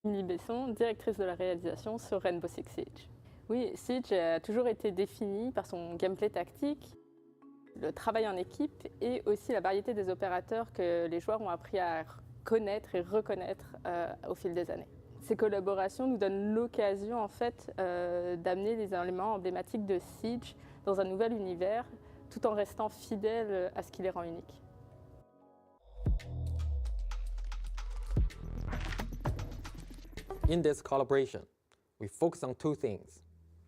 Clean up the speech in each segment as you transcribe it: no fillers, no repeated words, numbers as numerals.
Émilie Besson, directrice de la réalisation sur Rainbow Six Siege. Oui, Siege a toujours été défini par son gameplay tactique, le travail en équipe et aussi la variété des opérateurs que les joueurs ont appris à connaître et reconnaître au fil des années. Ces collaborations nous donnent l'occasion en fait d'amener les éléments emblématiques de Siege dans un nouvel univers tout en restant fidèles à ce qui les rend uniques. In this collaboration, we focus on two things: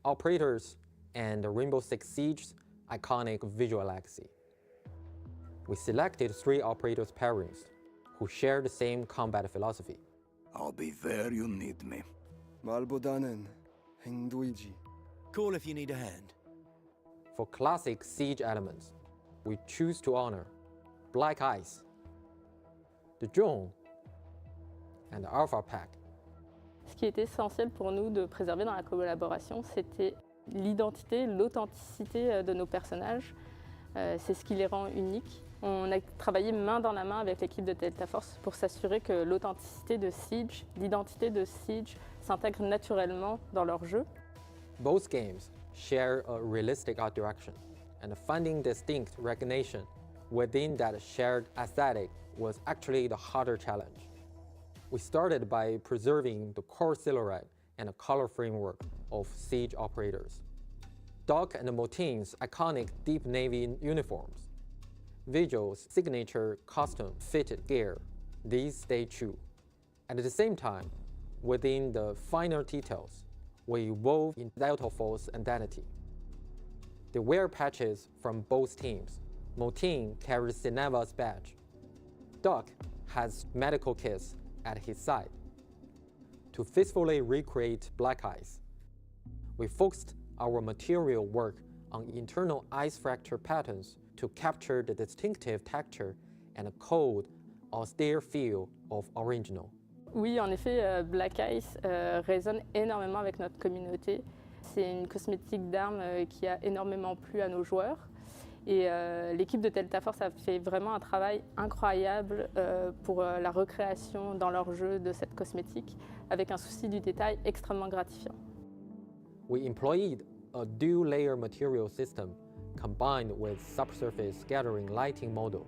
operators and the Rainbow Six Siege's iconic visual legacy. We selected 3 operators pairings who share the same combat philosophy. I'll be there you need me. 말보다는 행동이지. Call if you need a hand. For classic Siege elements, we choose to honor Black Ice, the Drone, and the Alpha Pack. Ce qui était essentiel pour nous de préserver dans la collaboration, c'était l'identité, l'authenticité de nos personnages. C'est ce qui les rend uniques. On a travaillé main dans la main avec l'équipe de Delta Force pour s'assurer que l'authenticité de Siege, l'identité de Siege s'intègre naturellement dans leur jeu. Both games share a realistic art direction, and finding distinct recognition within that shared aesthetic was actually the harder challenge. We started by preserving the core silhouette and the color framework of Siege operators. Doc and Motin's iconic deep navy uniforms, Vigil's signature custom-fitted gear, these stay true. At the same time, within the finer details, we evolve in Delta Force identity. They wear patches from both teams. Motin carries Cineva's badge. Doc has medical kits at his side. To faithfully recreate Black Ice, we focused our material work on internal ice fracture patterns to capture the distinctive texture and a cold, austere feel of original. Oui, en effet, Black Ice résonne énormément avec notre communauté. C'est une cosmétique d'armes qui a énormément plu à nos joueurs. Et l'équipe de Delta Force a fait vraiment un travail incroyable pour la recréation dans leur jeu de cette cosmétique, avec un souci du détail extrêmement gratifiant. We employed a dual-layer material system combined with subsurface scattering lighting model.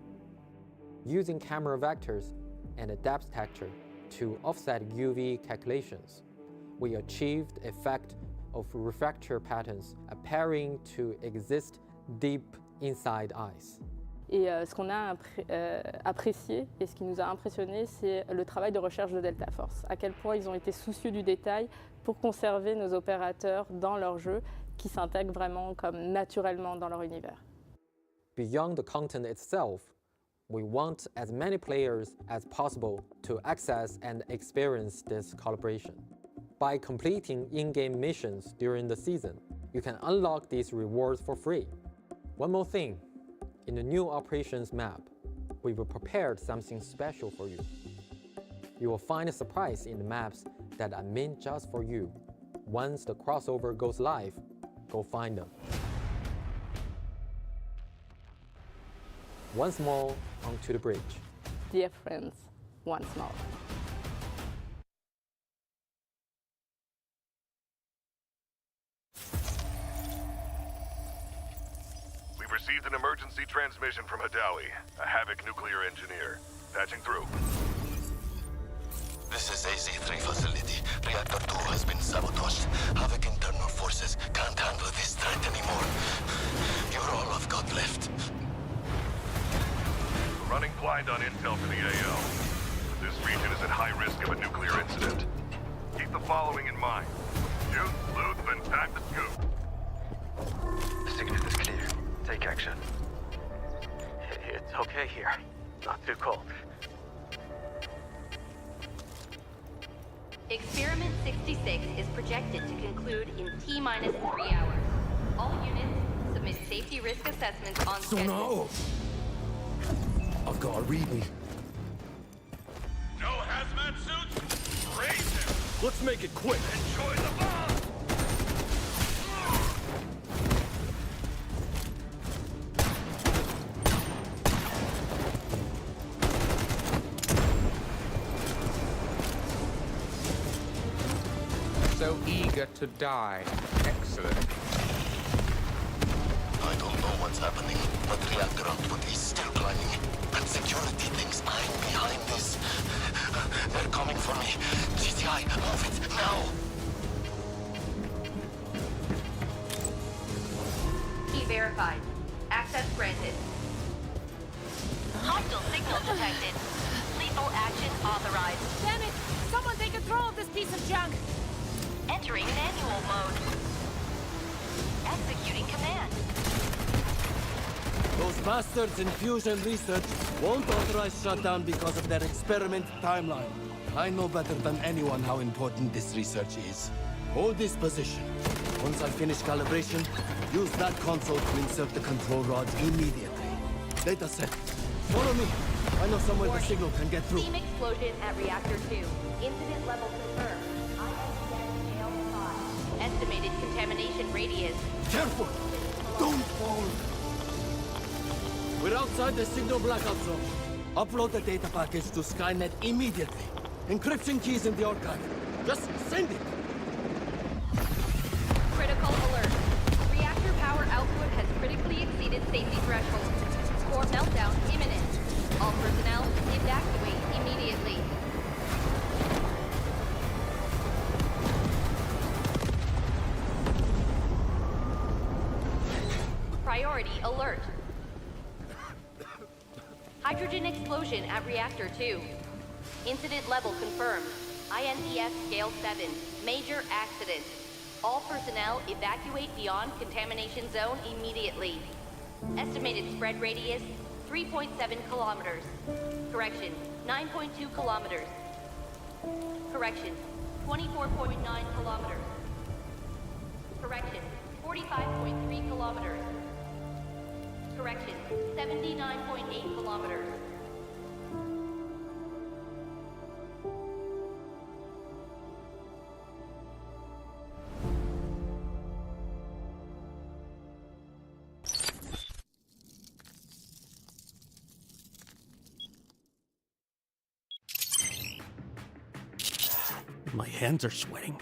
Using camera vectors and a depth texture to offset UV calculations, we achieved the effect of refractor patterns appearing to exist deep inside ice. Et ce qu'on a apprécié et ce qui nous a impressionné, c'est le travail de recherche de Delta Force. À quel point ils ont été soucieux du détail pour conserver nos opérateurs dans leur jeu, qui s'intègrent vraiment comme naturellement dans leur univers. Beyond the content itself, we want as many players as possible to access and experience this collaboration. By completing in-game missions during the season, you can unlock these rewards for free. One more thing, in the new operations map, we've prepared something special for you. You will find a surprise in the maps that are meant just for you. Once the crossover goes live, go find them. Once more, onto the bridge. Dear friends, once more. We've received an emergency transmission from Hadawi, a Havoc nuclear engineer. Patching through. This is AC-3 facility. Reactor 2 has been sabotaged. Havoc internal forces can't handle this threat anymore. You're all I've got left. We're running blind on intel for the AO. This region is at high risk of a nuclear incident. Keep the following in mind. Shoot, loot, then pack the scoop. The signal is clear. Take action. It's okay here. Not too cold. Experiment 66 is projected to conclude in T-minus 3 hours. All units submit safety risk assessments on schedule. I've got a reading. No hazmat suits? Raise him! Let's make it quick. Enjoy the bomb! so eager to die. Excellent. I don't know what's happening, but reactor output is still climbing. And security thinks I'm behind this. They're coming for me. GTI, move it, now! Key verified. Access granted. Hostile signal detected. Lethal action authorized. Damn it! Someone take control of this piece of junk! Entering manual mode. Executing command. Those bastards in fusion research won't authorize shutdown because of their experiment timeline. I know better than anyone how important this research is. Hold this position. Once I finish calibration, use that console to insert the control rods immediately. Data set. Follow me. I know somewhere the signal can get through. Steam explosion at reactor 2. Incident level confirmed. jail 5. Estimated contamination radius. Careful! Don't fall! We're outside the signal blackout zone. Upload the data package to Skynet immediately. Encryption keys in the archive. Just send it! Critical alert. Reactor power output has critically exceeded safety thresholds. Core meltdown imminent. All personnel evacuate immediately. Priority alert. Hydrogen explosion at reactor 2. Incident level confirmed. INES scale 7. Major accident. All personnel evacuate beyond contamination zone immediately. Estimated spread radius 3.7 kilometers. Correction, 9.2 kilometers. Correction, 24.9 kilometers. Correction, 45.3 kilometers. Correction, 79.8 kilometers. My hands are sweating.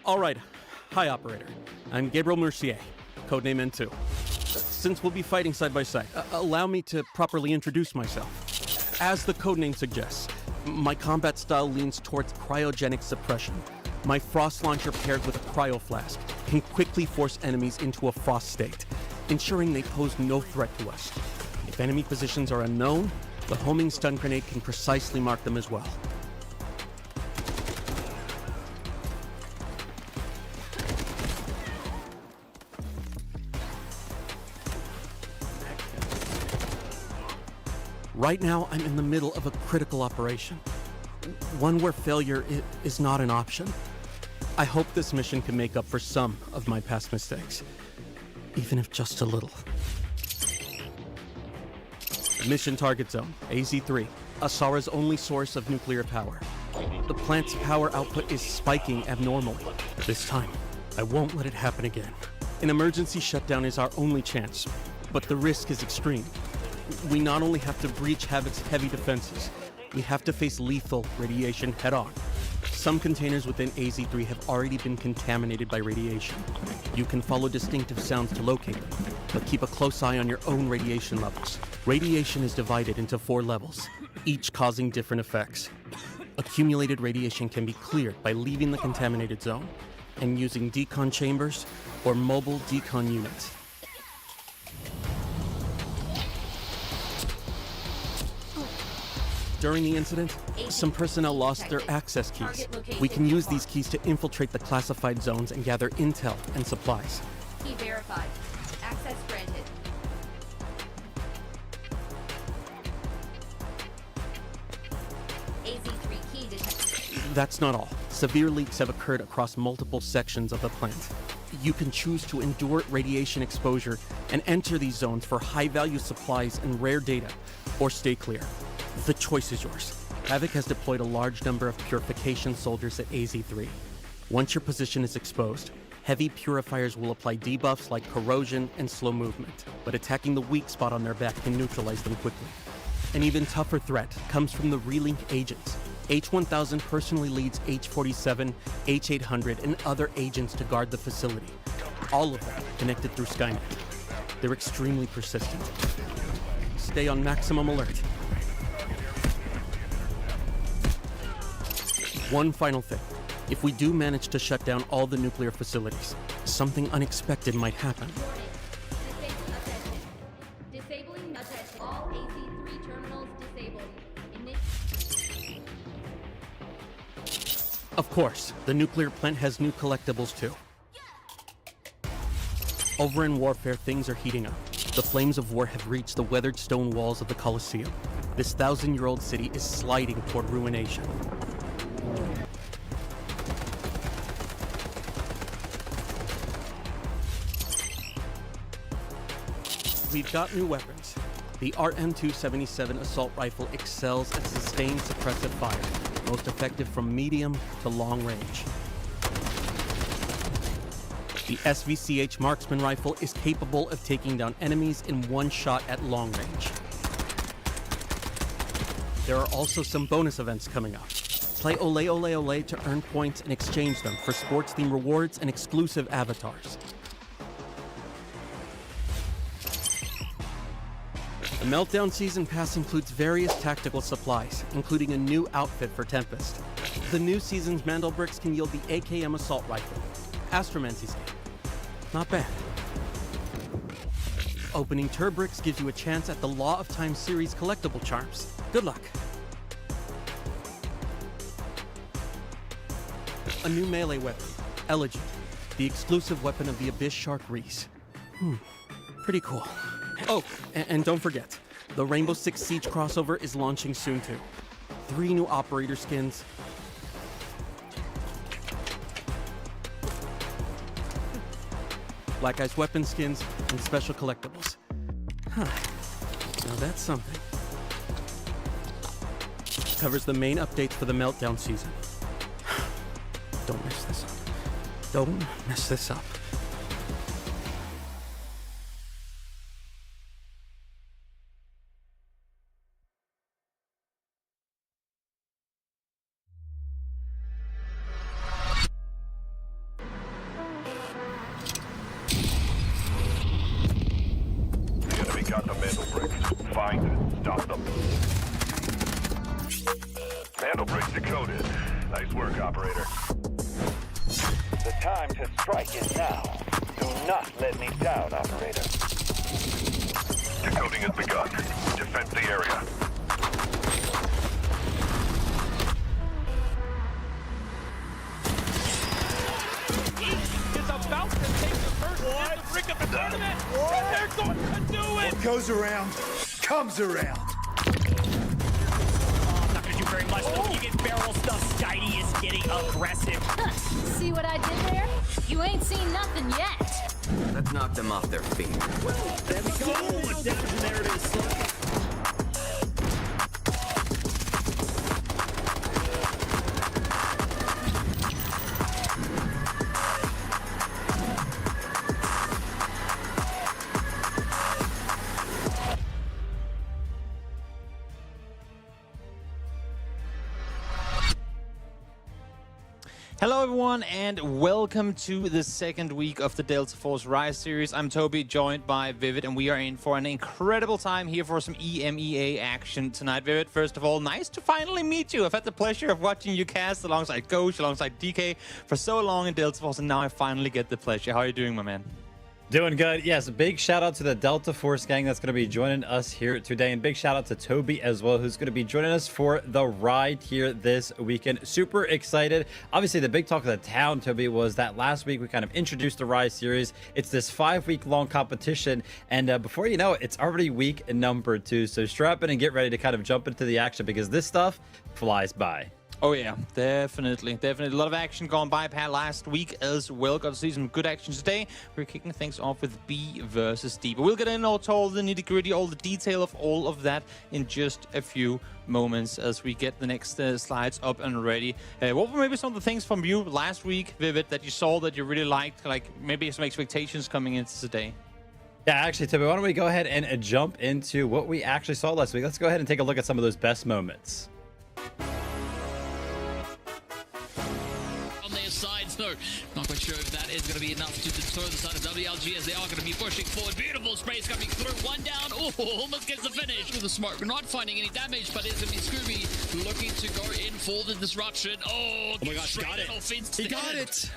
All right. Hi, Operator. I'm Gabriel Mercier, codename N2. Since we'll be fighting side by side, allow me to properly introduce myself. As the codename suggests, my combat style leans towards cryogenic suppression. My frost launcher paired with a cryo flask can quickly force enemies into a frost state, ensuring they pose no threat to us. If enemy positions are unknown, the homing stun grenade can precisely mark them as well. Right now, I'm in the middle of a critical operation. One where failure is not an option. I hope this mission can make up for some of my past mistakes, even if just a little. Mission target zone, AZ3, Asara's only source of nuclear power. The plant's power output is spiking abnormally. This time, I won't let it happen again. An emergency shutdown is our only chance, but the risk is extreme. We not only have to breach Havoc's heavy defenses, we have to face lethal radiation head-on. Some containers within AZ3 have already been contaminated by radiation. You can follow distinctive sounds to locate them, but keep a close eye on your own radiation levels. Radiation is divided into 4 levels, each causing different effects. Accumulated radiation can be cleared by leaving the contaminated zone and using decon chambers or mobile decon units. During the incident, some personnel lost their access keys. We can use these keys to infiltrate the classified zones and gather intel and supplies. Key verified. Access granted. AZ3 key detected. That's not all. Severe leaks have occurred across multiple sections of the plant. You can choose to endure radiation exposure and enter these zones for high-value supplies and rare data, or stay clear. The choice is yours. Havoc has deployed a large number of purification soldiers at AZ3. Once your position is exposed, heavy purifiers will apply debuffs like corrosion and slow movement, but attacking the weak spot on their back can neutralize them quickly. An even tougher threat comes from the relink agents. H-1000 personally leads H-47, H-800, and other agents to guard the facility. All of them connected through Skynet. They're extremely persistent. Stay on maximum alert. One final thing. If we do manage to shut down all the nuclear facilities, something unexpected might happen. Disabling all AC-3 terminals disabled. Of course, the nuclear plant has new collectibles too. Over in warfare, things are heating up. The flames of war have reached the weathered stone walls of the Colosseum. This 1,000-year-old city is sliding toward ruination. We've got new weapons. The RM-277 assault rifle excels at sustained suppressive fire, most effective from medium to long range. The SVCH marksman rifle is capable of taking down enemies in one shot at long range. There are also some bonus events coming up. Play Ole Ole Ole to earn points and exchange them for sports-themed rewards and exclusive avatars. The Meltdown Season Pass includes various tactical supplies, including a new outfit for Tempest. The new season's Mandelbricks can yield the AKM assault rifle. Astromancy's game. Not bad. Opening Turbricks gives you a chance at the Law of Time series collectible charms. Good luck. A new melee weapon, Elegy, the exclusive weapon of the Abyss Shark Reese. Pretty cool. Oh, and don't forget, the Rainbow Six Siege crossover is launching soon too. 3 new operator skins. Black Ice weapon skins, and special collectibles. Huh. Now that's something. Covers the main updates for the Meltdown season. Don't mess this up. Don't mess this up. Got the Mandelbrick. Find and stop them. Mandelbrick decoded. Nice work, operator. The time to strike is now. Do not let me down, operator. Decoding has begun. Defend the area. Is about to take the first Mandelbrick of the tournament. They're going to do it. What goes around, comes around. Oh, not gonna do very much. Oh. You get barrel stuff. Skydie is getting aggressive. See what I did there? You ain't seen nothing yet. Let's knock them off their feet. There we go. Much damage, and there it is. Hello everyone and welcome to the second week of the Delta Force Rise series. I'm Toby, joined by Vivid, and we are in for an incredible time here for some EMEA action tonight. Vivid, first of all, nice to finally meet you. I've had the pleasure of watching you cast alongside Coach, alongside DK for so long in Delta Force, and now I finally get the pleasure. How are you doing, my man? Doing good. Yes, big shout out to the Delta Force gang that's going to be joining us here today, and big shout out to Toby as well, who's going to be joining us for the ride here this weekend. Super excited. Obviously, the big talk of the town, Toby, was that last week we kind of introduced the Rise series. It's this 5-week-long competition, and before you know it, it's already week number 2. So strap in and get ready to kind of jump into the action, because this stuff flies by. Oh yeah, definitely. A lot of action gone by last week as well. Got to see some good action today. We're kicking things off with B versus D, but we'll get into all the nitty-gritty, all the detail of all of that in just a few moments as we get the next slides up and ready. What were maybe some of the things from you last week, Vivid, that you saw that you really liked, like maybe some expectations coming into today? Yeah, actually, Toby, why don't we go ahead and jump into what we actually saw last week. Let's go ahead and take a look at some of those best moments. sides. No, not quite sure if that is going to be enough to deter the side of WLG as they are going to be pushing forward. Beautiful sprays coming through. One down. Oh, almost gets the finish with the smoke. Not finding any damage, but it's going to be Scooby looking to go in for the disruption. Oh my gosh, got it. He got it.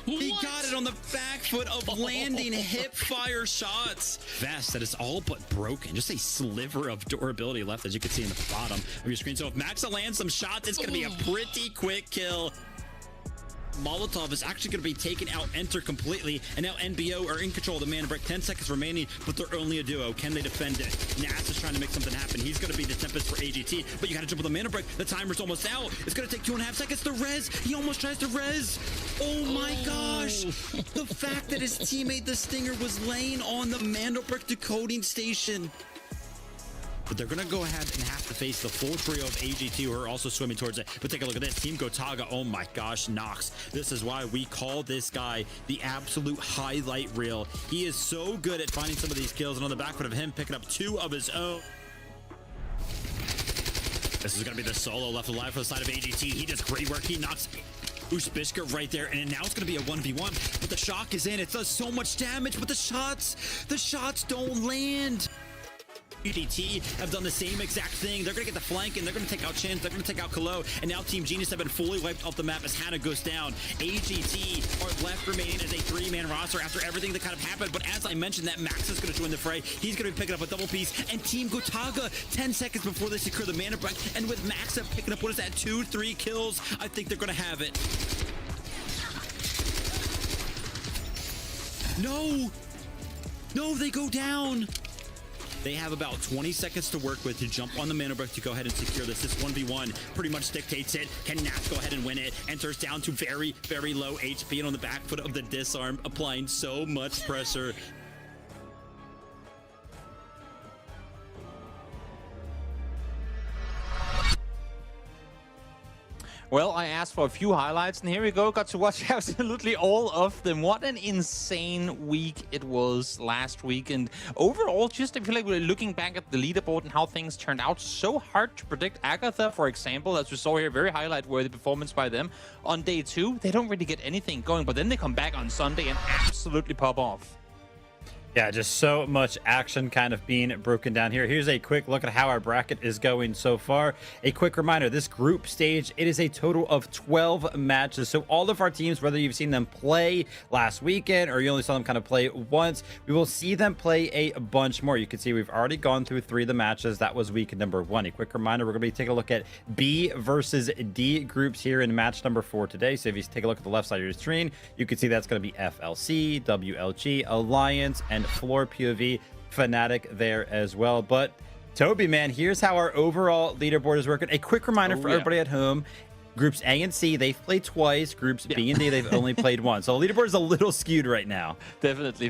He got it on the back foot of landing hip fire shots. Vest that is all but broken. Just a sliver of durability left, as you can see in the bottom of your screen. So if Maxa lands some shots, it's going to be a pretty quick kill. Molotov is actually going to be taken out, enter completely, and now NBO are in control of the Mandelbrick. 10 seconds remaining, but they're only a duo. Can they defend it? Nas is trying to make something happen. He's going to be the Tempest for AGT, but you got to jump on the Mandelbrick. The timer's almost out. It's going to take 2.5 seconds to res. He almost tries to res. Oh my gosh. The fact that his teammate, the Stinger, was laying on the Mandelbrick decoding station. But they're going to go ahead and have to face the full trio of AGT who are also swimming towards it. But take a look at this. Team Gotaga, oh my gosh, Nox. This is why we call this guy the absolute highlight reel. He is so good at finding some of these kills, and on the back foot of him picking up 2 of his own. This is going to be the solo left alive for the side of AGT. He does great work. He knocks Ushbishka right there, and now it's going to be a 1v1. But the shock is in. It does so much damage, but the shots don't land. UDT have done the same exact thing. They're going to get the flank, and they're going to take out Chins. They're going to take out Kalo, and now Team Genius have been fully wiped off the map as Hannah goes down. AGT are left remaining as a 3-man roster after everything that kind of happened. But as I mentioned, that Max is going to join the fray. He's going to be picking up a double piece, and Team Gotaga 10 seconds before they secure the Mandelbrick, and with Max picking up, what is that, 2-3 kills? I think they're going to have it. No, they go down. They have about 20 seconds to work with to jump on the Mandelbrick to go ahead and secure this. This 1v1 pretty much dictates it. Can Nats go ahead and win it? Enters down to very, very low HP, and on the back foot of the disarm, applying so much pressure. Well, I asked for a few highlights, and here we go. Got to watch absolutely all of them. What an insane week it was last week. And overall, just I feel like we're looking back at the leaderboard and how things turned out. So hard to predict. AGARTHA, for example, as we saw here, very highlight-worthy performance by them. On day 2, they don't really get anything going, but then they come back on Sunday and absolutely pop off. Yeah, just so much action kind of being broken down here. Here's a quick look at how our bracket is going so far. A quick reminder, this group stage, it is a total of 12 matches. So all of our teams, whether you've seen them play last weekend or you only saw them kind of play once, we will see them play a bunch more. You can see we've already gone through 3 of the matches. That was week number 1. A quick reminder, we're going to be taking a look at B versus D groups here in match number 4 today. So if you take a look at the left side of your screen, you can see that's going to be FLC, WLG, Alliance, and FLOORPOV, Fnatic there as well. But Toby, man, here's how our overall leaderboard is working. A quick reminder for everybody at home. Groups A and C, they've played twice. Groups B and D, they've only played once. So the leaderboard is a little skewed right now. Definitely.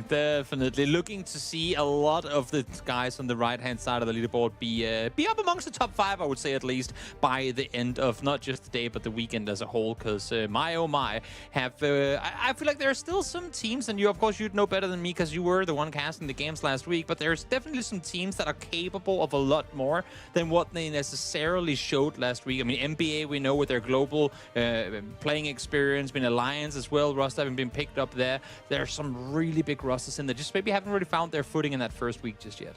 Looking to see a lot of the guys on the right-hand side of the leaderboard be up amongst the top 5, I would say, at least, by the end of not just the day, but the weekend as a whole. Because my, oh my, I feel like there are still some teams, and you, of course, you'd know better than me because you were the one casting the games last week, but there's definitely some teams that are capable of a lot more than what they necessarily showed last week. I mean, NBA, we know with their global playing experience, been Alliance as well, roster having been picked up there. There are some really big rosters in there, just maybe haven't really found their footing in that first week just yet.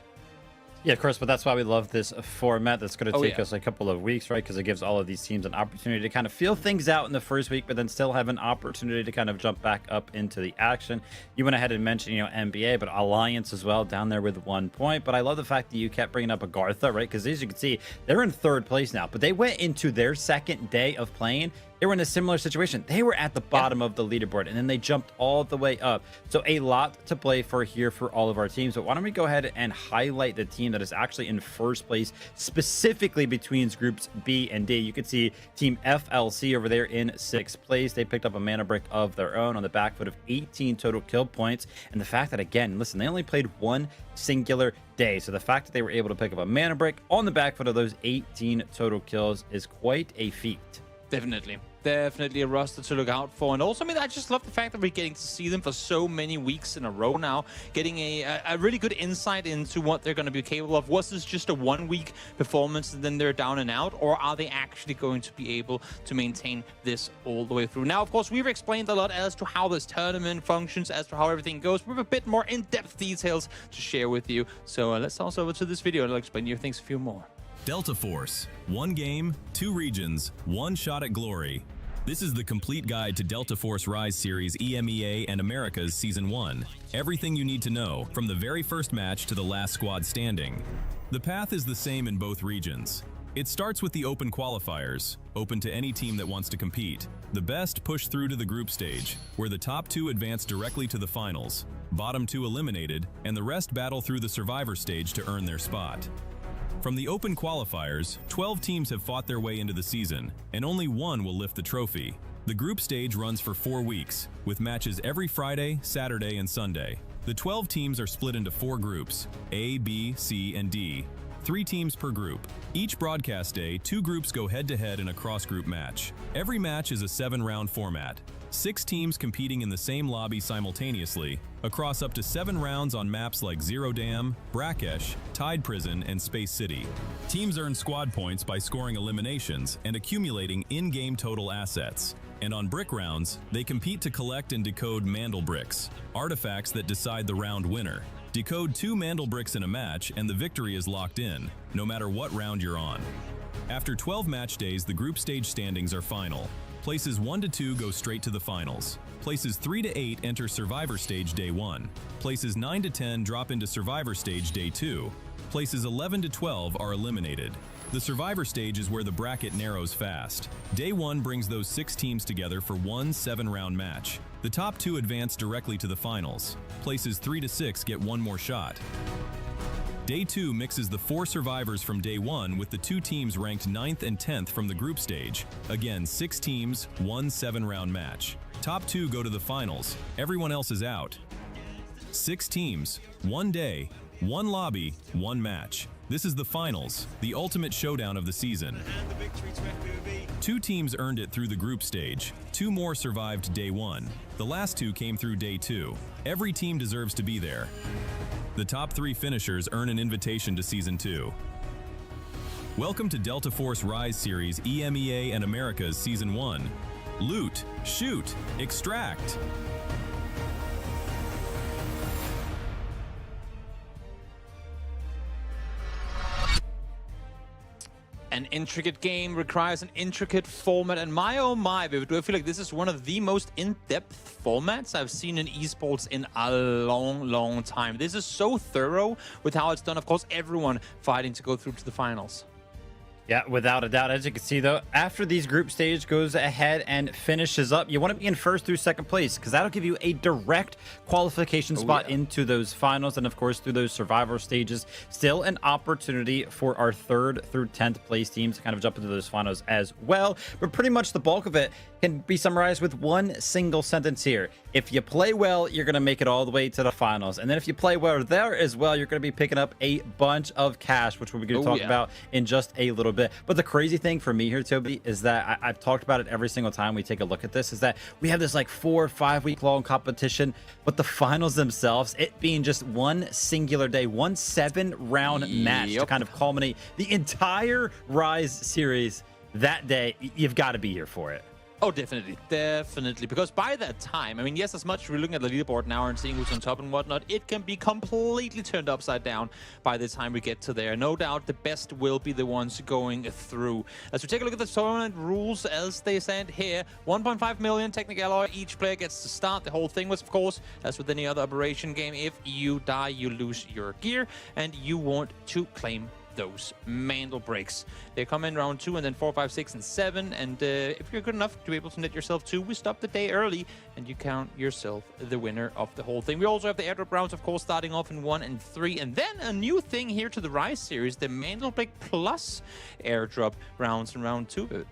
Yeah, of course, but that's why we love this format. That's going to take us a couple of weeks, right? Because it gives all of these teams an opportunity to kind of feel things out in the first week, but then still have an opportunity to kind of jump back up into the action. You went ahead and mentioned, NBA, but Alliance as well down there with 1 point. But I love the fact that you kept bringing up AGARTHA, right? Because as you can see, they're in 3rd place now, but they went into their 2nd day of playing. They were in a similar situation. They were at the bottom of the leaderboard, and then they jumped all the way up. So a lot to play for here for all of our teams. But why don't we go ahead and highlight the team that is actually in 1st place, specifically between groups B and D. You can see Team FLC over there in 6th place. They picked up a Mandelbrick of their own on the back foot of 18 total kill points. And the fact that, again, listen, they only played 1 singular day. So the fact that they were able to pick up a Mandelbrick on the back foot of those 18 total kills is quite a feat. Definitely a roster to look out for. And also, I mean, I just love the fact that we're getting to see them for so many weeks in a row now, getting a really good insight into what they're going to be capable of. Was this just a one-week performance and then they're down and out, or are they actually going to be able to maintain this all the way through? Now, of course, we've explained a lot as to how this tournament functions, as to how everything goes. We have a bit more in-depth details to share with you. So let's toss over to this video and I'll explain you things a few more. Delta Force. One game, 2 regions, 1 shot at glory. This is the complete guide to Delta Force Rise Series EMEA and Americas Season 1. Everything you need to know, from the very first match to the last squad standing. The path is the same in both regions. It starts with the open qualifiers, open to any team that wants to compete. The best push through to the group stage, where the top 2 advance directly to the finals, bottom 2 eliminated, and the rest battle through the survivor stage to earn their spot. From the open qualifiers, 12 teams have fought their way into the season, and only 1 will lift the trophy. The group stage runs for 4 weeks, with matches every Friday, Saturday, and Sunday. The 12 teams are split into 4 groups, A, B, C, and D. 3 teams per group. Each broadcast day, 2 groups go head-to-head in a cross-group match. Every match is a 7-round format. 6 teams competing in the same lobby simultaneously, across up to 7 rounds on maps like Zero Dam, Brakkesh, Tide Prison, and Space City. Teams earn squad points by scoring eliminations and accumulating in-game total assets. And on brick rounds, they compete to collect and decode Mandelbricks, artifacts that decide the round winner. Decode 2 Mandelbricks in a match and the victory is locked in, no matter what round you're on. After 12 match days, the group stage standings are final. Places 1 to 2 go straight to the finals. Places 3 to 8 enter Survivor Stage Day 1. Places 9 to 10 drop into Survivor Stage Day 2. Places 11 to 12 are eliminated. The Survivor Stage is where the bracket narrows fast. Day 1 brings those 6 teams together for one 7-round match. The top 2 advance directly to the finals. Places 3 to 6 get 1 more shot. Day 2 mixes the 4 survivors from Day 1 with the 2 teams ranked 9th and 10th from the group stage. Again, 6 teams, 1 7-round match. Top 2 go to the finals. Everyone else is out. 6 teams, 1 day, 1 lobby, 1 match. This is the finals, the ultimate showdown of the season. 2 teams earned it through the group stage. 2 more survived Day 1. The last 2 came through Day 2. Every team deserves to be there. The top 3 finishers earn an invitation to Season 2. Welcome to Delta Force Rise Series EMEA and Americas Season 1. Loot, shoot, extract. An intricate game requires an intricate format, and my oh my, do I feel like this is one of the most in-depth formats I've seen in esports in a long time. This is so thorough with how it's done. Of course, everyone fighting to go through to the finals. Yeah, without a doubt. As you can see, though, after these group stage goes ahead and finishes up, you want to be in 1st through 2nd place, because that'll give you a direct qualification spot into those finals. And of course, through those survivor stages, still an opportunity for our 3rd through 10th place teams to kind of jump into those finals as well. But pretty much the bulk of it can be summarized with one single sentence here. If you play well, you're going to make it all the way to the finals. And then if you play well there as well, you're going to be picking up a bunch of cash, which we're going to talk about in just a little bit. But the crazy thing for me here, Toby, is that I've talked about it every single time we take a look at this, is that we have this like 4 or 5 week long competition, but the finals themselves, it being just one singular day, one 7-round match to kind of culminate the entire Rise series that day. You've got to be here for it. Oh, definitely. Because by that time, I mean, yes, as much as we're looking at the leaderboard now and seeing who's on top and whatnot, it can be completely turned upside down by the time we get to there. No doubt the best will be the ones going through. As we take a look at the tournament rules as they stand here, 1.5 million technical alloy. Each player gets to start. The whole thing was, of course, as with any other operation game, if you die, you lose your gear, and you want to claim those Mandelbricks. They come in round 2 and then 4, 5, 6, and 7. And if you're good enough to be able to net yourself 2, we stop the day early and you count yourself the winner of the whole thing. We also have the airdrop rounds, of course, starting off in 1 and 3. And then a new thing here to the Rise series, the Mandelbrick Plus airdrop rounds in round 2.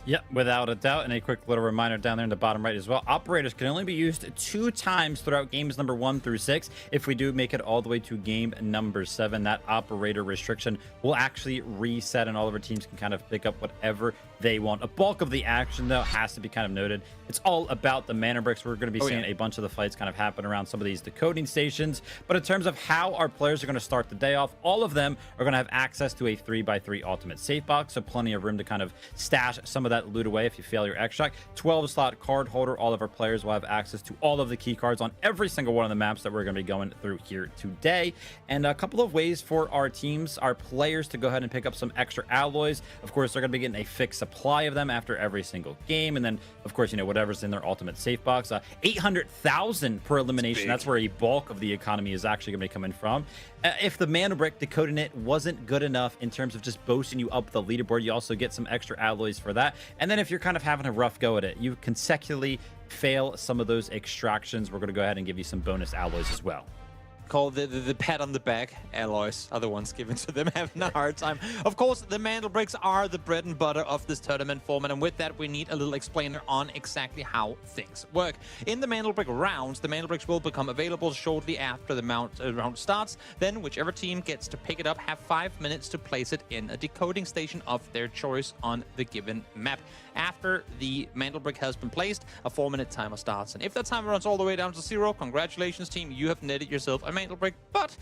Yep, without a doubt. And a quick little reminder down there in the bottom right as well. Operators can only be used 2 times throughout games number 1 through 6. If we do make it all the way to game number 7, that operator restriction will actually reset and all of our teams can kind of pick up whatever they want. A bulk of the action, though, has to be kind of noted. It's all about the mana bricks. We're going to be seeing a bunch of the fights kind of happen around some of these decoding stations. But in terms of how our players are going to start the day off, all of them are going to have access to a 3x3 ultimate safe box. So plenty of room to kind of stash some of that loot away if you fail your extract. 12-slot card holder. All of our players will have access to all of the key cards on every single one of the maps that we're going to be going through here today. And a couple of ways for our teams, our players, to go ahead and pick up some extra alloys. Of course, they're going to be getting a fixed supply of them after every single game. And then, of course, you know, whatever's in their ultimate safe box. 800,000 per elimination. That's where a bulk of the economy is actually going to be coming from. If the mana brick decoding it wasn't good enough in terms of just boosting you up the leaderboard, you also get some extra alloys for that. And then if you're kind of having a rough go at it, you consecutively fail some of those extractions, we're going to go ahead and give you some bonus alloys as well. Called the pat on the back alloys are the ones given to them having a hard time. Of course, the Mandelbricks are the bread and butter of this tournament format, and with that, we need a little explainer on exactly how things work. In the Mandelbrick rounds, the Mandelbricks will become available shortly after the round starts. Then, whichever team gets to pick it up have 5 minutes to place it in a decoding station of their choice on the given map. After the Mandelbrick has been placed, a 4-minute timer starts. And if that timer runs all the way down to 0, congratulations, team, you have netted yourself a Mandelbrick. But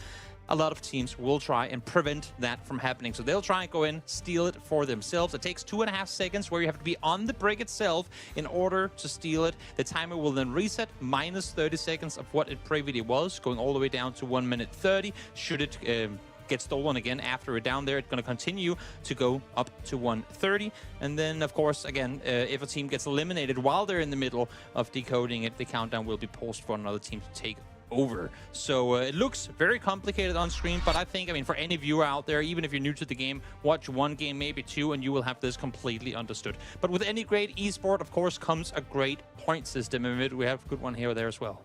a lot of teams will try and prevent that from happening. So they'll try and go in, steal it for themselves. It takes 2.5 seconds where you have to be on the brick itself in order to steal it. The timer will then reset, minus 30 seconds of what it previously was, going all the way down to 1 minute 30. Should it get stolen again after we're down there, it's going to continue to go up to 1:30. And then, of course, again, if a team gets eliminated while they're in the middle of decoding it, the countdown will be paused for another team to take over. So it looks very complicated on screen, but I think, I mean, for any viewer out there, even if you're new to the game, watch 1 game, maybe 2, and you will have this completely understood. But with any great esport, of course, comes a great point system, and we have a good one here or there as well.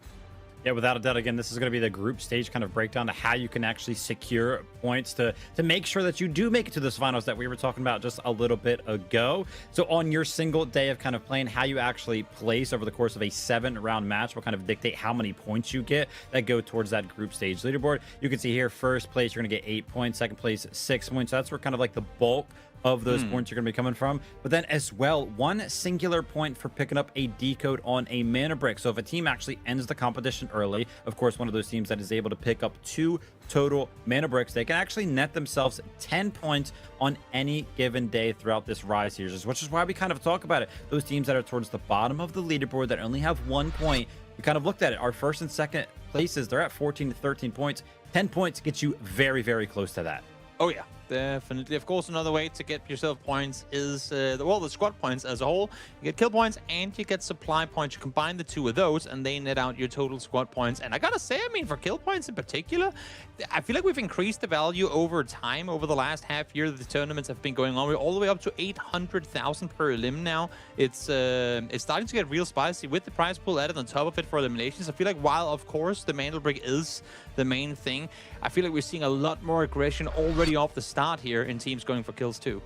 Yeah, without a doubt, again, this is going to be the group stage kind of breakdown to how you can actually secure points to make sure that you do make it to this finals that we were talking about just a little bit ago. So on your single day of kind of playing, how you actually place over the course of a 7-round match will kind of dictate how many points you get that go towards that group stage leaderboard. You can see here, first place, you're going to get 8 points, second place, 6 points. So that's where kind of like the bulk of those points you're going to be coming from. But then as well, 1 singular point for picking up a decode on a mana brick. So if a team actually ends the competition early, of course, one of those teams that is able to pick up 2 total mana bricks, they can actually net themselves 10 points on any given day throughout this Rise series, which is why we kind of talk about it. Those teams that are towards the bottom of the leaderboard that only have 1 point, we kind of looked at it. Our first and second places, they're at 14 to 13 points. 10 points gets you very, very close to that. Oh, yeah. Definitely. Of course, another way to get yourself points is, the squad points as a whole. You get kill points and you get supply points. You combine the 2 of those and they net out your total squad points. And I gotta say, I mean, for kill points in particular, I feel like we've increased the value over time over the last half year that the tournaments have been going on. We're all the way up to 800,000 per elim now. It's starting to get real spicy with the prize pool added on top of it for eliminations. I feel like while, of course, the Mandelbrick is the main thing, I feel like we're seeing a lot more aggression already off the start here in teams going for kills too.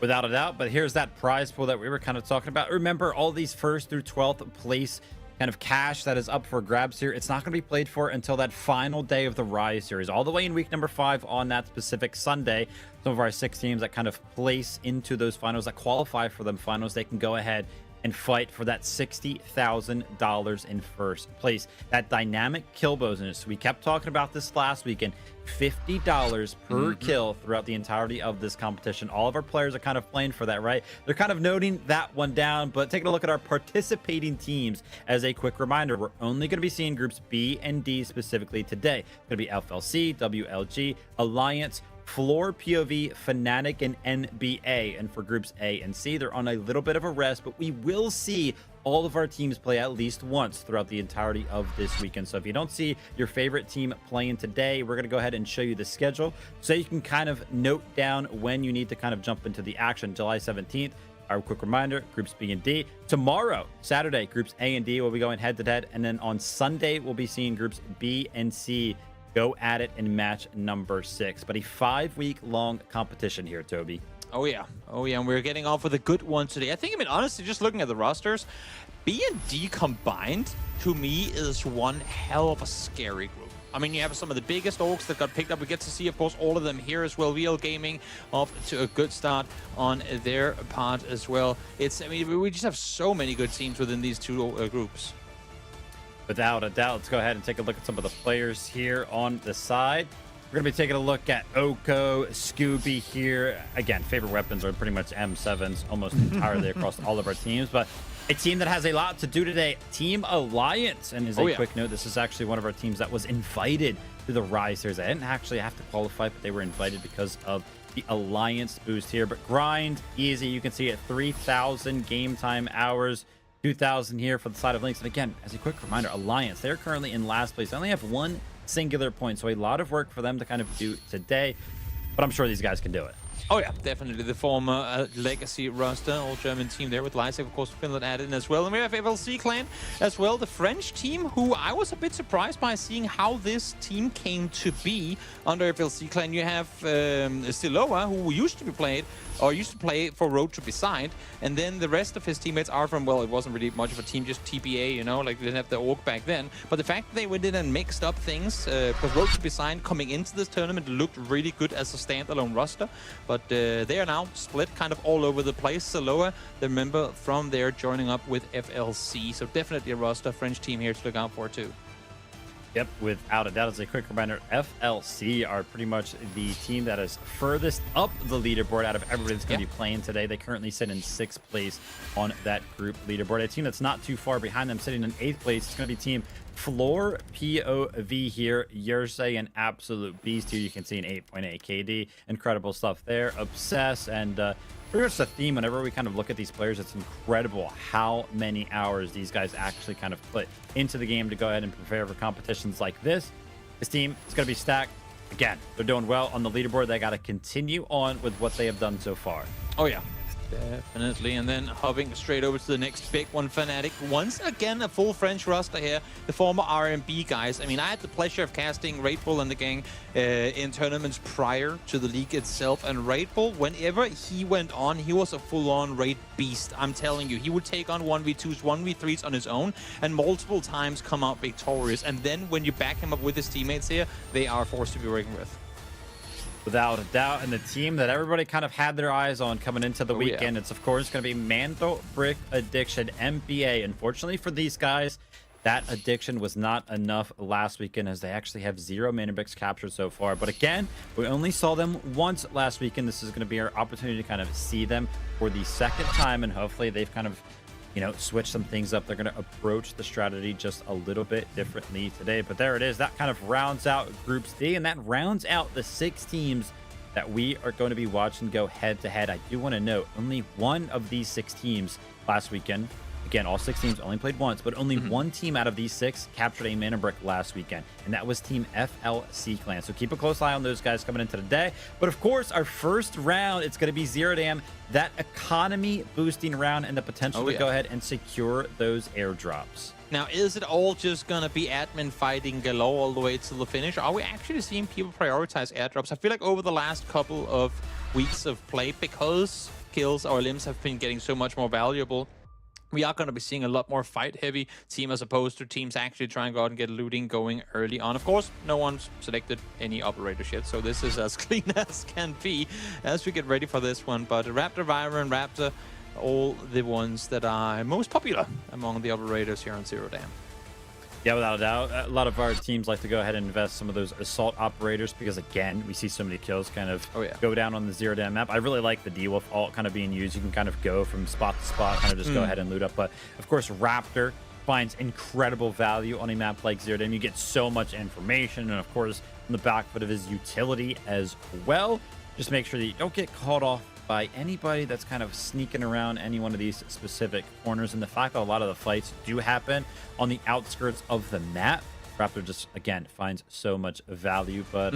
Without a doubt, but here's that prize pool that we were kind of talking about. Remember, all these 1st through 12th place kind of cash that is up for grabs here, it's not going to be played for until that final day of the Rise series, all the way in week number 5 on that specific Sunday. Some of our 6 teams that kind of place into those finals, that qualify for them finals, they can go ahead and fight for that $60,000 in first place. That dynamic kill bonus, we kept talking about this last weekend, $50 per kill throughout the entirety of this competition. All of our players are kind of playing for that, right? They're kind of noting that one down, but taking a look at our participating teams as a quick reminder, we're only going to be seeing groups B and D specifically today. It's going to be FLC, WLG, Alliance, FLOORPOV, Fnatic, and NBA. And for groups A and C, they're on a little bit of a rest, but we will see all of our teams play at least once throughout the entirety of this weekend. So if you don't see your favorite team playing today, we're going to go ahead and show you the schedule so you can kind of note down when you need to kind of jump into the action. July 17th, our quick reminder, groups B and D. Tomorrow, Saturday, groups A and D will be going head to head. And then on Sunday, we'll be seeing groups B and C go at it in match number 6. But a 5-week long competition here, Toby. Oh yeah, and we're getting off with a good one today. I think, I mean, honestly, just looking at the rosters, B and D combined, to me, is one hell of a scary group. I mean, you have some of the biggest orgs that got picked up. We get to see, of course, all of them here as well. WLGaming off to a good start on their part as well. I mean, we just have so many good teams within these two groups. Without a doubt, let's go ahead and take a look at some of the players here on the side. We're going to be taking a look at Oko, Scooby here. Again, favorite weapons are pretty much M7s almost entirely across all of our teams. But a team that has a lot to do today, Team Alliance. And as a quick note, this is actually one of our teams that was invited to the Rise Series. I didn't actually have to qualify, but they were invited because of the Alliance boost here. But grind, easy. You can see it, 3,000 game time hours. 2,000 here for the side of Lynx. And again, as a quick reminder, Alliance, they're currently in last place. They only have one singular point, so a lot of work for them to kind of do today, but I'm sure these guys can do it. Oh yeah, definitely the former legacy roster, all German team there with Lysa, of course, Finland added in as well. And we have FLC Clan as well, the French team, who I was a bit surprised by seeing how this team came to be under FLC Clan. You have Siloa, who used to play for Road to be signed, and then the rest of his teammates are from, well, it wasn't really much of a team, just TPA, you know, like they didn't have the org back then. But the fact that they went in and mixed up things, because Road to be signed coming into this tournament looked really good as a standalone roster, but they are now split kind of all over the place. Siloa, the member from there, joining up with FLC, so definitely a roster French team here to look out for too. Yep, without a doubt. As a quick reminder, FLC are pretty much the team that is furthest up the leaderboard out of everybody that's going to be playing today. They currently sit in 6th place on that group leaderboard. A team that's not too far behind them, sitting in 8th place, it's going to be team FLOORPOV here. Yersey, an absolute beast here. You can see an 8.8 KD. Incredible stuff there. Obsess, and pretty much the theme whenever we kind of look at these players, it's incredible how many hours these guys actually kind of put into the game to go ahead and prepare for competitions like this. This team is going to be stacked. Again, they're doing well on the leaderboard. They got to continue on with what they have done so far. Oh yeah, definitely. And then hopping straight over to the next big one, Fnatic. Once again, a full French roster here. The former RMB guys. I mean, I had the pleasure of casting Raidbull and the gang in tournaments prior to the league itself. And Raidbull, whenever he went on, he was a full-on raid beast. I'm telling you, he would take on 1v2s, 1v3s on his own, and multiple times come out victorious. And then when you back him up with his teammates here, they are forced to be reckoned with. Without a doubt, and the team that everybody kind of had their eyes on coming into the weekend, it's of course going to be Mandelbrick Addiction, MBA. Unfortunately for these guys, that addiction was not enough last weekend, as they actually have 0 Mandelbricks captured so far. But again, we only saw them once last weekend. This is going to be our opportunity to kind of see them for the second time, and hopefully they've kind of, you know, switch some things up. They're going to approach the strategy just a little bit differently today. But there it is. That kind of rounds out Group D, and that rounds out the 6 teams that we are going to be watching go head-to-head. I do want to note, only one of these 6 teams last weekend, again, all 6 teams only played once, but only one team out of these 6 captured a Mandelbrick last weekend, and that was Team FLC Clan. So keep a close eye on those guys coming into the day. But of course, our first round, it's going to be Zero Dam, that economy boosting round, and the potential to go ahead and secure those airdrops. Now, is it all just going to be admin fighting galore all the way to the finish? Are we actually seeing people prioritize airdrops? I feel like over the last couple of weeks of play, because kills or limbs have been getting so much more valuable, we are going to be seeing a lot more fight-heavy team as opposed to teams actually trying to go out and get looting going early on. Of course, no one's selected any operators yet, so this is as clean as can be as we get ready for this one. But Raptor, Vyron, Raptor, all the ones that are most popular among the operators here on Zero Dam. Yeah, without a doubt. A lot of our teams like to go ahead and invest some of those assault operators because, again, we see so many kills kind of go down on the Zero Dam map. I really like the D-Wolf ult kind of being used. You can kind of go from spot to spot, kind of just go ahead and loot up. But, of course, Raptor finds incredible value on a map like Zero Dam. You get so much information, and, of course, on the back foot of his utility as well. Just make sure that you don't get caught off by anybody that's kind of sneaking around any one of these specific corners. And the fact that a lot of the fights do happen on the outskirts of the map, Raptor just, again, finds so much value. But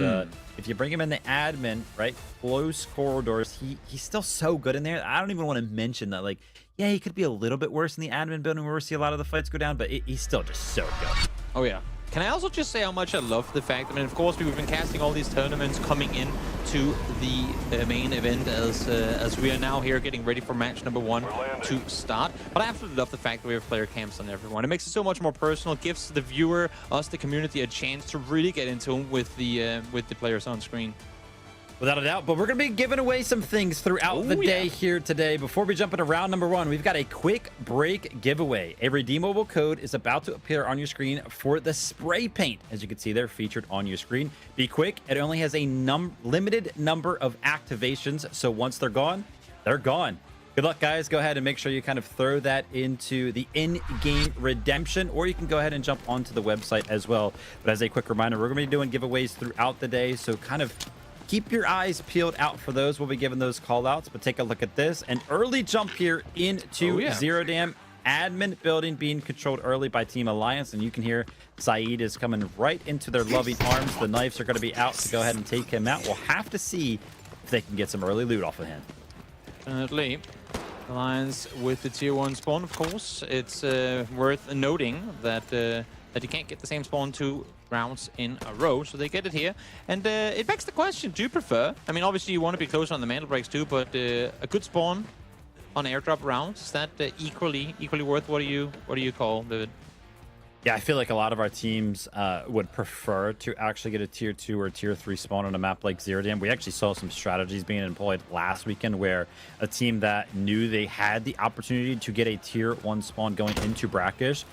if you bring him in the admin, right, close corridors, he's still so good in there. I don't even want to mention that, like, yeah, he could be a little bit worse in the admin building where we see a lot of the fights go down, but he's still just so good. Oh, yeah. Can I also just say how much I love the fact, I mean, of course, we've been casting all these tournaments coming in to the main event as we are now here getting ready for match number 1 to start. But I absolutely love the fact that we have player camps on everyone. It makes it so much more personal, gives the viewer, us, the community, a chance to really get into them with the players on screen. Without a doubt, but we're going to be giving away some things throughout the day here today. Before we jump into round number 1, we've got a quick break giveaway. A redeemable code is about to appear on your screen for the spray paint. As you can see, they're featured on your screen. Be quick. It only has a limited number of activations, so once they're gone, they're gone. Good luck, guys. Go ahead and make sure you kind of throw that into the in-game redemption, or you can go ahead and jump onto the website as well. But as a quick reminder, we're going to be doing giveaways throughout the day, so kind of keep your eyes peeled out for those. We'll be giving those call outs, but take a look at this. An early jump here into Zero Dam. Admin building being controlled early by Team Alliance, and you can hear Saeed is coming right into their loving arms. The knives are going to be out to go ahead and take him out. We'll have to see if they can get some early loot off of him. Definitely. Alliance with the tier 1 spawn, of course. It's worth noting that you can't get the same spawn 2 rounds in a row, so they get it here. And it begs the question, do you prefer, I mean, obviously you want to be closer on the Mandelbricks too, but a good spawn on airdrop rounds, is that equally worth? What do you call, David? Yeah, I feel like a lot of our teams would prefer to actually get a tier 2 or tier 3 spawn on a map like Zero Dam. We actually saw some strategies being employed last weekend where a team that knew they had the opportunity to get a tier 1 spawn going into Brakkesh,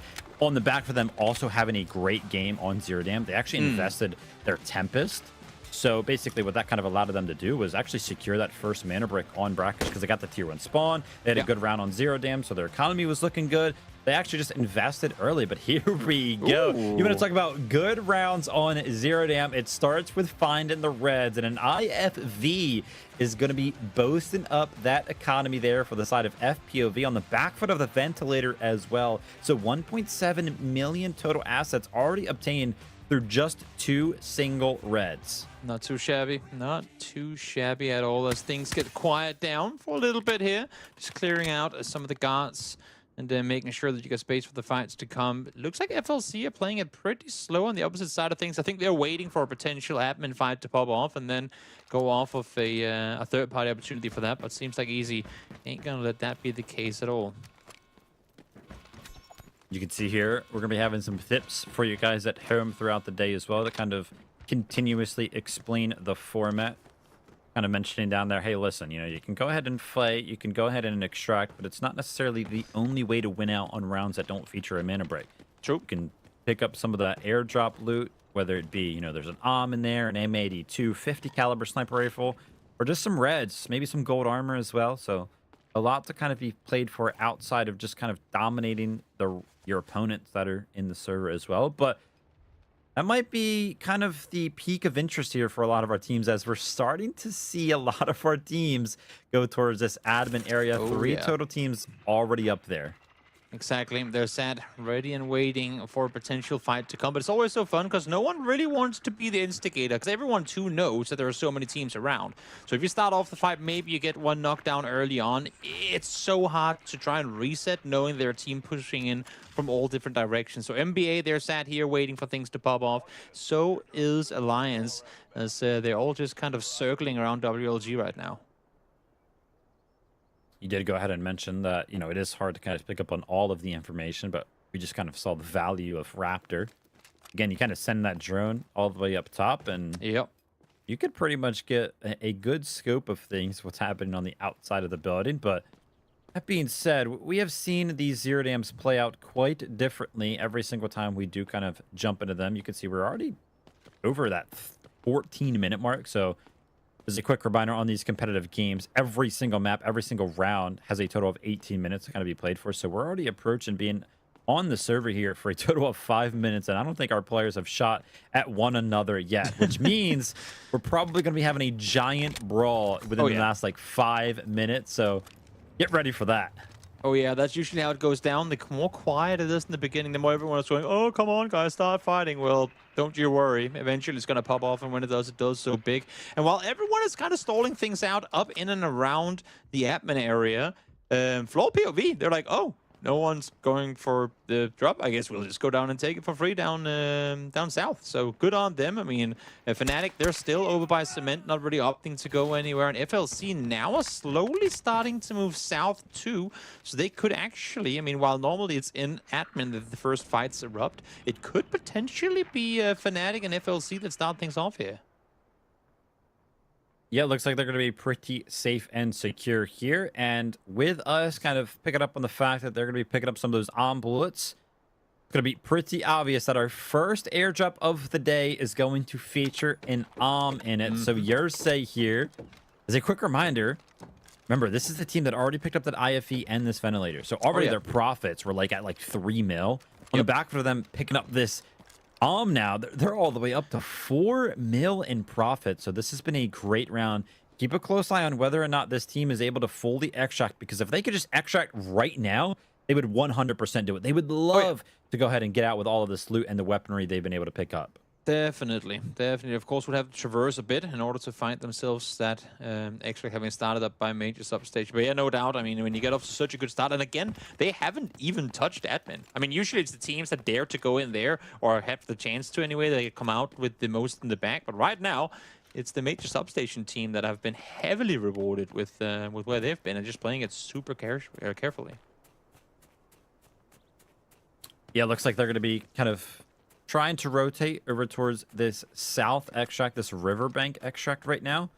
on the back for them also having a great game on Zero Dam, they actually invested their Tempest. So basically what that kind of allowed them to do was actually secure that first mana brick on Brakkesh because they got the tier 1 spawn. They had a good round on Zero Dam, so their economy was looking good. They actually just invested early, but here we go. You want to talk about good rounds on Zero Dam? It starts with finding the reds, and an IFV is going to be boosting up that economy there for the side of FPOV on the back foot of the ventilator as well. So 1.7 million total assets already obtained through just 2 single reds. Not too shabby. Not too shabby at all as things get quiet down for a little bit here. Just clearing out some of the guards and then making sure that you got space for the fights to come. It looks like FLC are playing it pretty slow on the opposite side of things. I think they're waiting for a potential admin fight to pop off and then go off of a third-party opportunity for that. But seems like Easy ain't gonna let that be the case at all. You can see here, we're going to be having some tips for you guys at home throughout the day as well to kind of continuously explain the format. Kind of mentioning down there, hey, listen, you know, you can go ahead and fight, you can go ahead and extract, but it's not necessarily the only way to win out on rounds that don't feature a mana break. True. You can pick up some of the airdrop loot, whether it be, you know, there's an AUM in there, an M82, 50 caliber sniper rifle, or just some reds, maybe some gold armor as well. So a lot to kind of be played for outside of just kind of dominating your opponents that are in the server as well. But that might be kind of the peak of interest here for a lot of our teams as we're starting to see a lot of our teams go towards this admin area. 3 total teams already up there. Exactly. They're sat ready and waiting for a potential fight to come. But it's always so fun because no one really wants to be the instigator because everyone too knows that there are so many teams around. So if you start off the fight, maybe you get one knockdown early on. It's so hard to try and reset knowing their team pushing in from all different directions. So NBA, they're sat here waiting for things to pop off. So is Alliance as they're all just kind of circling around WLG right now. You did go ahead and mention that, you know, it is hard to kind of pick up on all of the information, but we just kind of saw the value of Raptor. Again, you kind of send that drone all the way up top, and you could pretty much get a good scope of things, what's happening on the outside of the building. But that being said, we have seen these Zero Dams play out quite differently every single time we do kind of jump into them. You can see we're already over that 14-minute mark, so as a quick reminder on these competitive games, every single map, every single round has a total of 18 minutes to kind of be played for. So we're already approaching being on the server here for a total of 5 minutes. And I don't think our players have shot at one another yet, which means we're probably going to be having a giant brawl within the last like 5 minutes. So get ready for that. Oh, yeah, that's usually how it goes down. The more quiet it is in the beginning, the more everyone is going, oh, come on, guys, start fighting. Well, don't you worry. Eventually, it's going to pop off, and when it does so big. And while everyone is kind of stalling things out up in and around the admin area, FLOORPOV, they're like, oh, no one's going for the drop. I guess we'll just go down and take it for free down down south. So good on them. I mean, Fnatic, they're still over by Cement, not really opting to go anywhere. And FLC now are slowly starting to move south too. So they could actually, I mean, while normally it's in admin that the first fights erupt, it could potentially be Fnatic and FLC that start things off here. Yeah, it looks like they're going to be pretty safe and secure here. And with us kind of picking up on the fact that they're going to be picking up some of those bullets, it's going to be pretty obvious that our first airdrop of the day is going to feature an in it. So Yersei here, as a quick reminder, remember, this is the team that already picked up that IFE and this ventilator. So already their profits were like at like 3 mil. On the back of them picking up this now they're all the way up to 4 mil in profit. So this has been a great round. Keep a close eye on whether or not this team is able to fully extract, because if they could just extract right now, they would 100% do it. They would love to go ahead and get out with all of this loot and the weaponry they've been able to pick up. Definitely. Of course, would have to traverse a bit in order to find themselves that extra, having started up by major substation. But yeah, no doubt. I mean, when you get off to such a good start, and again, they haven't even touched admin. I mean, usually it's the teams that dare to go in there or have the chance to anyway. They come out with the most in the back. But right now, it's the major substation team that have been heavily rewarded with where they've been and just playing it super carefully. Yeah, it looks like they're going to be kind of trying to rotate over towards this south extract, this riverbank extract right now.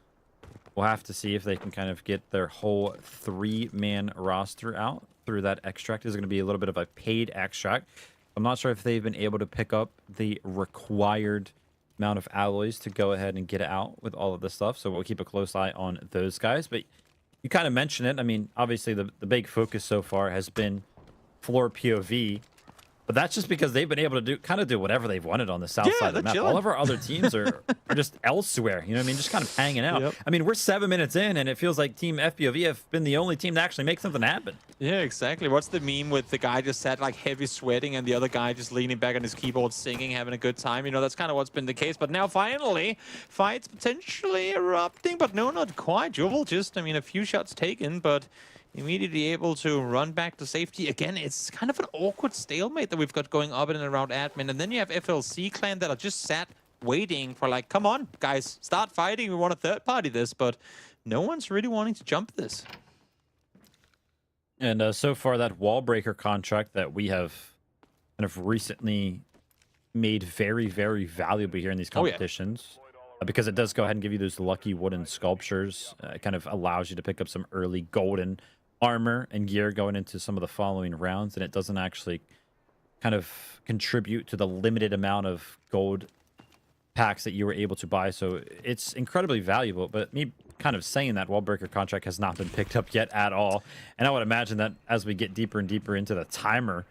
We'll have to see if they can kind of get their whole 3-man roster out through that extract. Is going to be a little bit of a paid extract. I'm not sure if they've been able to pick up the required amount of alloys to go ahead and get out with all of this stuff. So we'll keep a close eye on those guys. But you kind of mentioned it. I mean, obviously the big focus so far has been FLOORPOV. But that's just because they've been able to do whatever they've wanted on the south side of the map. Chilling. All of our other teams are just elsewhere. You know what I mean? Just kind of hanging out. I mean, we're 7 minutes in, and it feels like Team FPOV have been the only team to actually make something happen. Yeah, exactly. What's the meme with the guy just sat like heavy sweating and the other guy just leaning back on his keyboard singing, having a good time? You know, that's kind of what's been the case. But now finally, fights potentially erupting, but no, not quite. Juvel just, I mean, a few shots taken, but immediately able to run back to safety. Again, it's kind of an awkward stalemate that we've got going up in and around admin. And then you have FLC clan that are just sat waiting for like, come on, guys, start fighting. We want to third party this, but no one's really wanting to jump this. And so far, that wall breaker contract that we have kind of recently made very, very valuable here in these competitions. Because it does go ahead and give you those lucky wooden sculptures. It kind of allows you to pick up some early golden armor and gear going into some of the following rounds, and it doesn't actually kind of contribute to the limited amount of gold packs that you were able to buy. So it's incredibly valuable. But me kind of saying that wall breaker contract has not been picked up yet at all. And I would imagine that as we get deeper and deeper into the timer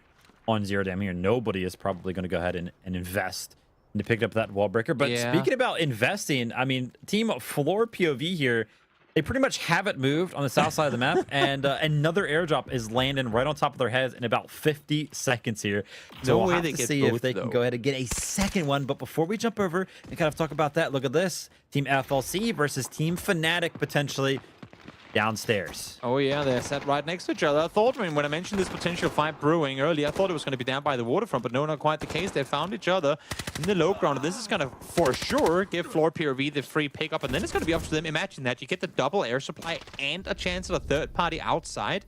on Zero Dam here, nobody is probably going to go ahead and invest to pick up that wall breaker. But speaking about investing, I mean, Team FLOORPOV here, they pretty much have it moved on the south side of the map, and another airdrop is landing right on top of their heads in about 50 seconds here. So we'll have to see if they can go ahead and get a second one. But before we jump over and kind of talk about that, look at this. Team FLC versus Team Fnatic potentially downstairs. Oh yeah, they're sat right next to each other. I thought, I mean, when I mentioned this potential fight brewing earlier, I thought it was going to be down by the waterfront, but no, not quite the case. They found each other in the low ground. This is going to, for sure, give FLOORPOV the free pickup, and then it's going to be up to them. Imagine that. You get the double air supply and a chance at a third party outside.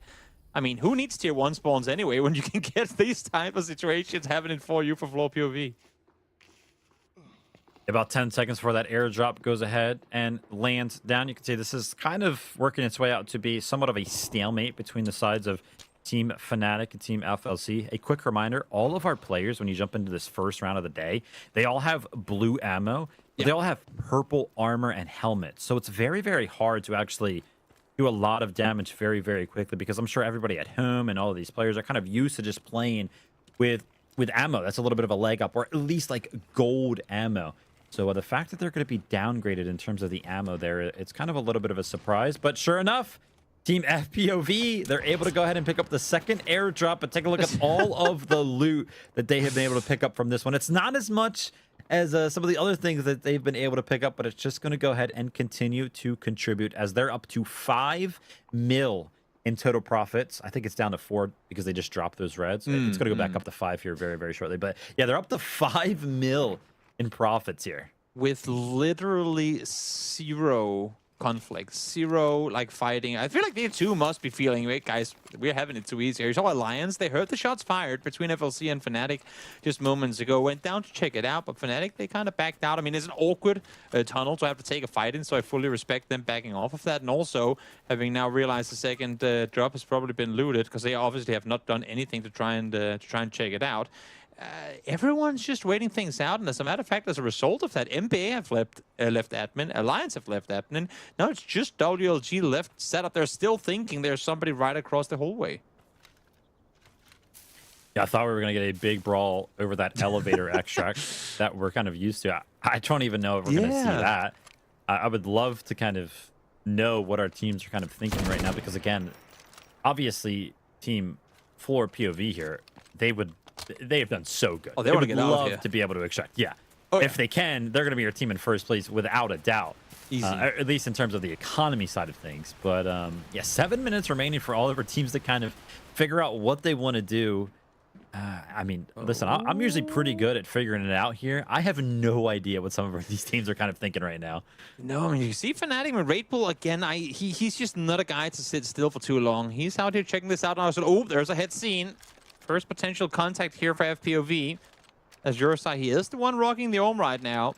I mean, who needs tier 1 spawns anyway when you can get these type of situations happening for you for FLOORPOV? About 10 seconds before that airdrop goes ahead and lands down. You can see this is kind of working its way out to be somewhat of a stalemate between the sides of Team Fnatic and Team FLC. A quick reminder, all of our players, when you jump into this first round of the day, they all have blue ammo. They all have purple armor and helmets. So it's very, very hard to actually do a lot of damage very, very quickly, because I'm sure everybody at home and all of these players are kind of used to just playing with ammo. That's a little bit of a leg up, or at least like gold ammo. So the fact that they're going to be downgraded in terms of the ammo there, it's kind of a little bit of a surprise. But sure enough, Team FPOV, they're able to go ahead and pick up the second airdrop. But take a look at all of the loot that they have been able to pick up from this one. It's not as much as some of the other things that they've been able to pick up, but it's just going to go ahead and continue to contribute as they're up to 5 mil in total profits. I think it's down to 4 because they just dropped those reds. It's going to go back up to 5 here very, very shortly. But yeah, they're up to 5 mil in profits here. With literally 0 conflict, 0 like fighting. I feel like they too must be feeling, wait guys, we're having it too easy. You saw Alliance, they heard the shots fired between FLC and Fnatic just moments ago, went down to check it out, but Fnatic, they kind of backed out. I mean, it's an awkward tunnel to have to take a fight in, so I fully respect them backing off of that. And also, having now realized the second drop has probably been looted, because they obviously have not done anything to try and check it out. Everyone's just waiting things out, and as a matter of fact, as a result of that, EMEA have left admin, Alliance have left admin. Now it's just WLG left, set up there, still thinking there's somebody right across the hallway. Yeah, I thought we were going to get a big brawl over that elevator extract that we're kind of used to. I don't even know if we're going to see that. I would love to kind of know what our teams are kind of thinking right now, because again, obviously, team FLOORPOV here, they have done so good. Oh, they want to get out of here. To be able to extract. Yeah. Oh, if they can, they're going to be your team in first place without a doubt. Easy. At least in terms of the economy side of things. But yeah, 7 minutes remaining for all of our teams to kind of figure out what they want to do. I mean, listen, I'm usually pretty good at figuring it out here. I have no idea what some of these teams are kind of thinking right now. No, I mean, you see Fnatic with Raid Pool again. He's just not a guy to sit still for too long. He's out here checking this out. And I said, oh, there's a head scene. First potential contact here for FPOV. As Eurosai, he is the one rocking the Orm right now.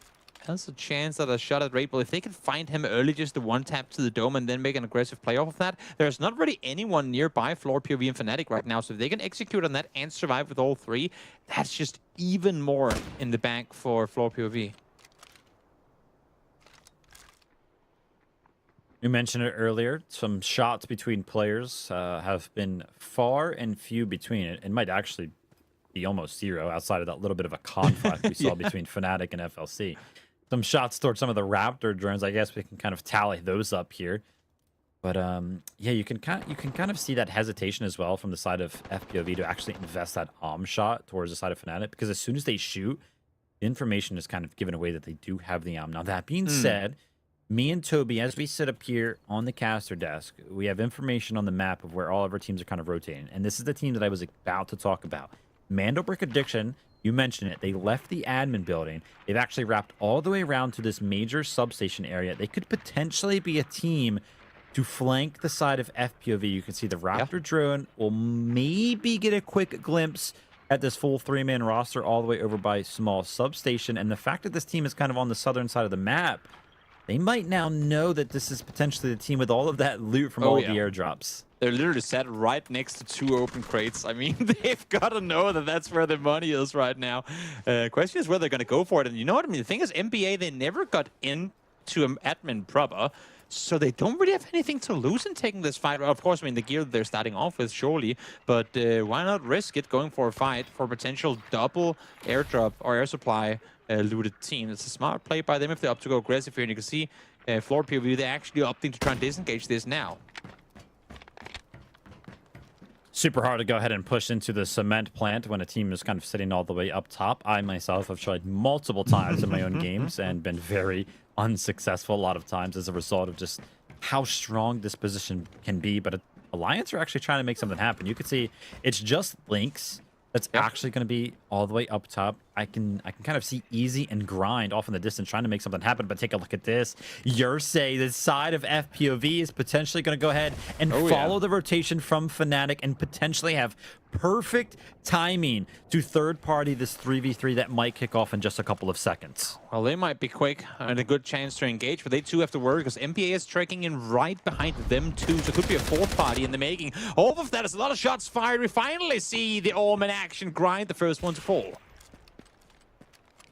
Has a chance at a shot at Raid Bull. If they can find him early, just the one tap to the dome and then make an aggressive play off of that, there's not really anyone nearby FLOORPOV and Fnatic right now. So if they can execute on that and survive with all 3, that's just even more in the bank for FLOORPOV. You mentioned it earlier. Some shots between players have been far and few between it. It might actually be almost 0 outside of that little bit of a conflict we saw between Fnatic and FLC. Some shots towards some of the Raptor drones. I guess we can kind of tally those up here. But yeah, you can kind of see that hesitation as well from the side of FPOV to actually invest that shot towards the side of Fnatic, because as soon as they shoot, the information is kind of given away that they do have the Now that being said, me and Toby, as we sit up here on the caster desk, we have information on the map of where all of our teams are kind of rotating. And this is the team that I was about to talk about. Mandelbrick Addiction, you mentioned it. They left the admin building. They've actually wrapped all the way around to this major substation area. They could potentially be a team to flank the side of FPOV. You can see the Raptor drone will maybe get a quick glimpse at this full 3-man roster all the way over by small substation. And the fact that this team is kind of on the southern side of the map, they might now know that this is potentially the team with all of that loot from all the airdrops. They're literally sat right next to 2 open crates. I mean, they've got to know that that's where their money is right now. Question is where they're going to go for it. And you know what I mean? The thing is, EMEA, they never got into an admin proper, so they don't really have anything to lose in taking this fight. Of course, I mean, the gear that they're starting off with, surely, but why not risk it going for a fight for potential double airdrop or air supply looted team? It's a smart play by them if they're up to go aggressive here. And you can see FLOORPOV, they're actually opting to try and disengage this now. Super hard to go ahead and push into the cement plant when a team is kind of sitting all the way up top. I myself have tried multiple times in my own games and been very unsuccessful a lot of times as a result of just how strong this position can be. But Alliance are actually trying to make something happen. You can see it's just Lynx that's actually going to be all the way up top. I can kind of see Easy and Grind off in the distance trying to make something happen, but take a look at this. Yursei, the side of FPOV, is potentially going to go ahead and follow the rotation from Fnatic and potentially have perfect timing to third party this 3v3 that might kick off in just a couple of seconds. Well, they might be quick and a good chance to engage, but they too have to worry because EMEA is tracking in right behind them too. So it could be a 4th party in the making. All of that is a lot of shots fired. We finally see the Orm in action. Grind, the first one to fall.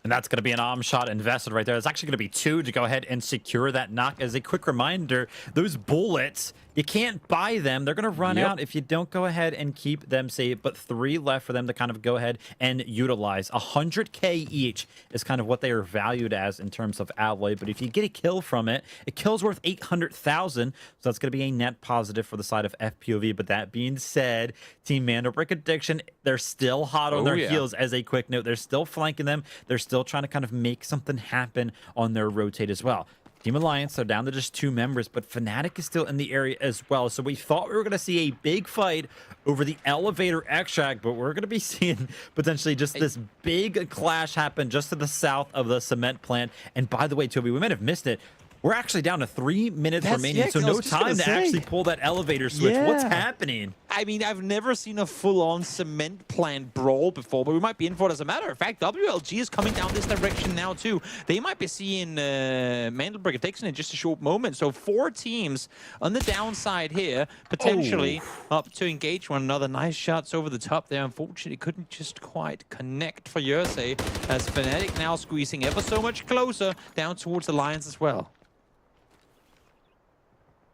And that's going to be an shot invested right there. It's actually going to be 2 to go ahead and secure that knock. As a quick reminder, those bullets, you can't buy them. They're going to run out if you don't go ahead and keep them safe. But 3 left for them to kind of go ahead and utilize. 100K each is kind of what they are valued as in terms of alloy. But if you get a kill from it, a kill's worth 800,000. So that's going to be a net positive for the side of FPOV. But that being said, Team Mandelbrick Addiction, they're still hot on their heels. As a quick note, they're still flanking them. They're still trying to kind of make something happen on their rotate as well. Team Alliance, they're down to just 2 members, but Fnatic is still in the area as well. So we thought we were going to see a big fight over the elevator extract, but we're going to be seeing potentially just this big clash happen just to the south of the cement plant. And by the way, Toby, we might have missed it. We're actually down to 3 minutes remaining, so no time to actually pull that elevator switch. Yeah. What's happening? I mean, I've never seen a full-on cement plant brawl before, but we might be in for it. As a matter of fact, WLG is coming down this direction now, too. They might be seeing Mandelbrick Dixon in just a short moment. So 4 teams on the downside here, potentially up to engage one another. Nice shots over the top there. Unfortunately, couldn't just quite connect for Yersei, as Fnatic now squeezing ever so much closer down towards Alliance as well.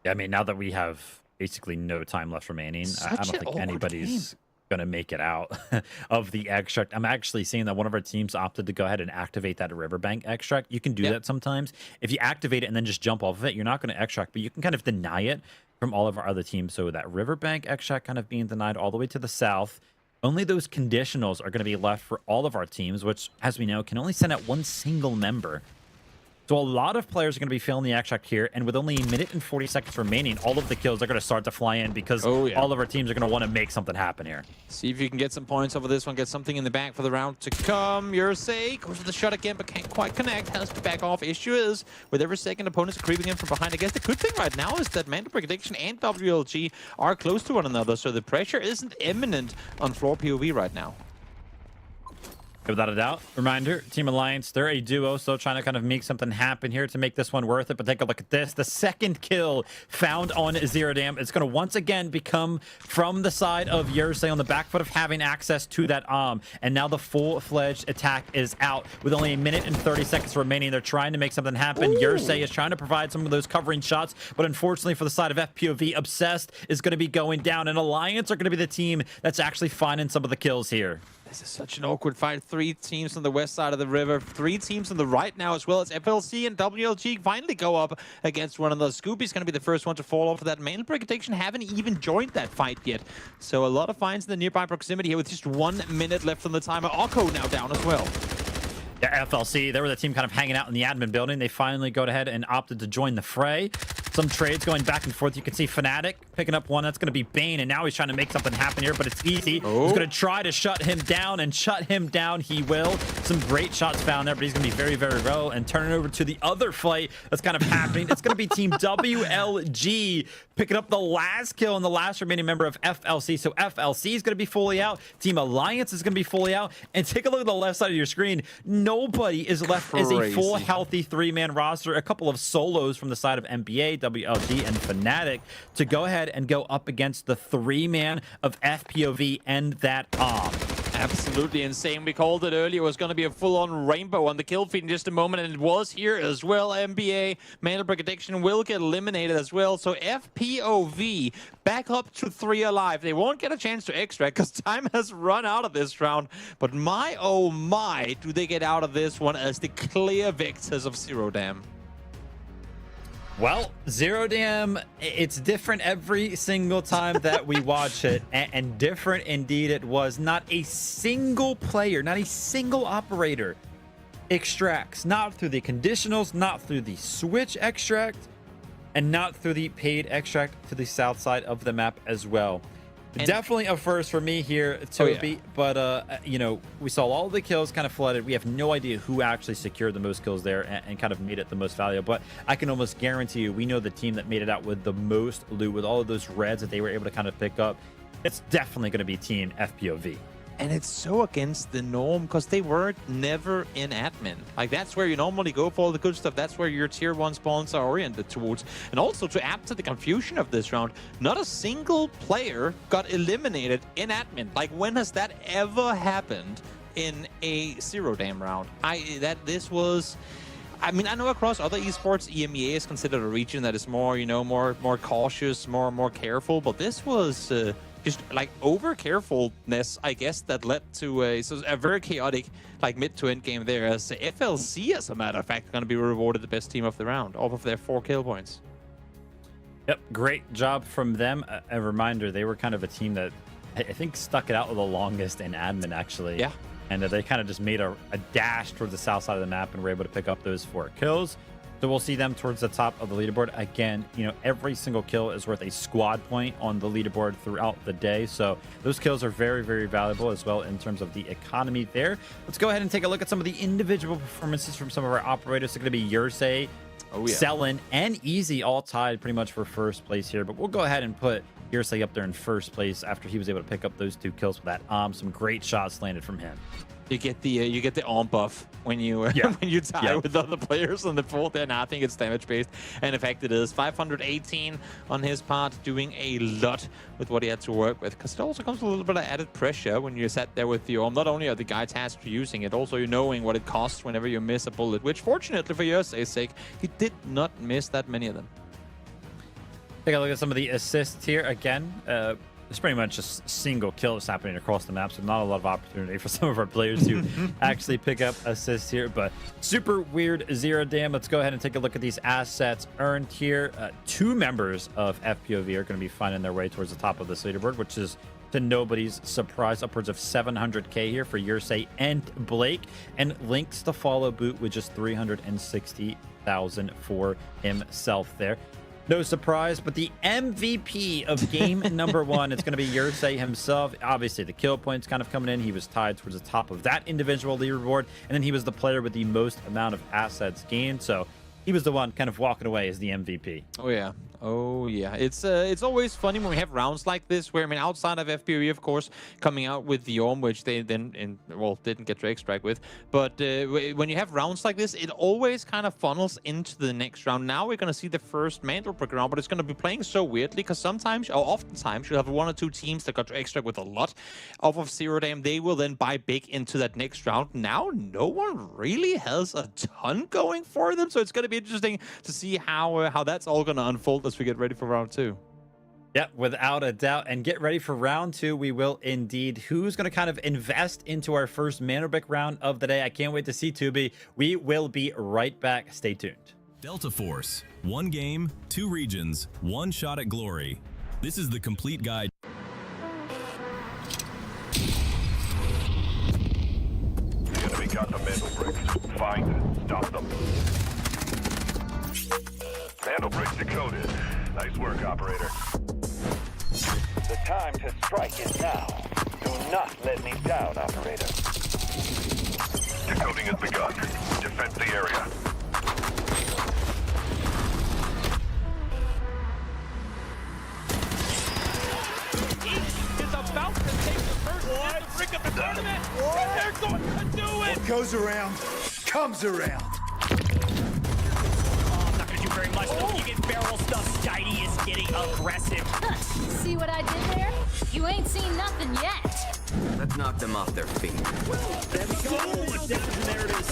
I mean, now that we have basically no time left remaining, I don't think anybody's going to make it out of the extract. I'm actually seeing that one of our teams opted to go ahead and activate that riverbank extract. You can do that sometimes. If you activate it and then just jump off of it, you're not going to extract, but you can kind of deny it from all of our other teams. So that riverbank extract kind of being denied all the way to the south. Only those conditionals are going to be left for all of our teams, which, as we know, can only send out 1 single member. So a lot of players are going to be filling the extract here, and with only 1 minute and 40 seconds remaining, all of the kills are going to start to fly in because all of our teams are going to want to make something happen here. See if you can get some points over this one, get something in the back for the round to come. Yersei goes for the shot again, but can't quite connect. Has to back off. Issue is, with every second, opponents are creeping in from behind. I guess the good thing right now is that Mandelbrick Addiction and WLG are close to one another, so the pressure isn't imminent on FLOORPOV right now. Without a doubt. Reminder, Team Alliance, they're a duo, so trying to kind of make something happen here to make this one worth it. But take a look at this. The second kill found on Zero Dam. It's going to once again become from the side of Yersei on the back foot of having access to that and now the full-fledged attack is out with only 1 minute and 30 seconds remaining. They're trying to make something happen. Yersei is trying to provide some of those covering shots, but unfortunately for the side of FPOV, Obsessed is going to be going down, and Alliance are going to be the team that's actually finding some of the kills here. This is such an awkward fight. 3 teams on the west side of the river, 3 teams on the right now as well, as FLC and WLG finally go up against one another. Scoopy's going to be the first one to fall off of that. Mandelbrick Addiction haven't even joined that fight yet. So a lot of finds in the nearby proximity here with just 1 minute left on the timer. Oko now down as well. Yeah, FLC, they were the team kind of hanging out in the admin building. They finally go ahead and opted to join the fray. Some trades going back and forth. You can see Fnatic picking up one. That's going to be Bane, and now he's trying to make something happen here, but it's easy. He's going to try to shut him down, and shut him down he will. Some great shots found there, but he's going to be very, very low. And turning over to the other fight that's kind of happening. It's going to be Team WLG picking up the last kill and the last remaining member of FLC. So FLC is going to be fully out. Team Alliance is going to be fully out. And take a look at the left side of your screen. Nobody is left as a full, healthy 3-man roster. A couple of solos from the side of NBA, WLG, and Fnatic to go ahead and go up against the 3-man of FPOV and that Absolutely insane. We called it earlier. It was going to be a full-on rainbow on the kill feed in just a moment, and it was here as well. NBA, Mandelbrick Addiction will get eliminated as well. So FPOV back up to 3 alive. They won't get a chance to extract because time has run out of this round. But my, oh my, do they get out of this one as the clear victors of Zero Dam. Well, Zero Dam, it's different every single time that we watch it, and different indeed it was. Not a single player, not a single operator extracts, not through the conditionals, not through the switch extract, and not through the paid extract to the south side of the map as well. And definitely a first for me here, Toby. But, you know, we saw all the kills kind of flooded. We have no idea who actually secured the most kills there and kind of made it the most valuable. But I can almost guarantee you, we know the team that made it out with the most loot, with all of those reds that they were able to kind of pick up. It's definitely going to be Team FPOV. And it's so against the norm because they were never in admin. Like, that's where you normally go for all the good stuff. That's where your tier 1 spawns are oriented towards. And also, to add to the confusion of this round, not a single player got eliminated in admin. Like, when has that ever happened in a Zero Dam round? I mean, I know across other esports, EMEA is considered a region that is more, you know, more cautious, more careful. But this was just like over carefulness, I guess, that led to a very chaotic like mid to end game there. As FLC, as a matter of fact, going to be rewarded the best team of the round off of their 4 kill points. Yep, great job from them. A reminder, they were kind of a team that I think stuck it out the longest in admin, actually. Yeah. And they kind of just made a dash towards the south side of the map and were able to pick up those 4 kills. So we'll see them towards the top of the leaderboard. Again, you know, every single kill is worth a squad point on the leaderboard throughout the day. So those kills are very, very valuable as well in terms of the economy there. Let's go ahead and take a look at some of the individual performances from some of our operators. It's going to be Yursei, Selin, and Easy all tied pretty much for first place here. But we'll go ahead and put Yursei up there in first place after he was able to pick up those 2 kills with that. Some great shots landed from him. You get the arm buff when you when you tie with other players on the fourth. And I think it's damage based, and in fact it is 518 on his part, doing a lot with what he had to work with. Because it also comes with a little bit of added pressure when you're sat there with the arm. Not only are the guy tasked for using it, also you knowing what it costs whenever you miss a bullet. Which fortunately for Yursei's sake, he did not miss that many of them. Take a look at some of the assists here again. It's pretty much just single kills happening across the map, so not a lot of opportunity for some of our players to actually pick up assists here, but super weird 0 dam. Let's go ahead and take a look at these assets earned here. 2 members of FPOV are going to be finding their way towards the top of this leaderboard, which is to nobody's surprise, upwards of 700k here for Yursei and Blake, and links to follow boot with just 360,000 for himself there. No surprise, but the MVP of game number 1, it's going to be Yursei himself. Obviously, the kill points kind of coming in. He was tied towards the top of that individual leaderboard, and then he was the player with the most amount of assets gained. So he was the one kind of walking away as the MVP. Oh, yeah. Oh, yeah. It's always funny when we have rounds like this where, I mean, outside of FPOE, of course, coming out with the Orm, which they then, didn't get to extract with. But when you have rounds like this, it always kind of funnels into the next round. Now we're going to see the first Mandelbrick round, but it's going to be playing so weirdly because sometimes, or oftentimes, you'll have 1 or 2 teams that got to extract with a lot of 0 dam. They will then buy big into that next round. Now, no one really has a ton going for them, so it's going to be interesting to see how that's all going to unfold as we get ready for round 2. Yeah, without a doubt. And get ready for round 2. We will indeed. Who's going to kind of invest into our first Mandelbrick round of the day? I can't wait to see, Tubi. We will be right back. Stay tuned. Delta Force. 1 game, 2 regions, 1 shot at glory. This is the complete guide. The enemy got the Mandelbrick. Find it. Stop them. Mandelbrick decoded. Nice work, operator. The time to strike is now. Do not let me down, operator. Decoding has begun. Defend the area. Is about to take the first Mandelbrick of the tournament. They're going to do it. What goes around comes around. Very much. Oh. You get barrel stuff. Skydie is getting aggressive. See what I did there? You ain't seen nothing yet. Let's knock them off their feet. There's so much damage in there. It is.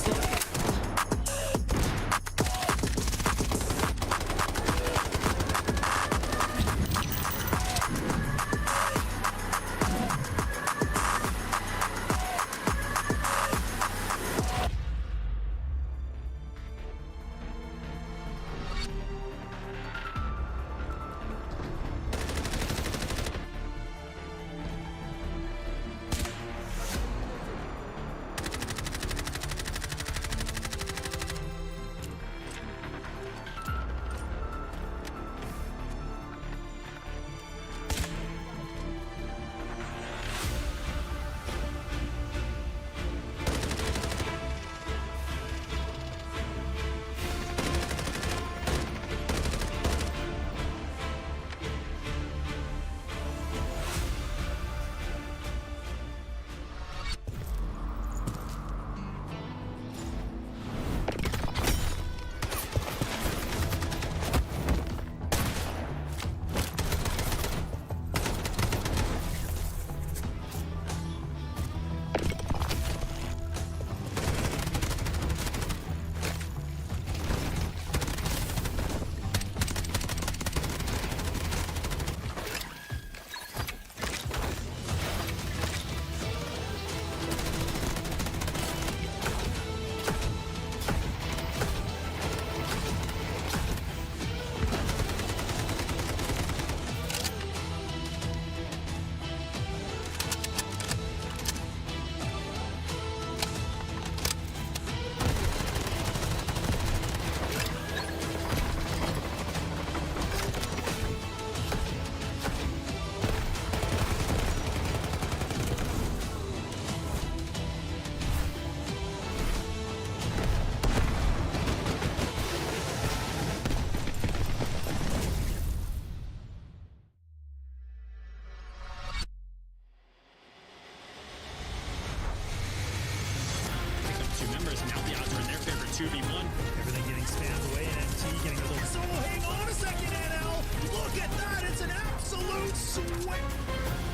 2v1. Everything getting spammed away, and MT getting a little solo. Hang on a second, NL. Look at that. It's an absolute sweat.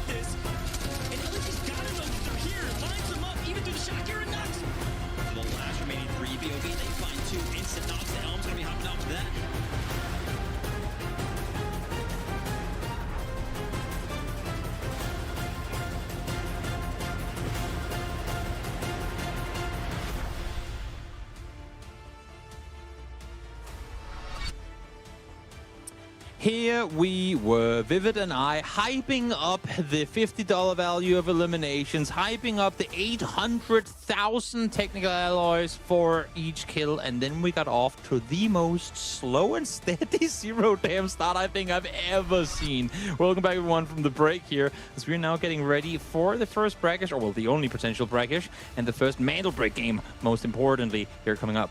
This. And LG's got it though. They're here. Lines them up. Even through the shot. You're nuts. The last remaining 3 BOV. They find 2 instant knocks. The Helm's going to be hopping off that. Here we were, Vivid and I, hyping up the $50 value of eliminations, hyping up the 800,000 technical alloys for each kill, and then we got off to the most slow and steady zero damn start I think I've ever seen. Welcome back everyone from the break here, as we're now getting ready for the first Brakkesh, or well, the only potential Brakkesh, and the first Mandelbrick game, most importantly, here coming up.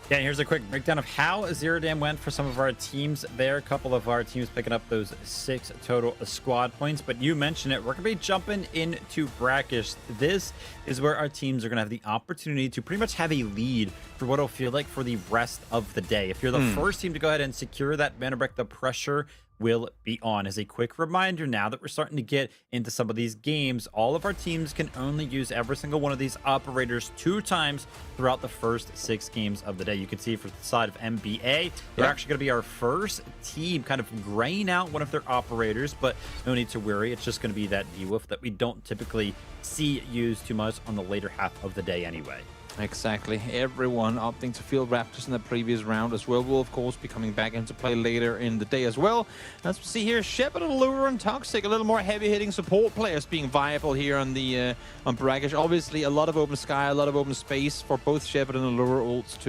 Yeah, here's a quick breakdown of how Zero Dam went for some of our teams there. A couple of our teams picking up those 6 total squad points. But you mentioned it, we're going to be jumping into Brakkesh. This is where our teams are going to have the opportunity to pretty much have a lead for what it'll feel like for the rest of the day. If you're the first team to go ahead and secure that Mandelbrick, the pressure will be on. As a quick reminder, now that we're starting to get into some of these games, all of our teams can only use every single one of these operators 2 times throughout the first 6 games of the day. You can see for the side of MBA, they're actually going to be our first team kind of graying out one of their operators, but no need to worry. It's just going to be that D-Wolf that we don't typically see used too much on the later half of the day anyway. Exactly. Everyone opting to field Raptors in the previous round as well will, of course, be coming back into play later in the day as well. As we see here, Shepard, Allure, and Toxic, a little more heavy-hitting support players being viable here on the on Brakkesh. Obviously, a lot of open sky, a lot of open space for both Shepard and Allure ults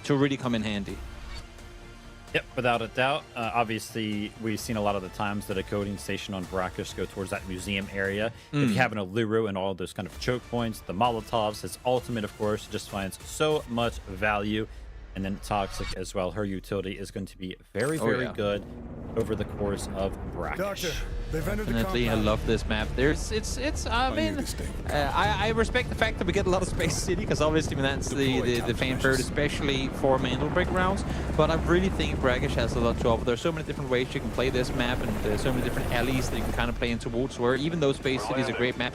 to really come in handy. Yep, without a doubt. Obviously, we've seen a lot of the times that a coding station on Brakkesh go towards that museum area. If you have an Allure and all those kind of choke points, the Molotovs, his ultimate, of course, just finds so much value. And then Toxic as well. Her utility is going to be very, very good over the course of Brakkesh. Doctor, they've entered Definitely, the I love this map. I mean, I respect the fact that we get a lot of Space City, because obviously that's the fan favorite, especially for Mandelbrick rounds. But I really think Brakkesh has a lot to offer. There's so many different ways you can play this map, and there's so many different alleys that you can kind of play into towards, where even though Space City is a great map,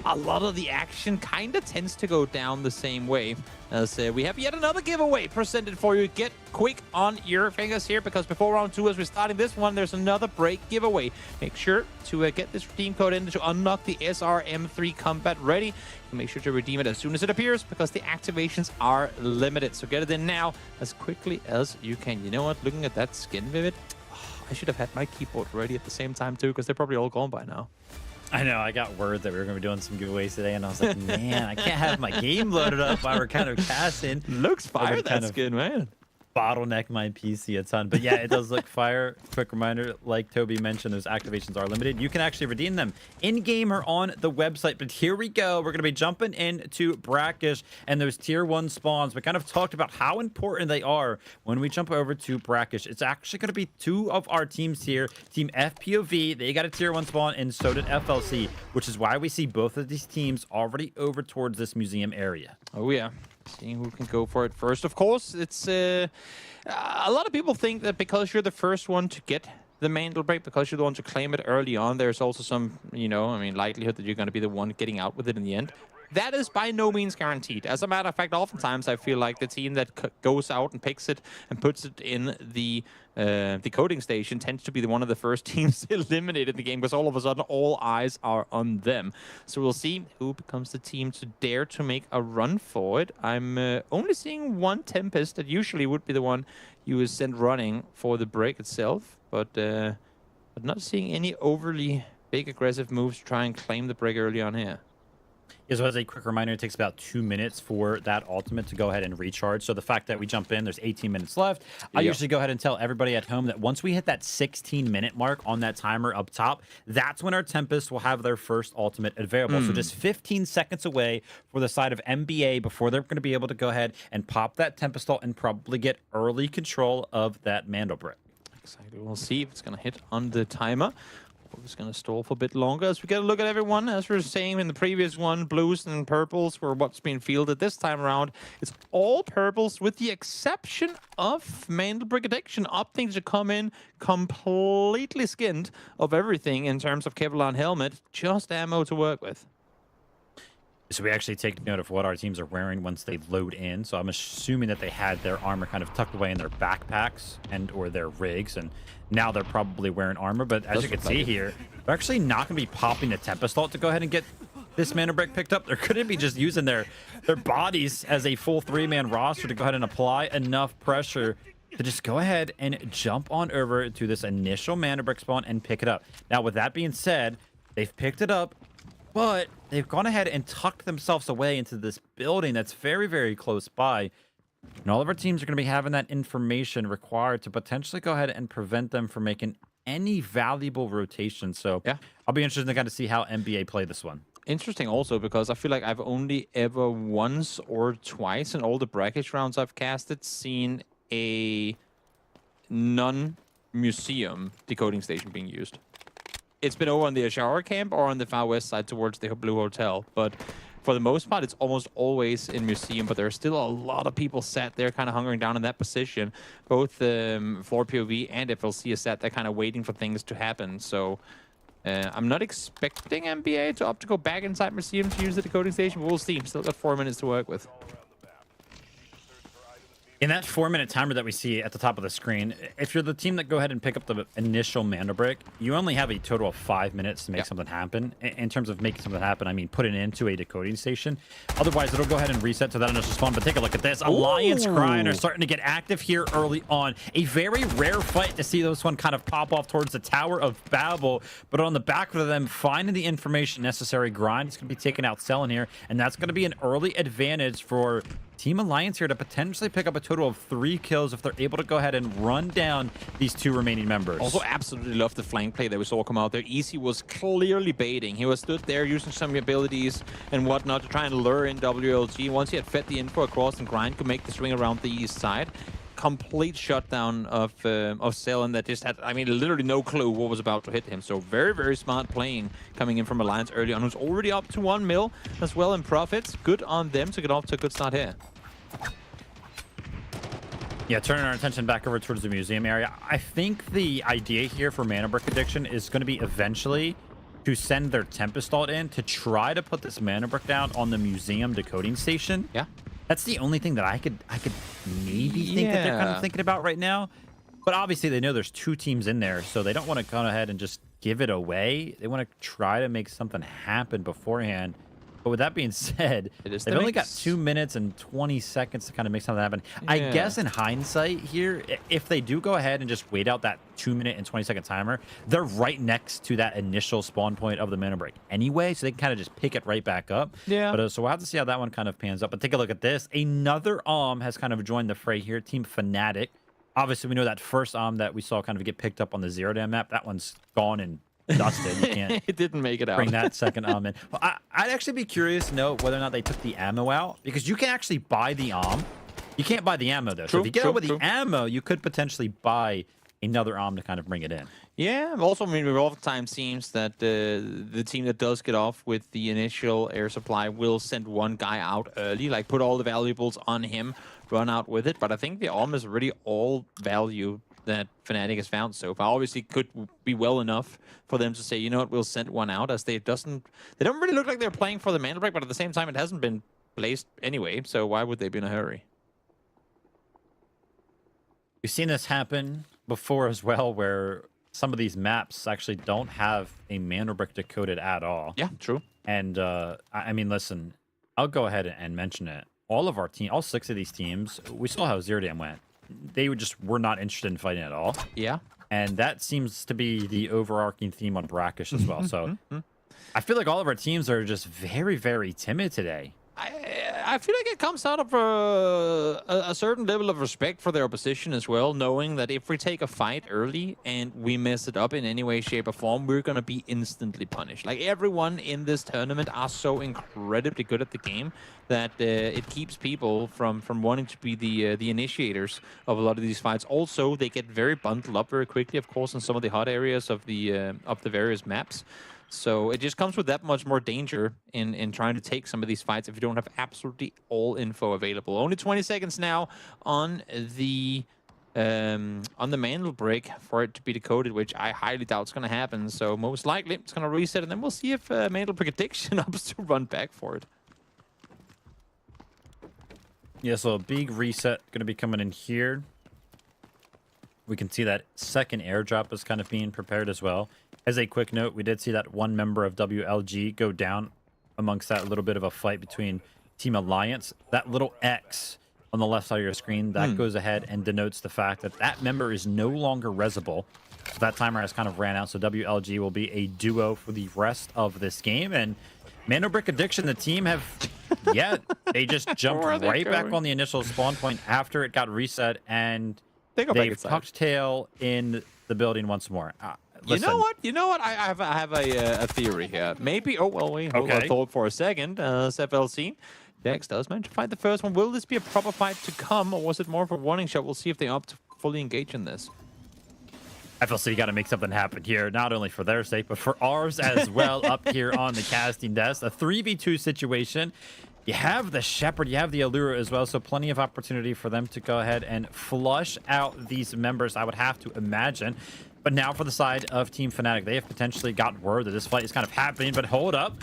a lot of the action kind of tends to go down the same way. As we have yet another giveaway presented for you. Get quick on your fingers here, because before round 2, as we're starting this one, there's another break giveaway. Make sure to get this redeem code in to unlock the SRM3 Combat Ready. And make sure to redeem it as soon as it appears, because the activations are limited. So get it in now as quickly as you can. You know what? Looking at that skin, Vivid, I should have had my keyboard ready at the same time too, because they're probably all gone by now. I know, I got word that we were going to be doing some giveaways today, and I was like, man, I can't have my game loaded up while we're kind of casting. Looks fire, that skin, man. Bottleneck my PC a ton. But yeah, it does look fire. Quick reminder, like Toby mentioned, those activations are limited. You can actually redeem them in-game or on the website. But here we go. We're going to be jumping into Brakkesh and those tier 1 spawns. We kind of talked about how important they are when we jump over to Brakkesh. It's actually going to be 2 of our teams here. Team FPOV, they got a tier 1 spawn, and so did FLC, which is why we see both of these teams already over towards this museum area. Oh, yeah. Seeing who can go for it first. Of course, it's a lot of people think that because you're the first one to get the Mandelbrick, because you're the one to claim it early on, there's also some, likelihood that you're going to be the one getting out with it in the end. That is by no means guaranteed. As a matter of fact, oftentimes I feel like the team that goes out and picks it and puts it in the coding station tends to be one of the first teams eliminated in the game, because all of a sudden all eyes are on them. So we'll see who becomes the team to dare to make a run for it. I'm only seeing one Tempest that usually would be the one you would send running for the break itself, but not seeing any overly big aggressive moves to try and claim the break early on here. Yeah, so as a quick reminder, it takes about 2 minutes for that ultimate to go ahead and recharge. So the fact that we jump in, there's 18 minutes left. I usually go ahead and tell everybody at home that once we hit that 16-minute mark on that timer up top, that's when our Tempest will have their first ultimate available. So just 15 seconds away for the side of MBA before they're going to be able to go ahead and pop that Tempest ult and probably get early control of that Mandelbrick. Exactly. We'll see if it's going to hit on the timer. We're just going to stall for a bit longer as we get a look at everyone. As we were saying in the previous one, blues and purples were what's being fielded this time around. It's all purples with the exception of Mandelbrick Addiction, opting to come in completely skinned of everything in terms of Kevlar and helmet. Just ammo to work with. So we actually take note of what our teams are wearing once they load in. So I'm assuming that they had their armor kind of tucked away in their backpacks and or their rigs, and now they're probably wearing armor. But as you can see here, they're actually not going to be popping the Tempest ult to go ahead and get this Mandelbrick picked up. They're going to be just using their bodies as a full 3-man roster to go ahead and apply enough pressure to just go ahead and jump on over to this initial Mandelbrick spawn and pick it up. Now, with that being said, they've picked it up, but they've gone ahead and tucked themselves away into this building that's very, very close by. And all of our teams are going to be having that information required to potentially go ahead and prevent them from making any valuable rotation. So yeah, I'll be interested to kind of see how NBA play this one. Interesting also because I feel like I've only ever once or twice in all the Brakkesh rounds I've casted seen a non-museum decoding station being used. It's been over on the Ashara camp or on the far west side towards the Blue Hotel. But for the most part, it's almost always in museum. But there are still a lot of people sat there kind of hunkering down in that position. Both FLOORPOV and FLC are sat there kind of waiting for things to happen. So I'm not expecting NBA to opt to go back inside museum to use the decoding station. But we'll see. Still got 4 minutes to work with. In that 4-minute timer that we see at the top of the screen, if you're the team that go ahead and pick up the initial Mandelbrick, you only have a total of 5 minutes to make something happen. In terms of making something happen, I mean, put it into a decoding station. Otherwise, it'll go ahead and reset to that initial spawn. But take a look at this. Alliance Grind are starting to get active here early on. A very rare fight to see this one kind of pop off towards the Tower of Babel. But on the back of them, finding the information necessary, Grind is going to be taking out Selling here. And that's going to be an early advantage for Team Alliance here to potentially pick up a total of 3 kills if they're able to go ahead and run down these 2 remaining members. Also, absolutely love the flank play that we saw come out there. Easy was clearly baiting. He was stood there using some abilities and whatnot to try and lure in WLG. Once he had fed the info across, and Grind could make the swing around the east side. Complete shutdown of Selen that just had, I mean, literally no clue what was about to hit him. So very, very smart playing coming in from Alliance early on. Who's already up to 1 mil as well in profits. Good on them to get off to a good start here. Yeah, turning our attention back over towards the museum area. I think the idea here for Mandelbrick Addiction is going to be eventually to send their Tempest ult in to try to put this Mandelbrick down on the museum decoding station. Yeah. That's the only thing that I could maybe think that they're kind of thinking about right now. But obviously they know there's 2 teams in there, so they don't want to go ahead and just give it away. They want to try to make something happen beforehand. But with that being said, they've only got 2 minutes and 20 seconds to kind of make something happen. Yeah. I guess in hindsight here, if they do go ahead and just wait out that 2-minute and 20-second timer, they're right next to that initial spawn point of the Mandelbrick anyway, so they can kind of just pick it right back up. Yeah. But so we'll have to see how that one kind of pans up. But take a look at this. Another has kind of joined the fray here, Team Fnatic. Obviously, we know that first that we saw kind of get picked up on the Zero Dam map. That one's gone and dusted. You can't it didn't make it out. Bring that second in. Well, I'd actually be curious to know whether or not they took the ammo out, because you can actually buy the You can't buy the ammo though. So if you get over the ammo, you could potentially buy another to kind of bring it in. Yeah. Also, I mean, it oftentimes seems that the team that does get off with the initial air supply will send one guy out early, like put all the valuables on him, run out with it. But I think the is really all value that Fnatic has found so far. Obviously could be well enough for them to say, you know what, we'll send one out, as they don't really look like they're playing for the Mandelbrick, but at the same time it hasn't been placed anyway, so why would they be in a hurry? We've seen this happen before as well, where some of these maps actually don't have a Mandelbrick decoded at all. Yeah, true. And I mean, listen, I'll go ahead and mention it. All 6 of these teams, we saw how Zero Dam went. They were not interested in fighting at all. Yeah. And that seems to be the overarching theme on Brakkesh as well. So I feel like all of our teams are just very, very timid today. I feel like it comes out of a certain level of respect for their opposition as well, knowing that if we take a fight early and we mess it up in any way, shape, or form, we're going to be instantly punished. Like, everyone in this tournament are so incredibly good at the game that it keeps people from wanting to be the initiators of a lot of these fights. Also, they get very bundled up very quickly, of course, in some of the hot areas of the various maps. So it just comes with that much more danger in trying to take some of these fights if you don't have absolutely all info available. Only 20 seconds now on the Mandelbrick for it to be decoded, which I highly doubt is going to happen. So most likely it's going to reset, and then we'll see if Mandelbrick Addiction opts to run back for it. Yeah, so a big reset going to be coming in here. We can see that second airdrop is kind of being prepared as well. As a quick note, we did see that one member of WLG go down amongst that little bit of a fight between Team Alliance. That little X on the left side of your screen, that goes ahead and denotes the fact that that member is no longer resable. So that timer has kind of ran out, so WLG will be a duo for the rest of this game. And Mandelbrick Addiction, the team have, yeah, they just jumped right back on the initial spawn point after it got reset, and they've tucked tail in the building once more. Listen. You know what? I have a theory here. Maybe. Oh well, wait. Hold on thought for a second. FLC. Dex does manage to fight the first one. Will this be a proper fight to come, or was it more of a warning shot? We'll see if they opt to fully engage in this. FLC got to make something happen here, not only for their sake, but for ours as well. Up here on the casting desk, a 3v2 situation. You have the Shepherd, you have the Allura as well, so plenty of opportunity for them to go ahead and flush out these members, I would have to imagine. But now for the side of Team Fnatic, they have potentially got word that this fight is kind of happening, but hold up.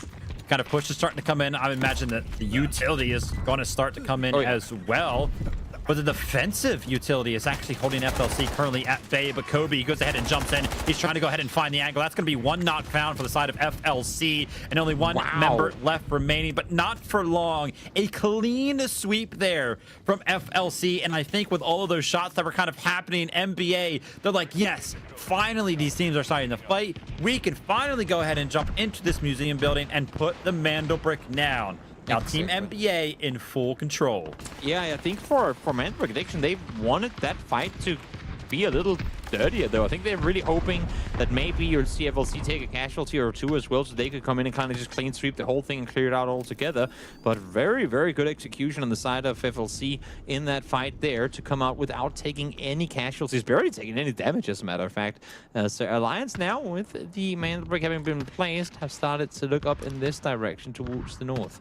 Kind of push is starting to come in. I imagine that the utility is going to start to come in as well. But the defensive utility is actually holding FLC currently at bay. But Kobe goes ahead and jumps in. He's trying to go ahead and find the angle. That's going to be one knock found for the side of FLC. And only one member left remaining, but not for long. A clean sweep there from FLC. And I think with all of those shots that were kind of happening in NBA, they're like, yes, finally these teams are starting to fight. We can finally go ahead and jump into this museum building and put the Mandelbrick down. Now, Team NBA in full control. Yeah, I think for Mandelbrick Addiction, they wanted that fight to be a little dirtier, though. I think they're really hoping that maybe you'll see FLC take a casualty or two as well, so they could come in and kind of just clean sweep the whole thing and clear it out altogether. But very, very good execution on the side of FLC in that fight there to come out without taking any casualties, barely taking any damage, as a matter of fact. So Alliance now, with the Mandelbrick having been placed, have started to look up in this direction towards the north.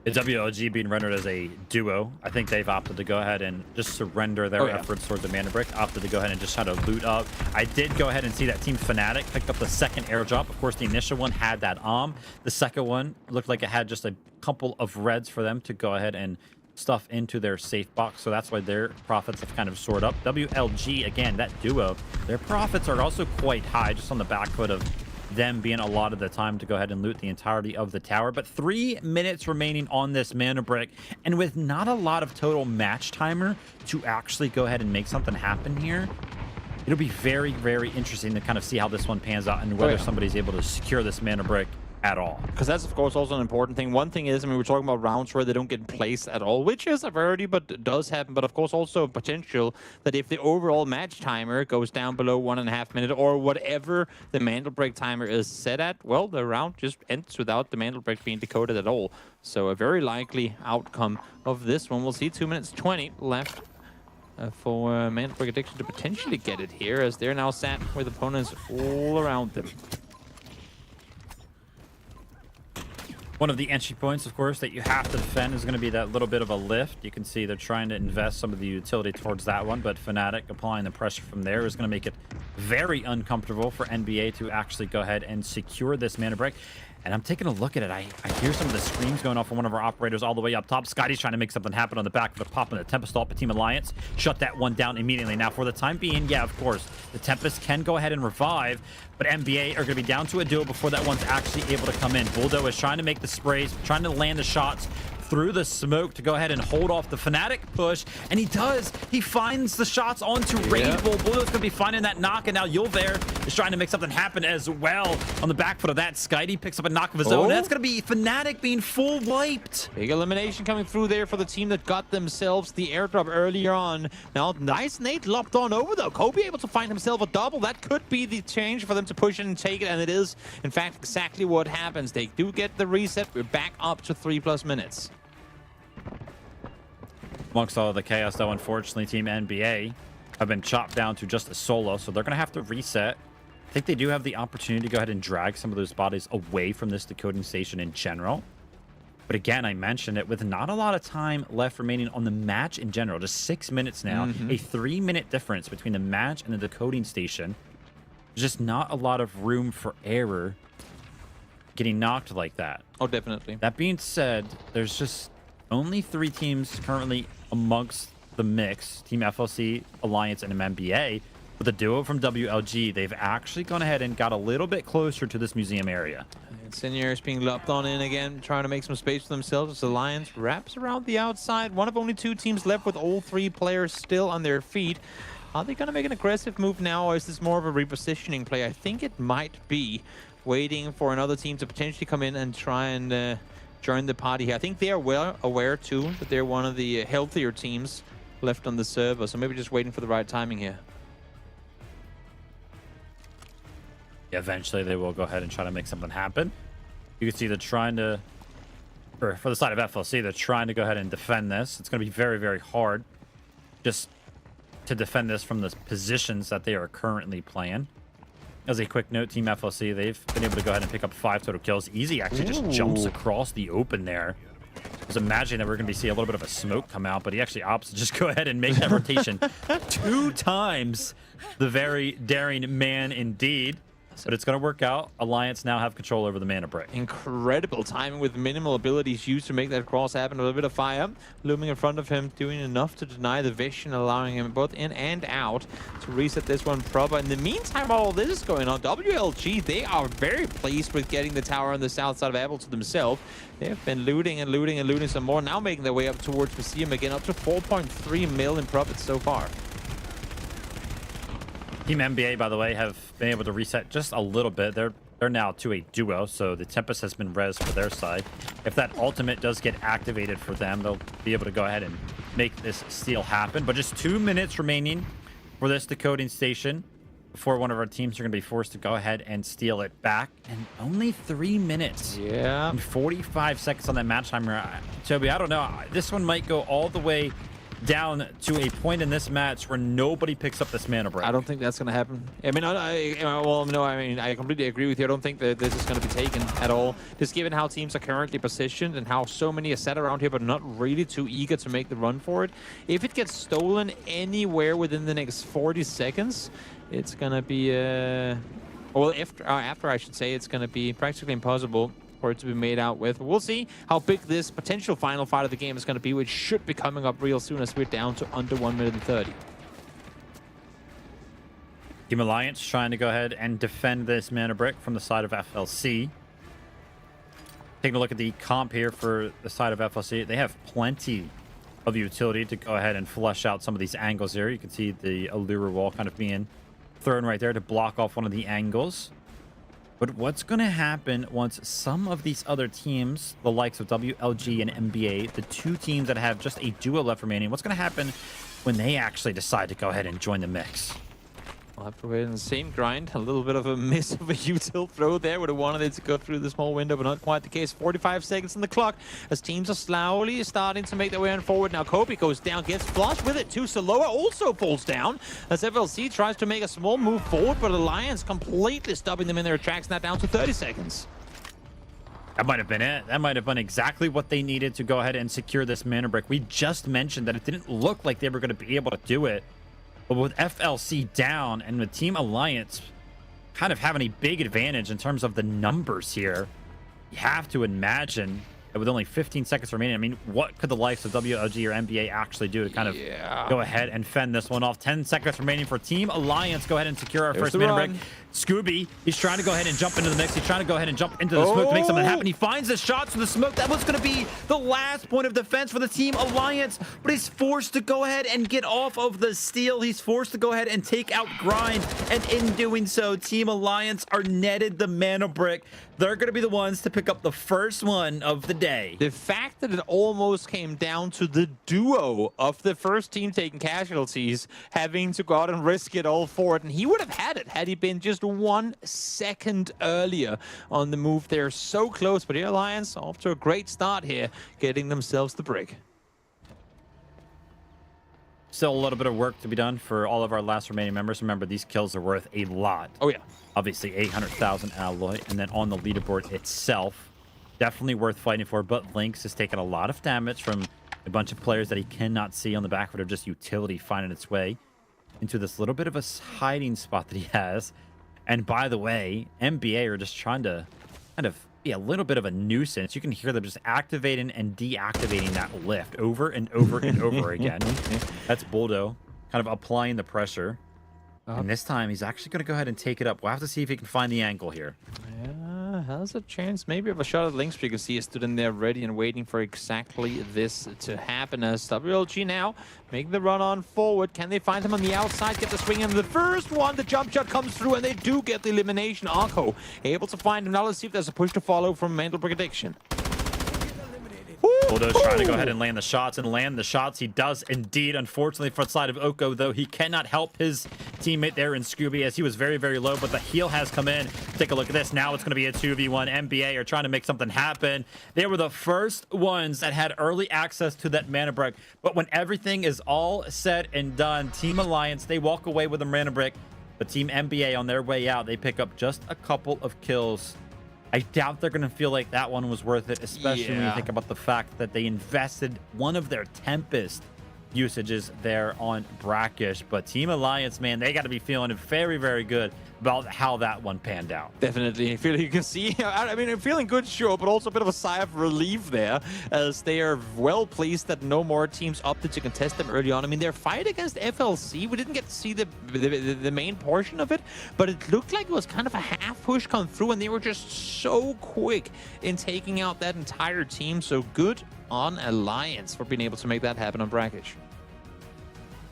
The WLG being rendered as a duo. I think they've opted to go ahead and just surrender their efforts toward the Mandelbrick. Opted to go ahead and just try to loot up. I did go ahead and see that Team Fnatic picked up the second airdrop. Of course, the initial one had that The second one looked like it had just a couple of reds for them to go ahead and stuff into their safe box. So that's why their profits have kind of soared up. WLG, again, that duo, their profits are also quite high, just on the back foot of them being allotted the time to go ahead and loot the entirety of the tower. But 3 minutes remaining on this Mandelbrick, and with not a lot of total match timer to actually go ahead and make something happen here, it'll be very, very interesting to kind of see how this one pans out and whether somebody's able to secure this Mandelbrick at all. Because that's, of course, also an important thing. One thing is, I mean, we're talking about rounds where they don't get placed at all, which is a rarity, but does happen. But, of course, also potential that if the overall match timer goes down below 1.5 minutes or whatever the Mandelbrick timer is set at, well, the round just ends without the Mandelbrick being decoded at all. So a very likely outcome of this one. We'll see 2 minutes 20 left for Mandelbrick Addiction to potentially get it here, as they're now sat with opponents all around them. One of the entry points, of course, that you have to defend is going to be that little bit of a lift. You can see they're trying to invest some of the utility towards that one, but Fnatic applying the pressure from there is going to make it very uncomfortable for NBA to actually go ahead and secure this Mandelbrick. And I'm taking a look at it. I hear some of the screams going off from one of our operators all the way up top. Scotty's trying to make something happen on the back, but popping the Tempest off, but Team Alliance shut that one down immediately. Now, for the time being, yeah, of course, the Tempest can go ahead and revive, but NBA are going to be down to a duo before that one's actually able to come in. Bulldo is trying to make the sprays, trying to land the shots through the smoke to go ahead and hold off the Fnatic push, and he does. He finds the shots onto Rainbow. Blue's gonna be finding that knock, and now Yulver is trying to make something happen as well. On the back foot of that, Skydie picks up a knock of his own. That's gonna be Fnatic being full wiped. Big elimination coming through there for the team that got themselves the airdrop earlier on. Now, nice Nate lopped on over though. Kobe able to find himself a double. That could be the change for them to push in and take it, and it is, in fact, exactly what happens. They do get the reset. We're back up to 3+ minutes. Amongst all of the chaos, though, unfortunately, Team NBA have been chopped down to just a solo, so they're going to have to reset. I think they do have the opportunity to go ahead and drag some of those bodies away from this decoding station in general. But again, I mentioned it, with not a lot of time left remaining on the match in general, just 6 minutes now, a 3-minute difference between the match and the decoding station. There's just not a lot of room for error getting knocked like that. Oh, definitely. That being said, there's just only 3 teams currently amongst the mix, Team FLC, Alliance, and MBA. But the duo from WLG, they've actually gone ahead and got a little bit closer to this museum area. Senior is being lopped on in again, trying to make some space for themselves as Alliance wraps around the outside. One of only 2 teams left with all 3 players still on their feet. Are they going to make an aggressive move now, or is this more of a repositioning play? I think it might be waiting for another team to potentially come in and try and join the party here. I think they are well aware, too, that they're one of the healthier teams left on the server, so maybe just waiting for the right timing here. Eventually, they will go ahead and try to make something happen. You can see they're trying to, or for the side of FLC, they're trying to go ahead and defend this. It's going to be very, very hard just to defend this from the positions that they are currently playing. As a quick note, Team FLC, they've been able to go ahead and pick up 5 total kills. Easy actually just jumps across the open there. I was imagining that we're going to see a little bit of a smoke come out, but he actually opts to just go ahead and make that rotation 2 times. The very daring man indeed. But it's going to work out. Alliance now have control over the Mandelbrick. Incredible timing with minimal abilities used to make that cross happen. A little bit of fire looming in front of him, doing enough to deny the vision, allowing him both in and out to reset this one proper. In the meantime, while all this is going on, WLG, they are very pleased with getting the tower on the south side of Apple to themselves. They've been looting and looting and looting some more, now making their way up towards Museum again, up to 4.3 mil in profits so far. Team NBA, by the way, have been able to reset just a little bit. They're now to a duo, so the Tempest has been res for their side. If that ultimate does get activated for them, they'll be able to go ahead and make this steal happen. But just 2 minutes remaining for this decoding station before one of our teams are going to be forced to go ahead and steal it back. And only 3 minutes. Yeah. And 45 seconds on that match timer. Toby, I don't know. This one might go all the way down to a point in this match where nobody picks up this mana break. I don't think that's going to happen. I mean, I completely agree with you. I don't think that this is going to be taken at all. Just given how teams are currently positioned and how so many are set around here, but not really too eager to make the run for it. If it gets stolen anywhere within the next 40 seconds, it's going to be, well, after I should say, it's going to be practically impossible for it to be made out with. We'll see how big this potential final fight of the game is going to be, which should be coming up real soon as we're down to under 1 minute and 30. Team Alliance trying to go ahead and defend this mana brick from the side of FLC. Taking a look at the comp here for the side of FLC, they have plenty of utility to go ahead and flush out some of these angles here. You can see the Allure wall kind of being thrown right there to block off one of the angles. But what's going to happen once some of these other teams, the likes of WLG and NBA, the 2 teams that have just a duo left remaining, what's going to happen when they actually decide to go ahead and join the mix? We'll have to wait in the same grind. A little bit of a miss of a util throw there. Would have wanted it to go through the small window, but not quite the case. 45 seconds on the clock as teams are slowly starting to make their way on forward. Now Kobe goes down, gets flushed with it too. Saloa also falls down as FLC tries to make a small move forward, but Alliance completely stopping them in their tracks. Now down to 30 seconds. That might have been it. That might have been exactly what they needed to go ahead and secure this mana brick. We just mentioned that it didn't look like they were going to be able to do it. But with FLC down and with Team Alliance kind of having a big advantage in terms of the numbers here, you have to imagine with only 15 seconds remaining. I mean, what could the likes of WLG or NBA actually do to kind of go ahead and fend this one off? 10 seconds remaining for Team Alliance. Go ahead and secure our first Mandelbrick. Scooby, he's trying to go ahead and jump into the mix. He's trying to go ahead and jump into the smoke to make something happen. He finds the shots from the smoke. That was going to be the last point of defense for the Team Alliance, but he's forced to go ahead and get off of the steal. He's forced to go ahead and take out Grind, and in doing so, Team Alliance are netted the Mandelbrick. They're going to be the ones to pick up the first one of the day. The fact that it almost came down to the duo of the first team taking casualties, having to go out and risk it all for it, and he would have had it had he been just 1 second earlier on the move there. So close, but the Alliance off to a great start here, getting themselves the break. Still a little bit of work to be done for all of our last remaining members. Remember, these kills are worth a lot. Oh, yeah. Obviously, 800,000 alloy, and then on the leaderboard itself, definitely worth fighting for. But Lynx has taken a lot of damage from a bunch of players that he cannot see on the back foot, or just utility finding its way into this little bit of a hiding spot that he has. And by the way, NBA are just trying to kind of be a little bit of a nuisance. You can hear them just activating and deactivating that lift over and over and over again. That's Boldo kind of applying the pressure. And this time, he's actually going to go ahead and take it up. We'll have to see if he can find the angle here. Yeah, has a chance maybe of a shot at Lynx. You can see he stood in there ready and waiting for exactly this to happen. As WLG now make the run on forward. Can they find him on the outside? Get the swing in. The first one, the jump shot comes through, and they do get the elimination. Arco able to find him. Now let's see if there's a push to follow from Mandelbrick Addiction. Boldo's trying to go ahead and land the shots, and land the shots he does indeed. Unfortunately for the side of Oko, though, he cannot help his teammate there in Scooby, as he was very, very low, but the heal has come in. Take a look at this. Now it's going to be a 2v1. NBA are trying to make something happen. They were the first ones that had early access to that mana brick, but when everything is all said and done, Team Alliance, they walk away with a mana brick, but Team NBA on their way out, they pick up just a couple of kills. I doubt they're going to feel like that one was worth it, especially when you think about the fact that they invested one of their Tempest usages there on Brakkesh. But Team Alliance, man, they got to be feeling very, very good about how that one panned out. Definitely. I feel you can see, I mean, I'm feeling good, sure, but also a bit of a sigh of relief there, as they are well pleased that no more teams opted to contest them early on. I mean, their fight against FLC, we didn't get to see the main portion of it, but it looked like it was kind of a half push come through, and they were just so quick in taking out that entire team. So good on Alliance for being able to make that happen on Brakkesh.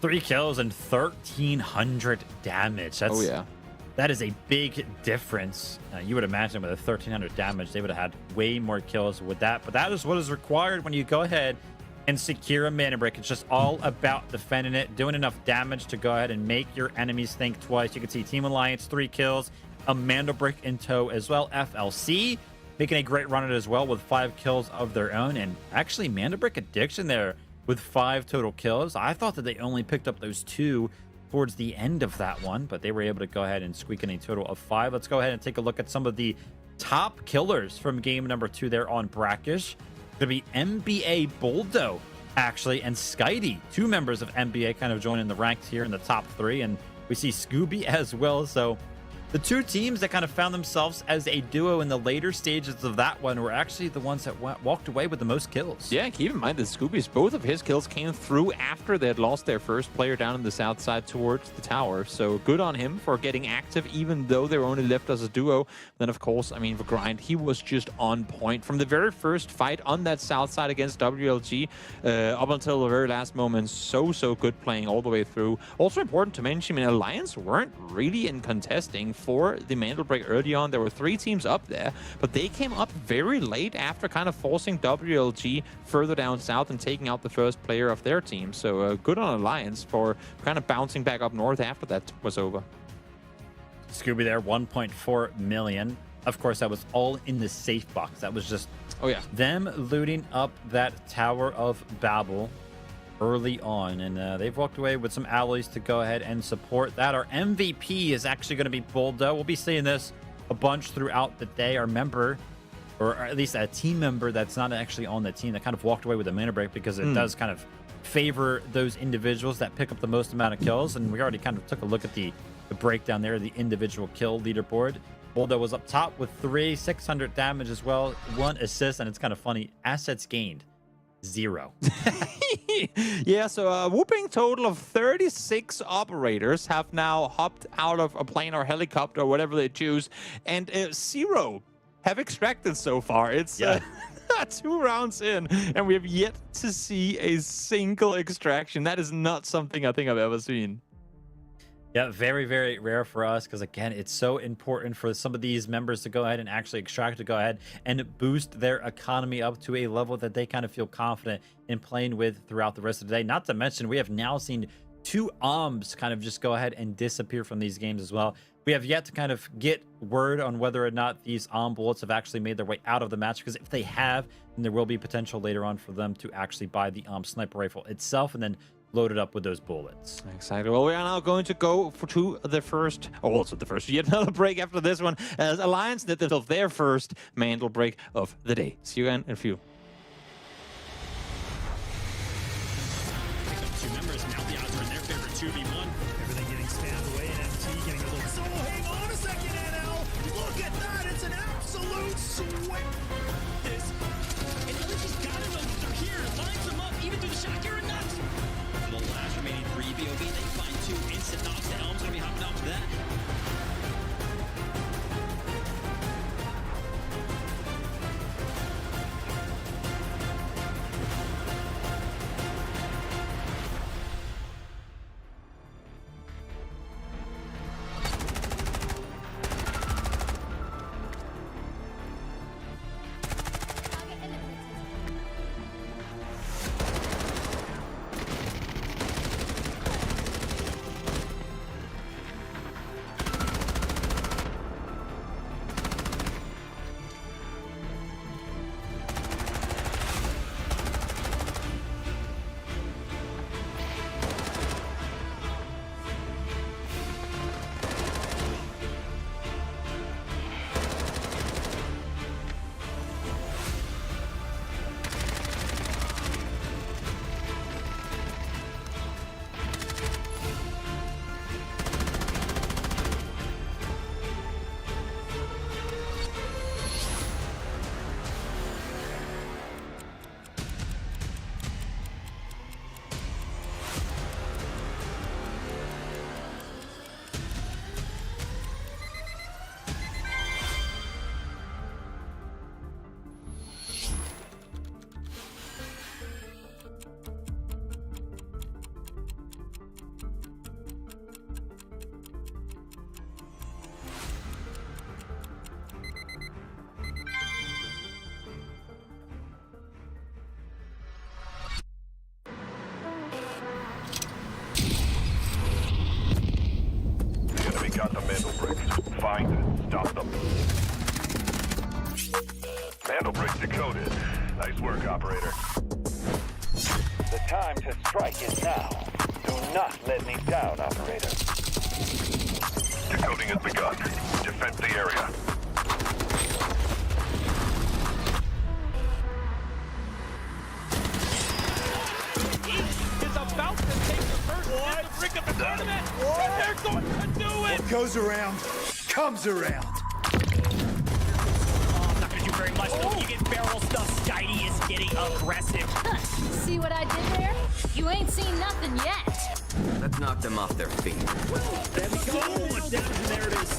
3 kills and 1,300 damage. That's, that is a big difference. You would imagine with a 1,300 damage, they would have had way more kills with that. But that is what is required when you go ahead and secure a mana brick. It's just all about defending it, doing enough damage to go ahead and make your enemies think twice. You can see Team Alliance, 3 kills, a Mandelbrick in tow as well. FLC making a great run at it as well with 5 kills of their own. And actually, Mandelbrick Addiction there with 5 total kills. I thought that they only picked up those 2 towards the end of that one, but they were able to go ahead and squeak in a total of 5. Let's go ahead and take a look at some of the top killers from game number 2 there on Brakkesh. Going to be NBA Boldo, actually, and Skydie. 2 members of NBA kind of joining the ranks here in the top 3, and we see Scooby as well. So the 2 teams that kind of found themselves as a duo in the later stages of that one were actually the ones that walked away with the most kills. Yeah, keep in mind that Scooby's, both of his kills came through after they had lost their first player down in the south side towards the tower. So good on him for getting active, even though they were only left as a duo. Then, of course, I mean, for Grind, he was just on point. From the very first fight on that south side against WLG, up until the very last moment, so good playing all the way through. Also important to mention, I mean, Alliance weren't really in contesting for the Mandelbrick early on. There were 3 teams up there, but they came up very late after kind of forcing WLG further down south and taking out the first player of their team. So good on Alliance for kind of bouncing back up north after that was over. Scooby there, 1.4 million. Of course, that was all in the safe box. That was just them looting up that Tower of Babel early on, and they've walked away with some alloys to go ahead and support that. Our MVP is actually going to be Boldo. We'll be seeing this a bunch throughout the day. Our member, or at least a team member that's not actually on the team, that kind of walked away with a mana break, because it does kind of favor those individuals that pick up the most amount of kills. And we already kind of took a look at the breakdown there, the individual kill leaderboard. Boldo was up top with 600 damage as well, 1 assist, and it's kind of funny. Assets gained, 0. Yeah, so a whooping total of 36 operators have now hopped out of a plane or helicopter or whatever they choose, and 0 have extracted so far. It's 2 rounds in, and we have yet to see a single extraction. That is not something I think I've ever seen. Yeah, very, very rare for us because, again, it's so important for some of these members to go ahead and actually extract, to go ahead and boost their economy up to a level that they kind of feel confident in playing with throughout the rest of the day. Not to mention, we have now seen 2 OMs kind of just go ahead and disappear from these games as well. We have yet to kind of get word on whether or not these OM bullets have actually made their way out of the match, because if they have, then there will be potential later on for them to actually buy the sniper rifle itself and then loaded up with those bullets. Exactly. Well, we are now going to go to the first, yet another break after this one, as Alliance did themselves their first Mandelbrick of the day. See you again in a few. Two members, now the odds are in their favor, 2v1. Everything getting spammed away, and MT getting a little solo. Hang on a second, NL. Look at that, it's an absolute sweep. And Elici's got to know that they're here. Lines them up, even through the shot. You're nuts. The last remaining 3 BOV, they find 2 instant knocks. The Elm's gonna be hopping off that. Got the Mandelbrick. Find and stop them. Mandelbrick decoded. Nice work, operator. The time to strike is now. Do not let me down, operator. Decoding has begun. Defend the area. Is about to take the first Mandelbrick of the tournament, and they're going to do it! What goes around, comes around. Oh, not gonna do very much though. You get barrel stuff. Skydie is getting aggressive. See what I did there? You ain't seen nothing yet. Let's knock them off their feet. There we go. So much damage, and there it is.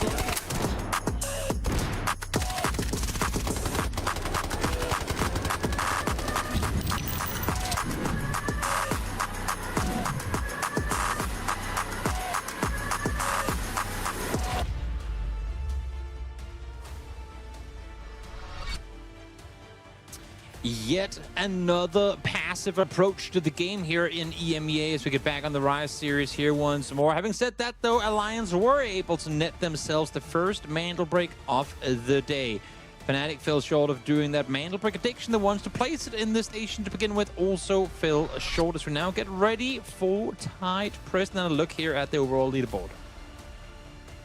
Yet another passive approach to the game here in EMEA as we get back on the Rise series here once more. Having said that, though, Alliance were able to net themselves the first Mandelbrick of the day. Fnatic fell short of doing that. Mandelbrick Addiction, the ones to place it in the station to begin with, also fell short as we now get ready for tight press. And a look here at the overall leaderboard.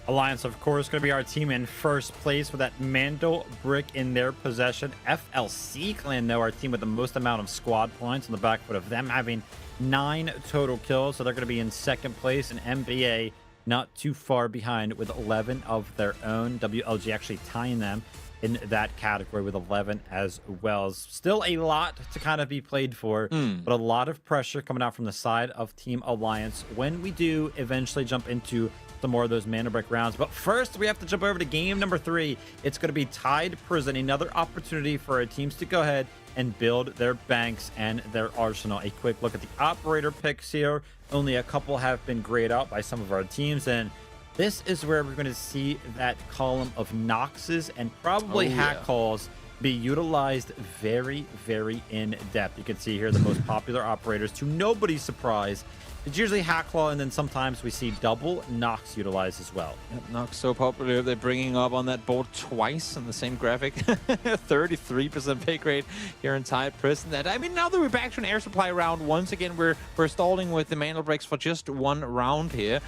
Alliance, of course, going to be our team in first place with that Mandelbrick in their possession. FLC Clan, though, our team with the most amount of squad points on the back foot of them having 9 total kills. So they're going to be in second place. And NBA not too far behind with 11 of their own. WLG actually tying them in that category with 11 as well. Still a lot to kind of be played for, but a lot of pressure coming out from the side of Team Alliance when we do eventually jump into some more of those Mandelbrick rounds. But first, we have to jump over to game number 3. It's going to be Tide Prison, another opportunity for our teams to go ahead and build their banks and their arsenal. A quick look at the operator picks here. Only a couple have been grayed out by some of our teams, and this is where we're going to see that column of Noxes and probably hack calls be utilized very, very in depth. You can see here the most popular operators, to nobody's surprise. It's usually Hacklaw, and then sometimes we see double Nox utilized as well. Yep, Nox so popular, they're bringing up on that board twice on the same graphic. 33% pick rate here in Tide Prison. That, I mean, now that we're back to an air supply round, once again, we're stalling with the Mandelbricks for just one round here.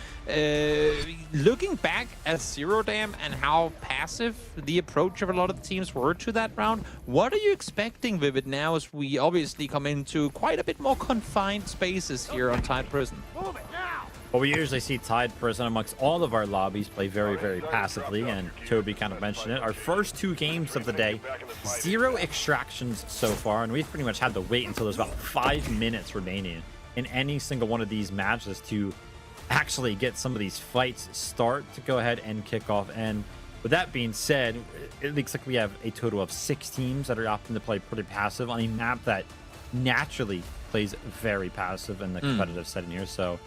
Looking back at Zero Dam and how passive the approach of a lot of the teams were to that round, what are you expecting, Vivid, now as we obviously come into quite a bit more confined spaces here on Tide Prison? Well, we usually see Tide Prison amongst all of our lobbies play very, very passively, and Toby kind of mentioned it. Our first 2 games of the day, 0 extractions so far, and we've pretty much had to wait until there's about 5 minutes remaining in any single one of these matches to actually get some of these fights start to go ahead and kick off. And with that being said, it looks like we have a total of 6 teams that are opting to play pretty passive on a map that naturally plays very passive in the competitive setting here. So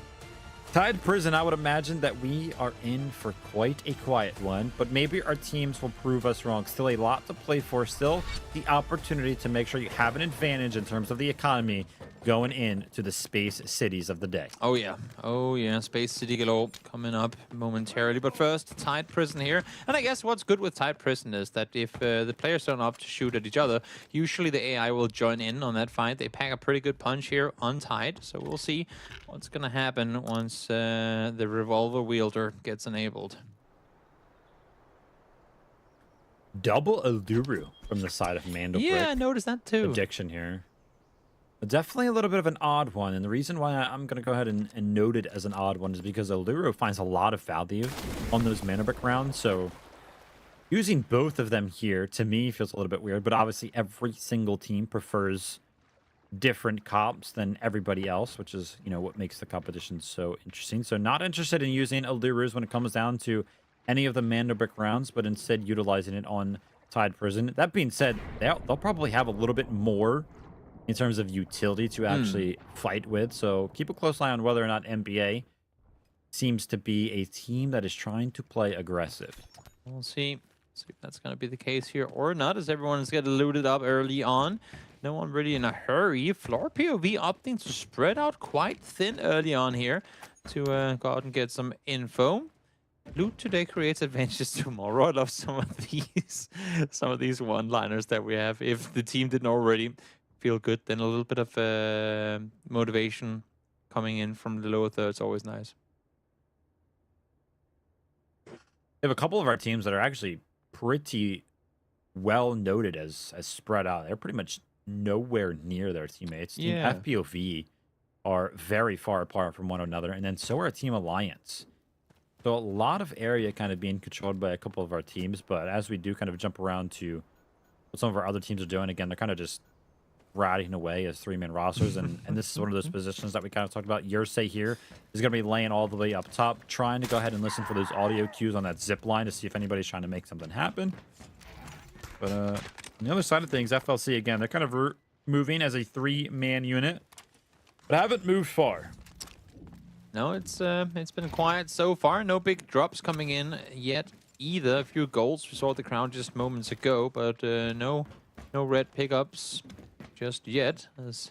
Tide Prison, I would imagine that we are in for quite a quiet one, but maybe our teams will prove us wrong. Still a lot to play for, still the opportunity to make sure you have an advantage in terms of the economy going into the Space Cities of the day. Oh yeah, Space City galore coming up momentarily. But first, Tide Prison here. And I guess what's good with Tide Prison is that if the players don't opt to shoot at each other, usually the AI will join in on that fight. They pack a pretty good punch here on Tide, so we'll see what's gonna happen once the revolver wielder gets enabled. Double Alduru from the side of Mandelbrick. Yeah, I noticed that too. Addiction here. Definitely a little bit of an odd one, and the reason why I'm going to go ahead and note it as an odd one is because Alduru finds a lot of value on those Mandelbrick rounds, so using both of them here, to me, feels a little bit weird, but obviously every single team prefers different comps than everybody else, which is, you know, what makes the competition so interesting. So not interested in using Aldurus when it comes down to any of the Mandelbrick rounds, but instead utilizing it on Tide Prison. That being said, they'll probably have a little bit more in terms of utility to actually fight with. So keep a close eye on whether or not NBA seems to be a team that is trying to play aggressive. We'll see if that's going to be the case here or not, as everyone is getting looted up early on. No one really in a hurry. FLOORPOV opting to spread out quite thin early on here to go out and get some info. Loot today creates advantages tomorrow. I love some of these one-liners that we have. If the team didn't already feel good, then a little bit of motivation coming in from the lower third is always nice. We have a couple of our teams that are actually pretty well noted as spread out. They're pretty much nowhere near their teammates. Team FPOV are very far apart from one another, and then so are Team Alliance. So a lot of area kind of being controlled by a couple of our teams, but as we do kind of jump around to what some of our other teams are doing, again, they're kind of just riding away as 3-man rosters, and this is one of those positions that we kind of talked about. Yersei here is going to be laying all the way up top, trying to go ahead and listen for those audio cues on that zip line to see if anybody's trying to make something happen. But on the other side of things, FLC, again, they're kind of moving as a 3-man unit, but haven't moved far. No, it's been quiet so far. No big drops coming in yet either. A few golds we saw at the crown just moments ago, but no red pickups just yet, as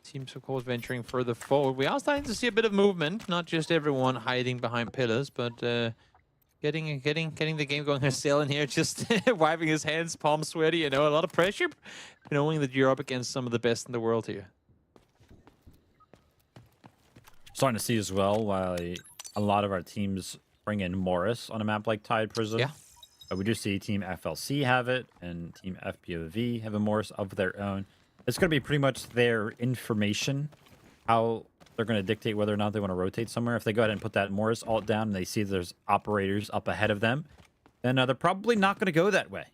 teams, of course, venturing further forward. We are starting to see a bit of movement, not just everyone hiding behind pillars, but getting the game going. Still in here, just wiping his hands, palms sweaty. You know, a lot of pressure, knowing that you're up against some of the best in the world here. Starting to see as well why a lot of our teams bring in Morris on a map like Tide Prison. Yeah. We do see Team FLC have it, and Team FPOV have a Morris of their own. It's going to be pretty much their information, how they're going to dictate whether or not they want to rotate somewhere. If they go ahead and put that Morris ult down and they see there's operators up ahead of them, then they're probably not going to go that way.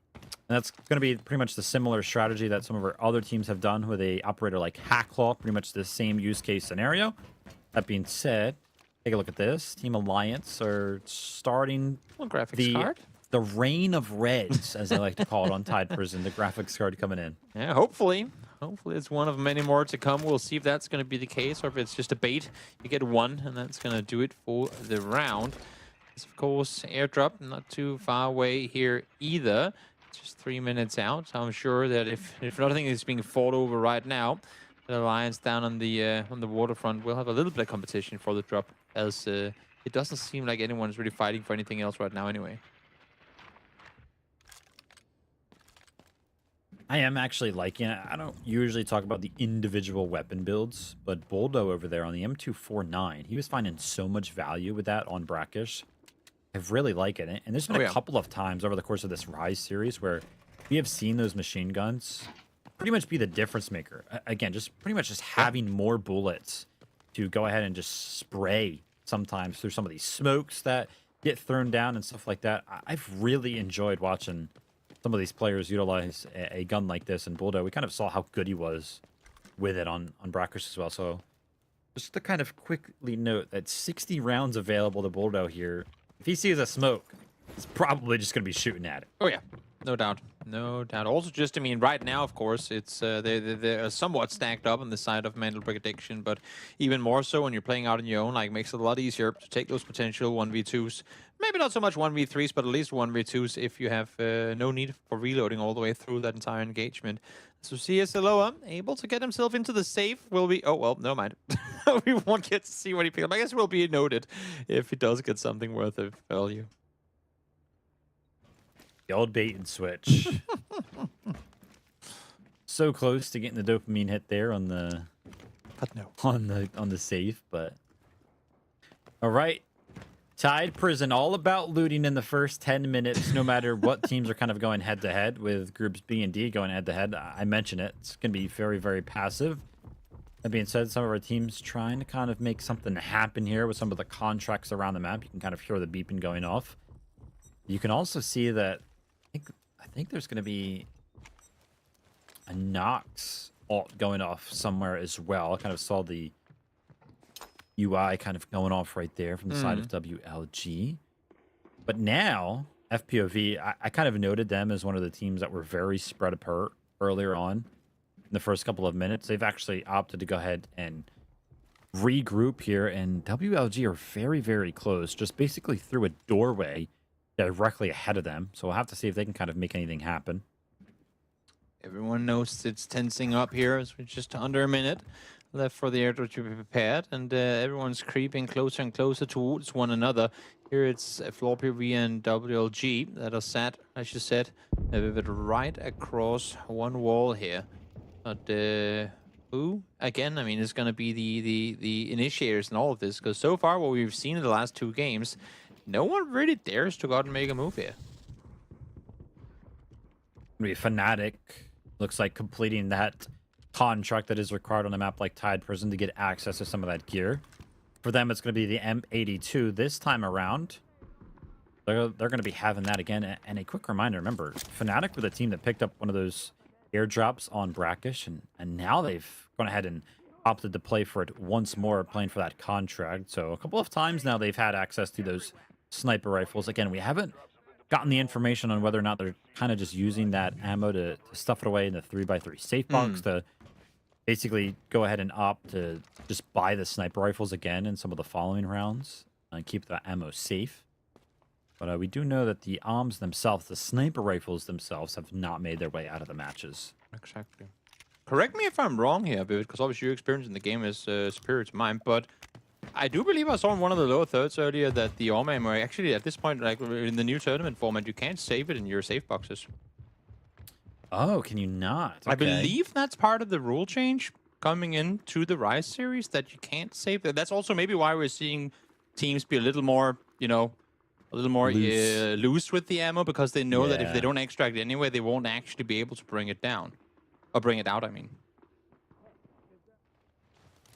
And that's going to be pretty much the similar strategy that some of our other teams have done with a operator like Hacklaw, pretty much the same use case scenario. That being said, take a look at this. Team Alliance are starting the rain of reds, as they like to call it on Tide Prison, the graphics card coming in. Yeah, hopefully. Hopefully it's one of many more to come. We'll see if that's going to be the case or if it's just a bait. You get one, and that's going to do it for the round. It's, of course, airdrop, not too far away here either. It's just 3 minutes out. So I'm sure that if nothing is being fought over right now, the Alliance down on the waterfront will have a little bit of competition for the drop, as it doesn't seem like anyone's really fighting for anything else right now anyway. I am actually liking it. I don't usually talk about the individual weapon builds, but Boldo over there on the M249, he was finding so much value with that on Brakkesh. I really like it. And there's been a couple of times over the course of this Rise series where we have seen those machine guns pretty much be the difference maker. Again, just pretty much just having more bullets to go ahead and just spray sometimes through some of these smokes that get thrown down and stuff like that. I've really enjoyed watching some of these players utilize a gun like this. And Bulldog, we kind of saw how good he was with it on Brakkesh as well. So just to kind of quickly note that 60 rounds available to Bulldog here. If he sees a smoke, he's probably just going to be shooting at it. Oh, yeah. No doubt. No doubt. Also, just, I mean, right now, of course, it's they're somewhat stacked up on the side of Mandelbrick Addiction, but even more so when you're playing out on your own, like, makes it a lot easier to take those potential 1v2s. Maybe not so much 1v3s, but at least 1v2s if you have no need for reloading all the way through that entire engagement. So CSLOA able to get himself into the safe will be... Oh, well, never mind. We won't get to see what he picks up. I guess it will be noted if he does get something worth of value. The old bait and switch. So close to getting the dopamine hit there on the... But no. On the safe, but... All right. Tide Prison, all about looting in the first 10 minutes, no matter what teams are kind of going head-to-head, with groups B and D going head-to-head. I mentioned it. It's going to be very, very passive. That being said, some of our teams trying to kind of make something happen here with some of the contracts around the map. You can kind of hear the beeping going off. You can also see that I think there's going to be a Nox ult going off somewhere as well. I kind of saw the UI kind of going off right there from the side of WLG. But now, FPOV, I kind of noted them as one of the teams that were very spread apart earlier on in the first couple of minutes. They've actually opted to go ahead and regroup here, and WLG are very, very close, just basically through a doorway directly ahead of them. So we'll have to see if they can kind of make anything happen. Everyone knows it's tensing up here as we're just under a minute left for the airdrop to be prepared, and everyone's creeping closer and closer towards one another. Here it's FLOORPOV and WLG that are sat, as you said, a bit right across one wall here. But who, again, I mean, is going to be the initiators in all of this, because so far what we've seen in the last two games, no one really dares to go out and make a move here. Maybe Fnatic looks like completing that contract that is required on a map like Tide Prison to get access to some of that gear. For them, it's going to be the M82 this time around. They're going to be having that again. And a quick reminder, remember, Fnatic were the team that picked up one of those airdrops on Brakkesh, and now they've gone ahead and opted to play for it once more, playing for that contract. So a couple of times now they've had access to those sniper rifles. Again, we haven't gotten the information on whether or not they're kind of just using that ammo to stuff it away in the 3x3 safe box to basically go ahead and opt to just buy the sniper rifles again in some of the following rounds and keep the ammo safe. But we do know that the arms themselves, the sniper rifles themselves, have not made their way out of the matches. Exactly. Correct me if I'm wrong here, because obviously your experience in the game is superior to mine, but I do believe I saw in one of the lower thirds earlier that the ARM ammo, actually at this point, like in the new tournament format, you can't save it in your safe boxes. Oh, can you not? Okay. I believe that's part of the rule change coming into the Rise series, that you can't save it. That's also maybe why we're seeing teams be a little more, you know, a little more loose with the ammo, because they know that if they don't extract it anyway, they won't actually be able to bring it down. Or bring it out, I mean.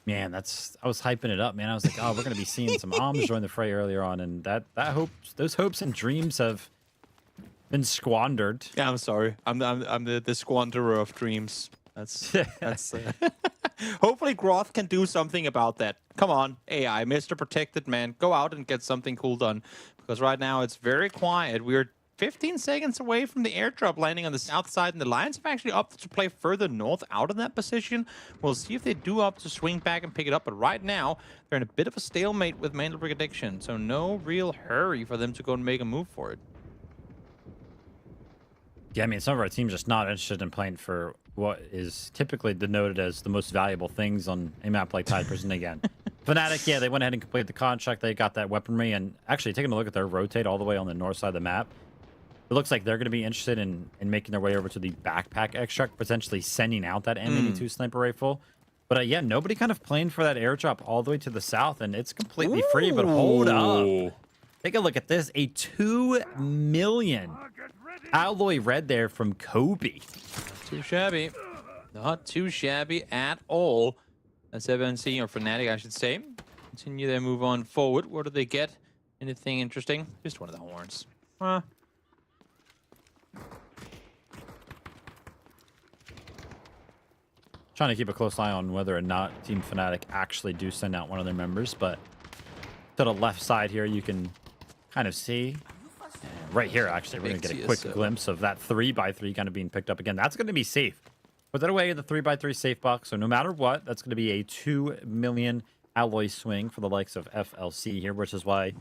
Man, I was hyping it up, man. I was like, oh, we're gonna be seeing some ARMs join the fray earlier on, and those hopes and dreams have been squandered. Yeah, I'm sorry. I'm the squanderer of dreams. That's hopefully Groth can do something about that. Come on, AI, Mr. Protected Man, go out and get something cool done. Because right now it's very quiet. We're 15 seconds away from the airdrop landing on the south side, and the Lions have actually opted to play further north out of that position. We'll see if they do opt to swing back and pick it up, but right now they're in a bit of a stalemate with Mandelbrick addiction, so no real hurry for them to go and make a move for it. Yeah, I mean, some of our teams just not interested in playing for what is typically denoted as the most valuable things on a map like Tide Prison again. Fnatic, yeah, they went ahead and completed the contract. They got that weaponry, and actually taking a look at their rotate all the way on the north side of the map, it looks like they're going to be interested in making their way over to the backpack extract, potentially sending out that M82 sniper rifle. But yeah, nobody kind of playing for that airdrop all the way to the south, and it's completely free. But hold up. Take a look at this. A 2 million alloy red there from Kobe. Too shabby. Not too shabby at all. That's FNC, or Fnatic, I should say. Continue their move on forward. What do they get? Anything interesting? Just one of the horns. Huh. Trying to keep a close eye on whether or not Team Fnatic actually do send out one of their members, but to the left side here, you can kind of see. And right here, actually, we're going to get a quick glimpse of that 3x3 kind of being picked up again. That's going to be safe. Put that away in the 3x3 safe box, so no matter what, that's going to be a 2 million alloy swing for the likes of FLC here, which is why,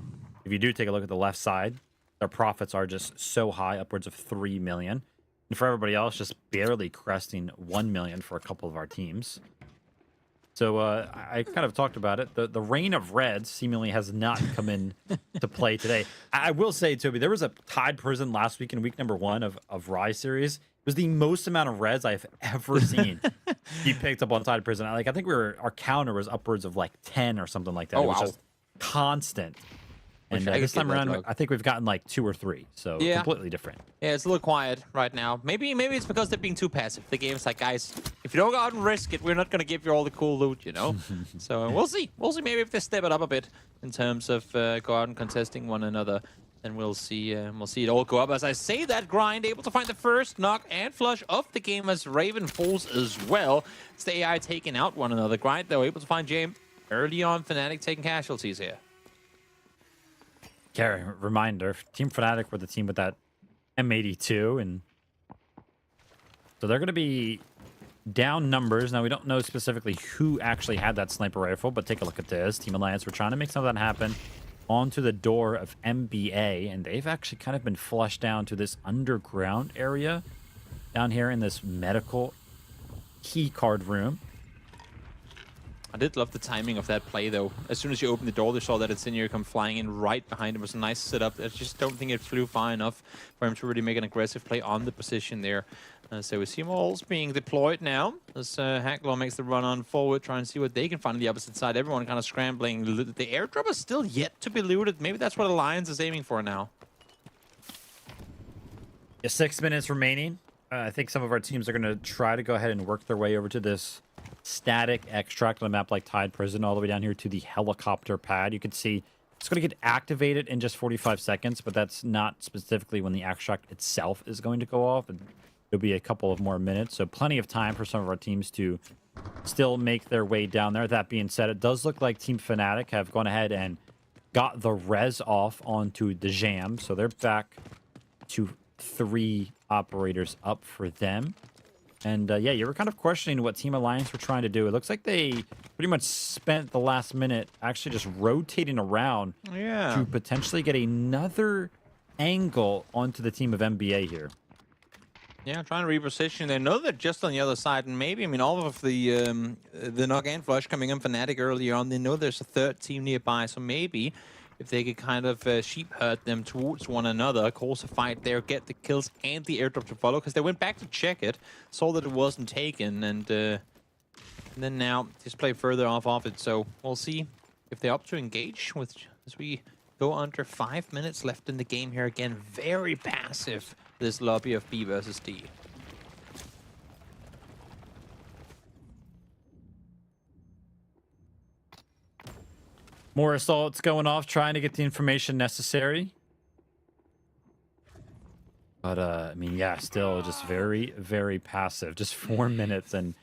if you do take a look at the left side, their profits are just so high, upwards of 3 million. And for everybody else, just barely cresting 1 million for a couple of our teams. So I kind of talked about it. The reign of reds seemingly has not come in to play today. I will say, Toby, there was a Tide Prison last week in week number 1 of Rise Series. It was the most amount of reds I've ever seen be picked up on Tide Prison. I think our counter was upwards of like 10 or something like that. Oh, it was wow. just constant. And this time around, I think we've gotten like 2 or 3, so yeah, completely different. Yeah, it's a little quiet right now. Maybe it's because they're being too passive. The game's like, guys, if you don't go out and risk it, we're not going to give you all the cool loot, you know? So we'll see. We'll see maybe if they step it up a bit in terms of go out and contesting one another. Then we'll see it all go up. As I say that, Grind able to find the first knock and flush of the game as Raven falls as well. It's the AI taking out one another. Grind, though, able to find James early on. Fnatic taking casualties here. Gary, reminder, Team Fnatic were the team with that M82, and so they're going to be down numbers. Now, we don't know specifically who actually had that sniper rifle, but take a look at this. Team Alliance, we're trying to make some of that happen onto the door of MBA, and they've actually kind of been flushed down to this underground area down here in this medical key card room. I did love the timing of that play, though. As soon as you open the door, they saw that Insignir come flying in right behind him. It was a nice setup. I just don't think it flew far enough for him to really make an aggressive play on the position there. So we see walls being deployed now as Hackler makes the run on forward, trying to see what they can find on the opposite side. Everyone kind of scrambling. The airdrop is still yet to be looted. Maybe that's what Alliance is aiming for now. Yeah, 6 minutes remaining. I think some of our teams are going to try to go ahead and work their way over to this static extract on a map like Tide Prison, all the way down here to the helicopter pad. You can see it's going to get activated in just 45 seconds, but that's not specifically when the extract itself is going to go off. It'll be a couple of more minutes, so plenty of time for some of our teams to still make their way down there. That being said, it does look like Team Fnatic have gone ahead and got the res off onto the jam, so they're back to 3 operators up for them. And yeah, you were kind of questioning what Team Alliance were trying to do. It looks like they pretty much spent the last minute actually just rotating around to potentially get another angle onto the team of MBA here. Yeah, trying to reposition. They know they're just on the other side, and maybe, I mean, all of the knock and flush coming in Fnatic earlier on, they know there's a third team nearby, so maybe if they could kind of sheep herd them towards one another, cause a fight there, get the kills and the airdrop to follow, because they went back to check it, saw that it wasn't taken, and then now just play further off of it. So we'll see if they opt to engage with as we go under 5 minutes left in the game here. Again, very passive, this lobby of B versus D. More assaults going off, trying to get the information necessary. But, I mean, yeah, still just very, very passive. Just 4 minutes. And,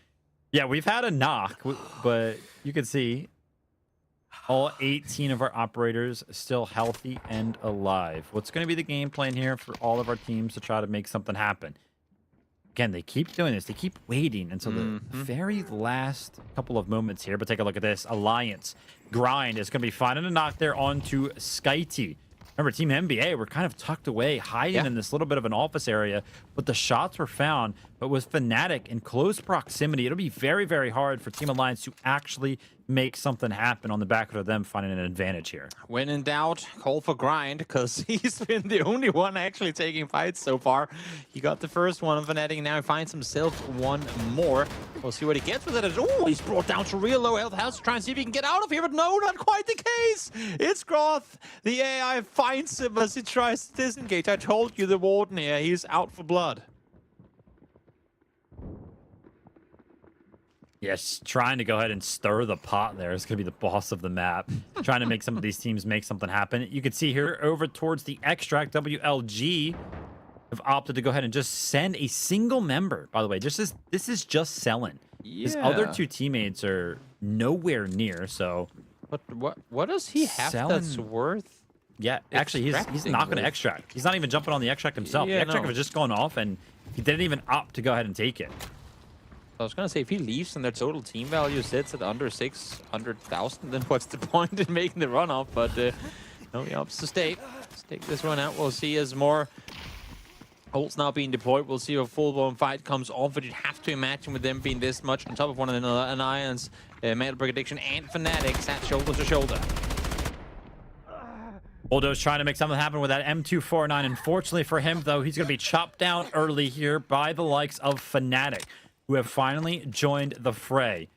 yeah, we've had a knock, but you can see all 18 of our operators still healthy and alive. What's going to be the game plan here for all of our teams to try to make something happen? Again, they keep doing this. They keep waiting until the very last couple of moments here. But take a look at this. Alliance. Grind is going to be finding a knock there onto Skyty. Remember, Team NBA were kind of tucked away, hiding in this little bit of an office area, but the shots were found. But with Fnatic in close proximity, it'll be very, very hard for Team Alliance to actually make something happen on the back of them finding an advantage here. When in doubt, call for Grind, because he's been the only one actually taking fights so far. He got the first one of Fnatic, now he finds himself one more. We'll see what he gets with it. Oh, he's brought down to real low health. Has to try and see if he can get out of here, but no, not quite the case. It's Groth. The AI finds him as he tries to disengage. I told you the Warden here, he's out for blood. Yes, trying to go ahead and stir the pot there. It's going to be the boss of the map. Trying to make some of these teams make something happen. You can see here over towards the extract, WLG have opted to go ahead and just send a single member. By the way, this is just selling. His other two teammates are nowhere near, so... But what does he have that's worth? Yeah, actually, he's not going to extract. He's not even jumping on the extract himself. Yeah, the extract was just going off, and he didn't even opt to go ahead and take it. I was going to say, if he leaves and their total team value sits at under 600,000, then what's the point in making the run off? But no, he opts to stay. Let's take this one out. We'll see as more ults now being deployed. We'll see a full-blown fight comes off, but you'd have to imagine with them being this much on top of one another, an Alliance, Mandelbrick Addiction, and Fnatic sat shoulder to shoulder. Boldo's trying to make something happen with that M249. Unfortunately for him, though, he's going to be chopped down early here by the likes of Fnatic, who have finally joined the fray.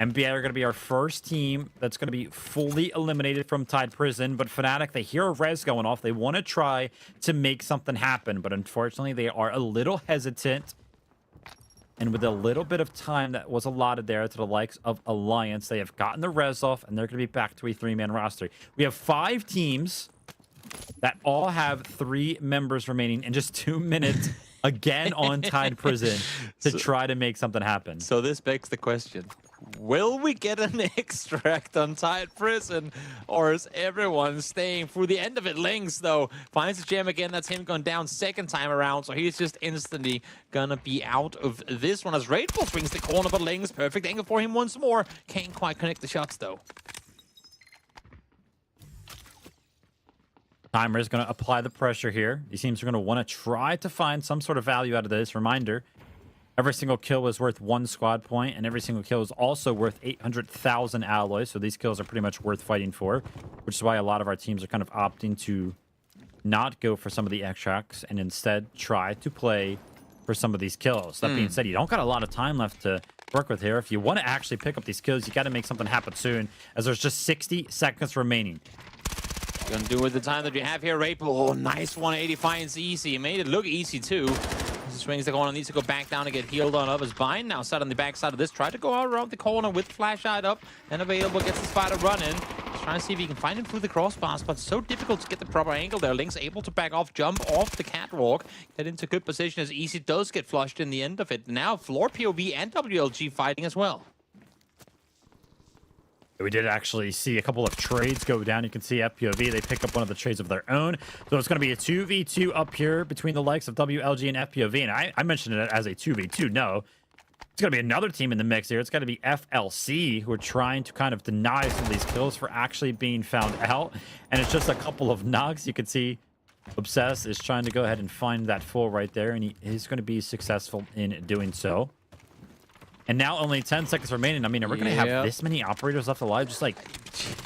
NBA are going to be our first team that's going to be fully eliminated from Tide Prison, but Fnatic, they hear a res going off. They want to try to make something happen, but unfortunately they are a little hesitant. And with a little bit of time that was allotted there to the likes of Alliance, they have gotten the res off, and they're going to be back to a 3-man roster. We have 5 teams that all have 3 members remaining in just 2 minutes. Again on Tide Prison to try to make something happen. So this begs the question, will we get an extract on Tide Prison, or is everyone staying through the end of it? Lynx, though, finds the gem again. That's him gone down second time around, so he's just instantly gonna be out of this one as Raidful swings the corner, but Lynx, perfect angle for him once more. Can't quite connect the shots, though. Timer is going to apply the pressure here. These teams are going to want to try to find some sort of value out of this. Reminder, every single kill is worth 1 squad point, and every single kill is also worth 800,000 alloys. So these kills are pretty much worth fighting for, which is why a lot of our teams are kind of opting to not go for some of the extracts and instead try to play for some of these kills. That being said, you don't got a lot of time left to work with here. If you want to actually pick up these kills, you got to make something happen soon, as there's just 60 seconds remaining. Gonna do with the time that you have here, Raidful. Oh, nice 180, finds easy. He made it look easy too. He swings the corner, needs to go back down to get healed on up. His bind now set on the back side of this. Tried to go out around the corner with flashlight up and available. Gets the spider running. He's trying to see if he can find him through the crossbars, but so difficult to get the proper angle there. Lynx able to back off, jump off the catwalk, get into good position as Easy does get flushed in the end of it. Now FLOORPOV and WLG fighting as well. We did actually see a couple of trades go down. You can see FPOV, they pick up one of the trades of their own. So it's going to be a 2v2 up here between the likes of WLG and FPOV. And I mentioned it as a 2v2. No, it's going to be another team in the mix here. It's got to be FLC, who are trying to kind of deny some of these kills for actually being found out. And it's just a couple of knocks. You can see Obsess is trying to go ahead and find that full right there. And he is going to be successful in doing so. And now only 10 seconds remaining. I mean, are we going to have this many operators left alive? Just like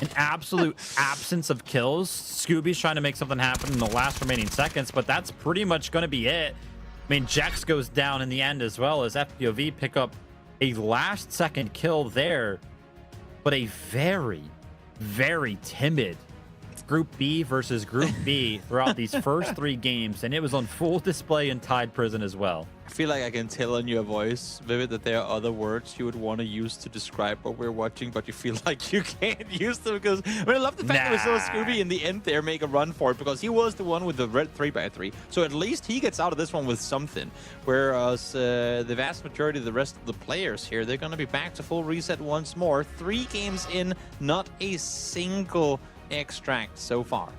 an absolute absence of kills. Scooby's trying to make something happen in the last remaining seconds, but that's pretty much going to be it. I mean, Jax goes down in the end as well as FPOV pick up a last second kill there, but a very, very timid Group B versus Group B throughout these first 3 games, and it was on full display in Tide Prison as well. I feel like I can tell in your voice, Vivid, that there are other words you would want to use to describe what we're watching, but you feel like you can't use them because... I mean, I love the fact that we saw Scooby in the end there make a run for it because he was the one with the red 3x3. So at least he gets out of this one with something. Whereas the vast majority of the rest of the players here, they're going to be back to full reset once more. 3 games in, not a single extract so far.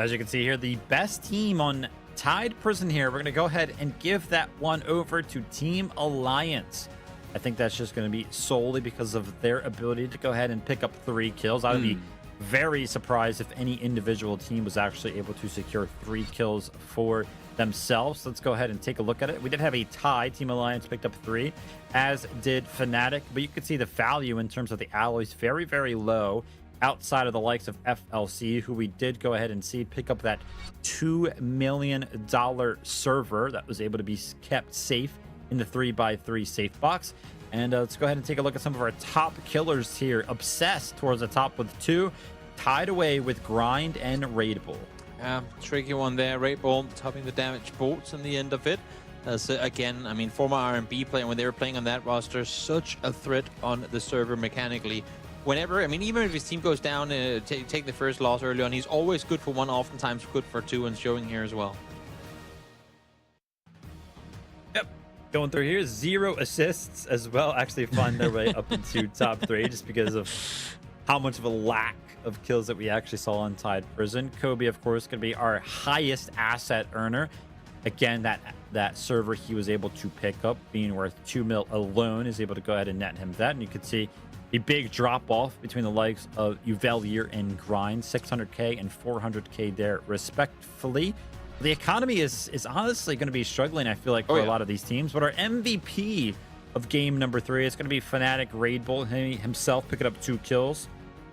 As you can see here, the best team on Tide Prison here, we're going to go ahead and give that one over to Team Alliance. I think that's just going to be solely because of their ability to go ahead and pick up 3 kills. I would be very surprised if any individual team was actually able to secure 3 kills for themselves. Let's go ahead and take a look at it. We did have a tie. Team Alliance picked up 3, as did Fnatic, but you could see the value in terms of the alloys very, very low outside of the likes of FLC, who we did go ahead and see pick up that $2 million server that was able to be kept safe in the 3x3 safe box. And let's go ahead and take a look at some of our top killers here. Obsessed towards the top with 2, tied away with Grind and Raidable. Yeah, tricky one there. Raidable topping the damage bolts in the end of it. Again, I mean, former R&B player, when they were playing on that roster, such a threat on the server mechanically. Whenever, I mean, even if his team goes down, take the first loss early on, he's always good for 1, oftentimes good for 2, and showing here as well. Yep, going through here, 0 assists as well, actually find their way up into top 3 just because of how much of a lack of kills that we actually saw on Tide Prison. Kobe, of course, going to be our highest asset earner. Again, that server he was able to pick up, being worth 2 mil alone, is able to go ahead and net him that, and you can see a big drop off between the likes of Uvelier and Grind, 600k and 400k there respectively. The economy is honestly going to be struggling, I feel like, for a lot of these teams, but our MVP of game number 3 is going to be Fnatic Raidable himself, picking up 2 kills,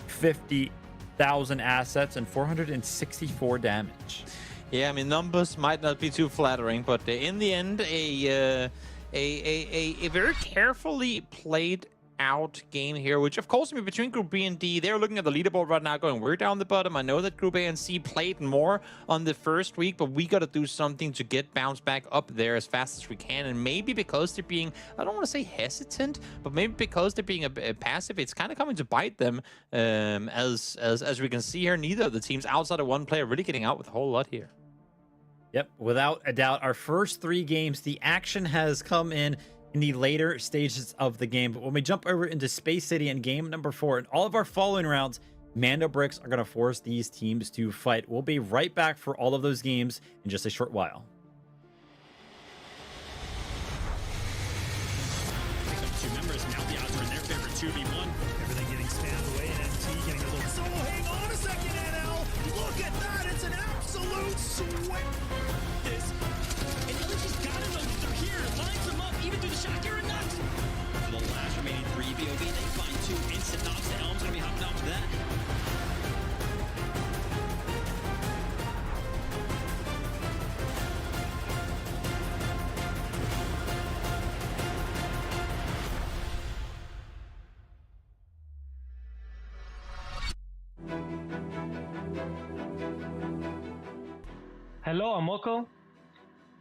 50,000 assets and 464 damage. Yeah, I mean, numbers might not be too flattering, but in the end, a very carefully played out game here, which of course, I mean, between Group B and D, they're looking at the leaderboard right now going, we're down the bottom. I know that Group A and C played more on the first week, but we got to do something to get bounced back up there as fast as we can. And maybe because they're being, I don't want to say hesitant, but maybe because they're being a passive, it's kind of coming to bite them. As we can see here, neither of the teams outside of one player really getting out with a whole lot here. Yep, without a doubt, our first 3 games, the action has come in the later stages of the game. But when we jump over into Space City in game number 4 and all of our following rounds, Mandelbricks are going to force these teams to fight. We'll be right back for all of those games in just a short while. Two members, now the odds are in their favor, 2v1. Everything getting spammed away, and MT getting a little... So, hang on a second, NL! Look at that! It's an absolute sweat! For the last remaining 3 BOV, they find 2 instant knocks. The Elm's gonna be hopping off to that. Hello, I'm Moko.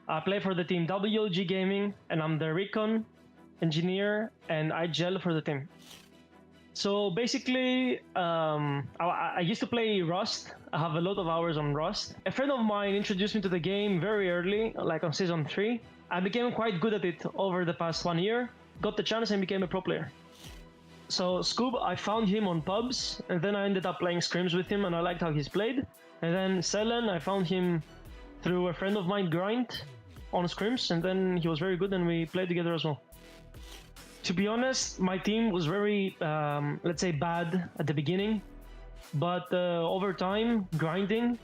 I play for the team WLGaming, and I'm the recon engineer and I gel for the team. So basically, I used to play Rust. I have a lot of hours on Rust. A friend of mine introduced me to the game very early, like on season 3. I became quite good at it over the past 1 year, got the chance and became a pro player. So Scoob, I found him on pubs, and then I ended up playing scrims with him, and I liked how he's played. And then Selen, I found him through a friend of mine, Grind, on scrims, and then he was very good and we played together as well. To be honest, my team was very, let's say, bad at the beginning, but over time, grinding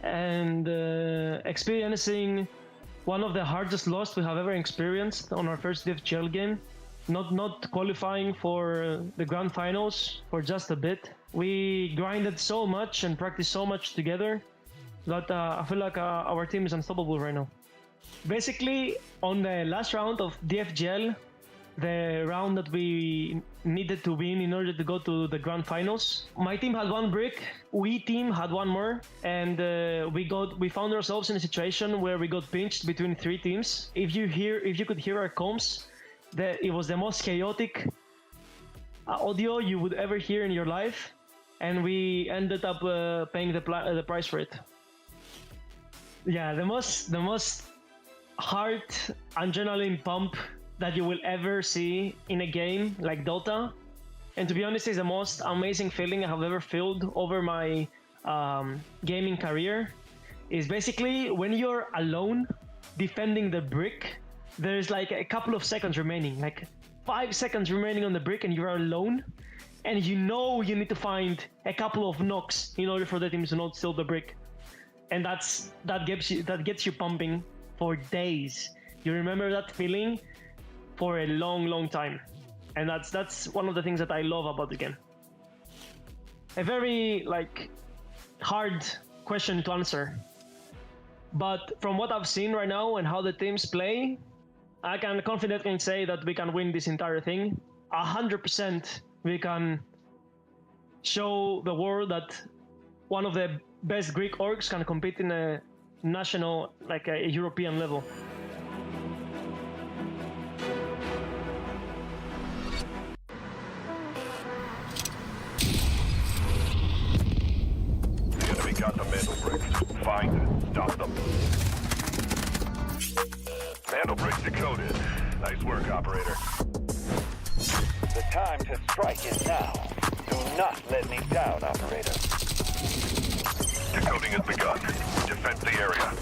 and experiencing one of the hardest loss we have ever experienced on our first DFGL game, not qualifying for the grand finals for just a bit. We grinded so much and practiced so much together that I feel like our team is unstoppable right now. Basically, on the last round of DFGL, the round that we needed to win in order to go to the grand finals. My team had 1 brick, we team had 1 more, and we found ourselves in a situation where we got pinched between 3 teams. If you could hear our comms, it was the most chaotic audio you would ever hear in your life, and we ended up paying the price for it. Yeah, the most heart adrenaline pump that you will ever see in a game like Dota, and to be honest, it's the most amazing feeling I have ever felt over my gaming career. Is basically when you're alone defending the brick. There's like a couple of seconds remaining, like 5 seconds remaining on the brick, and you're alone, and you know you need to find a couple of knocks in order for the team to not steal the brick, and that gets you pumping for days. You remember that feeling for a long time, and that's one of the things that I love about the game. A very like hard question to answer, but from what I've seen right now and how the teams play, I can confidently say that we can win this entire thing. 100% we can show the world that one of the best Greek orgs can compete in a national, like a European level. The enemy got the Mandelbricks. Find and stop them. Mandelbrick decoded. Nice work, operator. The time to strike is now. Do not let me down, operator. Decoding has begun. Defend the area.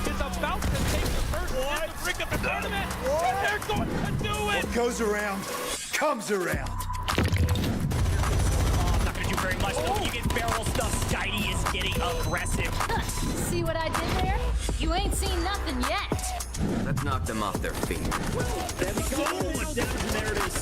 Is about to take the first brick of the tournament, and they're going to do it! What goes around, comes around. Very much. You get barrel stuff. Skitey is getting aggressive. See what I did there? You ain't seen nothing yet. Let's knock them off their feet. There we go. So much damage, and there it is.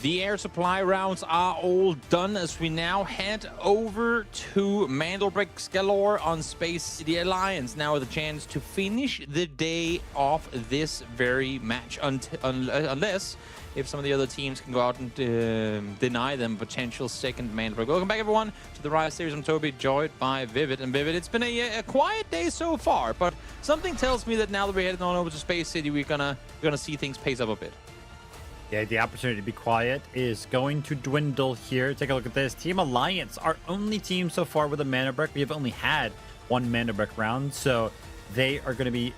The air supply rounds are all done as we now head over to Mandelbrick galore on Space City Alliance. Now with a chance to finish the day off this very match, unless if some of the other teams can go out and deny them potential second Mandelbrick. Welcome back, everyone, to the Rise Series. I'm Toby, joined by Vivid. And Vivid, it's been a quiet day so far, but something tells me that now that we're heading on over to Space City, we're gonna see things pace up a bit. Yeah, the opportunity to be quiet is going to dwindle here. Take a look at this. Team Alliance, our only team so far with a Mandelbrick. We have only had 1 Mandelbrick round, so they are going to be,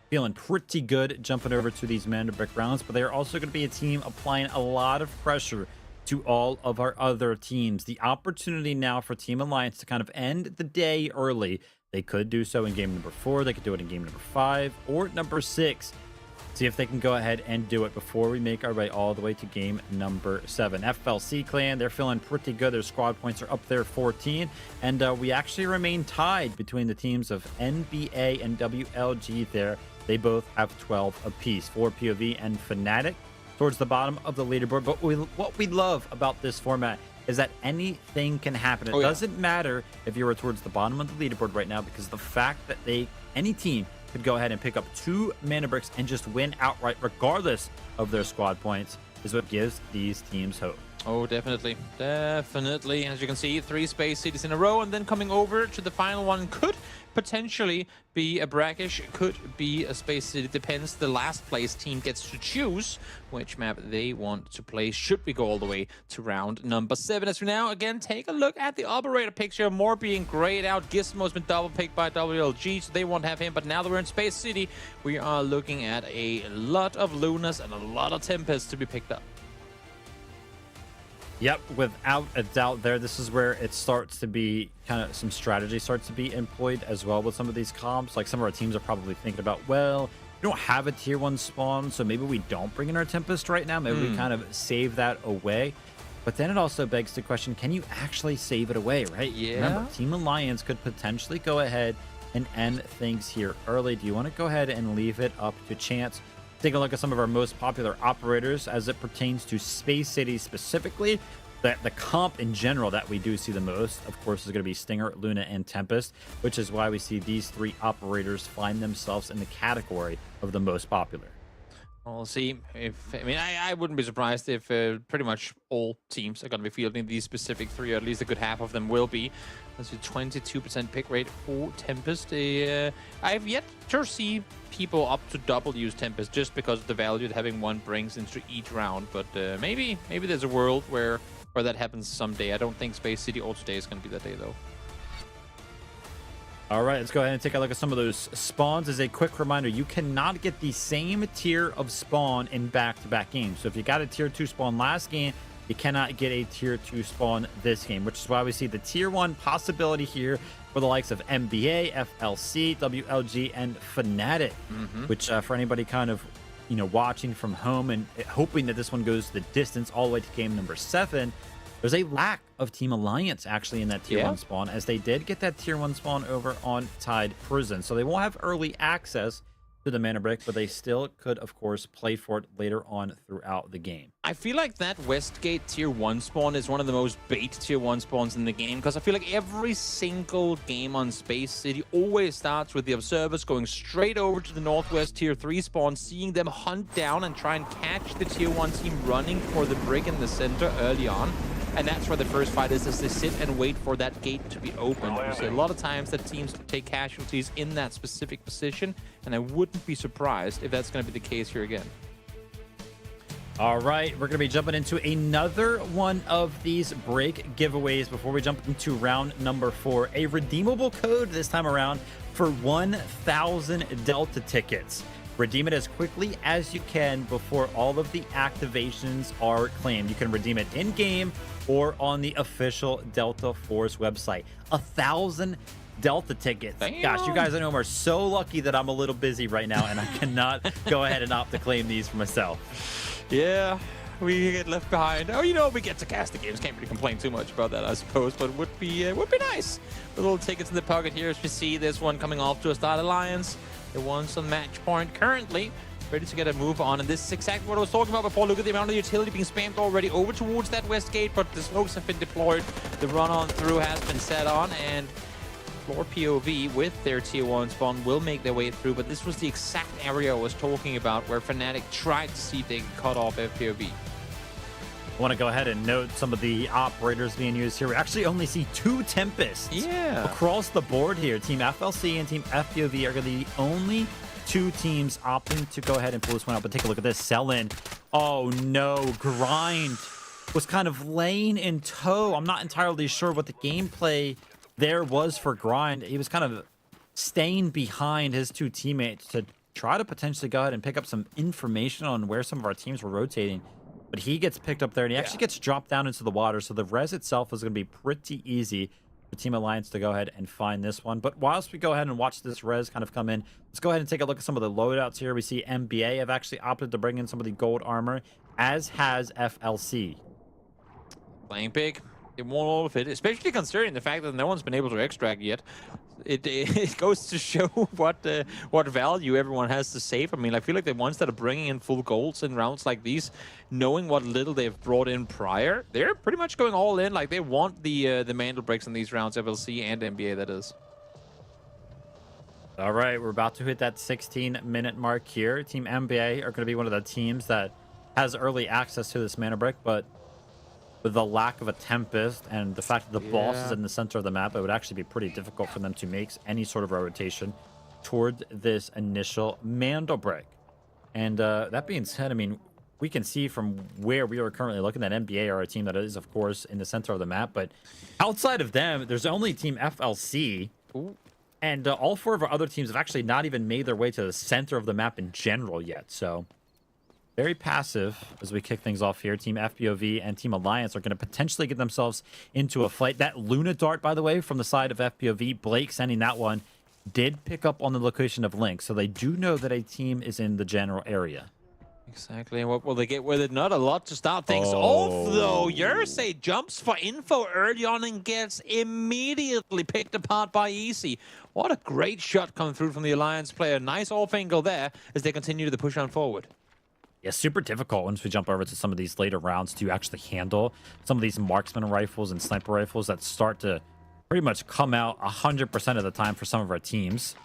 feeling pretty good jumping over to these Mandelbrick rounds, but they're also going to be a team applying a lot of pressure to all of our other teams. The opportunity now for Team Alliance to kind of end the day early. They could do so in game number 4. They could do it in game number 5 or number 6. See if they can go ahead and do it before we make our way all the way to game number 7. FLC Clan, they're feeling pretty good. Their squad points are up there, 14. And we actually remain tied between the teams of NBA and WLG there. They both have 12 apiece. FLOORPOV and Fnatic towards the bottom of the leaderboard. But what we love about this format is that anything can happen. It doesn't matter if you're towards the bottom of the leaderboard right now, because the fact that any team could go ahead and pick up 2 Mandelbricks and just win outright regardless of their squad points is what gives these teams hope. Oh, definitely. Definitely. As you can see, 3 Space Cities in a row, and then coming over to the final one could potentially be a Brakkesh, could be a Space City. Depends. The last place team gets to choose which map they want to play should we go all the way to round number 7. As we now again take a look at the operator picture, more being grayed out. Gizmo's been double picked by WLG, so they won't have him. But now that we're in Space City, we are looking at a lot of Lunas and a lot of Tempests to be picked up. Yep, without a doubt there. This is where it starts to be kind of some strategy starts to be employed as well with some of these comps. Like some of our teams are probably thinking about, well, we don't have a tier 1 spawn, so maybe we don't bring in our Tempest right now. Maybe we kind of save that away. But then it also begs the question, can you actually save it away, right? Yeah. Remember, Team Alliance could potentially go ahead and end things here early. Do you want to go ahead and leave it up to chance? Take a look at some of our most popular operators as it pertains to Space City specifically. The comp in general that we do see the most, of course, is going to be Stinger, Luna, and Tempest, which is why we see these three operators find themselves in the category of the most popular. We'll see. I wouldn't be surprised if pretty much all teams are going to be fielding these specific three, or at least a good half of them will be. That's a 22% pick rate for Tempest. I've yet to see people up to double use Tempest just because of the value that having one brings into each round. But maybe there's a world where that happens someday. I don't think Space City or today is going to be that day, though. All right, let's go ahead and take a look at some of those spawns. As a quick reminder, you cannot get the same tier of spawn in back-to-back games. So if you got a tier 2 spawn last game, you cannot get a tier 2 spawn this game, which is why we see the tier 1 possibility here for the likes of NBA, FLC, WLG, and Fnatic, which for anybody kind of watching from home and hoping that this one goes the distance all the way to game number 7, there's a lack of Team Alliance actually in that tier 1 spawn, as they did get that tier 1 spawn over on Tide Prison. So they won't have early access to the Mandelbrick, but they still could, of course, play for it later on throughout the game. I feel like that Westgate tier 1 spawn is one of the most bait tier 1 spawns in the game, because I feel like every single game on Space City always starts with the observers going straight over to the Northwest tier 3 spawn, seeing them hunt down and try and catch the tier 1 team running for the brick in the center early on. And that's where the first fight is, as they sit and wait for that gate to be opened. You see a lot of times that teams take casualties in that specific position, and I wouldn't be surprised if that's going to be the case here again. All right, we're going to be jumping into another one of these break giveaways before we jump into round number 4. A redeemable code this time around for 1,000 Delta tickets. Redeem it as quickly as you can before all of the activations are claimed. You can redeem it in-game or on the official Delta Force website. 1,000 Delta tickets. Damn. Gosh, you guys I know are so lucky that I'm a little busy right now and I cannot go ahead and opt to claim these for myself. Yeah, we get left behind. Oh, we get to cast the games. Can't really complain too much about that, I suppose, but would be nice. The little tickets in the pocket here, as you see this one coming off to a Star Alliance. They won some match point currently, ready to get a move on. And this is exactly what I was talking about before. Look at the amount of utility being spammed already over towards that west gate, but the smokes have been deployed. The run on through has been set on, and FLOORPOV with their tier 1 spawn will make their way through. But this was the exact area I was talking about where Fnatic tried to see if they could cut off FPOV. I want to go ahead and note some of the operators being used here. We actually only see 2 Tempests across the board here. Team FLC and Team FPOV are going to be the only 2 teams opting to go ahead and pull this one out. But take a look at this. Sell-in. Oh, no. Grind was kind of laying in tow. I'm not entirely sure what the gameplay there was for Grind. He was kind of staying behind his 2 teammates to try to potentially go ahead and pick up some information on where some of our teams were rotating. But he gets picked up there, and he actually gets dropped down into the water. So the res itself is going to be pretty easy for Team Alliance to go ahead and find this one. But whilst we go ahead and watch this res kind of come in, let's go ahead and take a look at some of the loadouts here. We see NBA have actually opted to bring in some of the gold armor, as has FLC. Playing big. They want all of it, especially considering the fact that no one's been able to extract yet. It goes to show what value everyone has to save. I mean, I feel like the ones that are bringing in full golds in rounds like these, knowing what little they've brought in prior, they're pretty much going all in. Like, they want the Mandelbricks in these rounds, FLC and NBA, that is. All right, we're about to hit that 16-minute mark here. Team NBA are going to be one of the teams that has early access to this Mandelbrick, but with the lack of a Tempest and the fact that the boss is in the center of the map, it would actually be pretty difficult for them to make any sort of rotation toward this initial Mandelbrick. And that being said, I mean, we can see from where we are currently looking that NBA are a team that is, of course, in the center of the map. But outside of them, there's only Team FLC. And all 4 of our other teams have actually not even made their way to the center of the map in general yet. So very passive as we kick things off here. Team FPOV and Team Alliance are going to potentially get themselves into a fight. That Luna dart, by the way, from the side of FPOV, Blake sending that one, did pick up on the location of Link. So they do know that a team is in the general area. Exactly. What will they get with it? Not a lot to start things off, though. Yersei jumps for info early on and gets immediately picked apart by Easy. What a great shot coming through from the Alliance player. Nice off angle there as they continue to push on forward. Yeah, super difficult once we jump over to some of these later rounds to actually handle some of these marksman rifles and sniper rifles that start to pretty much come out 100% of the time for some of our teams.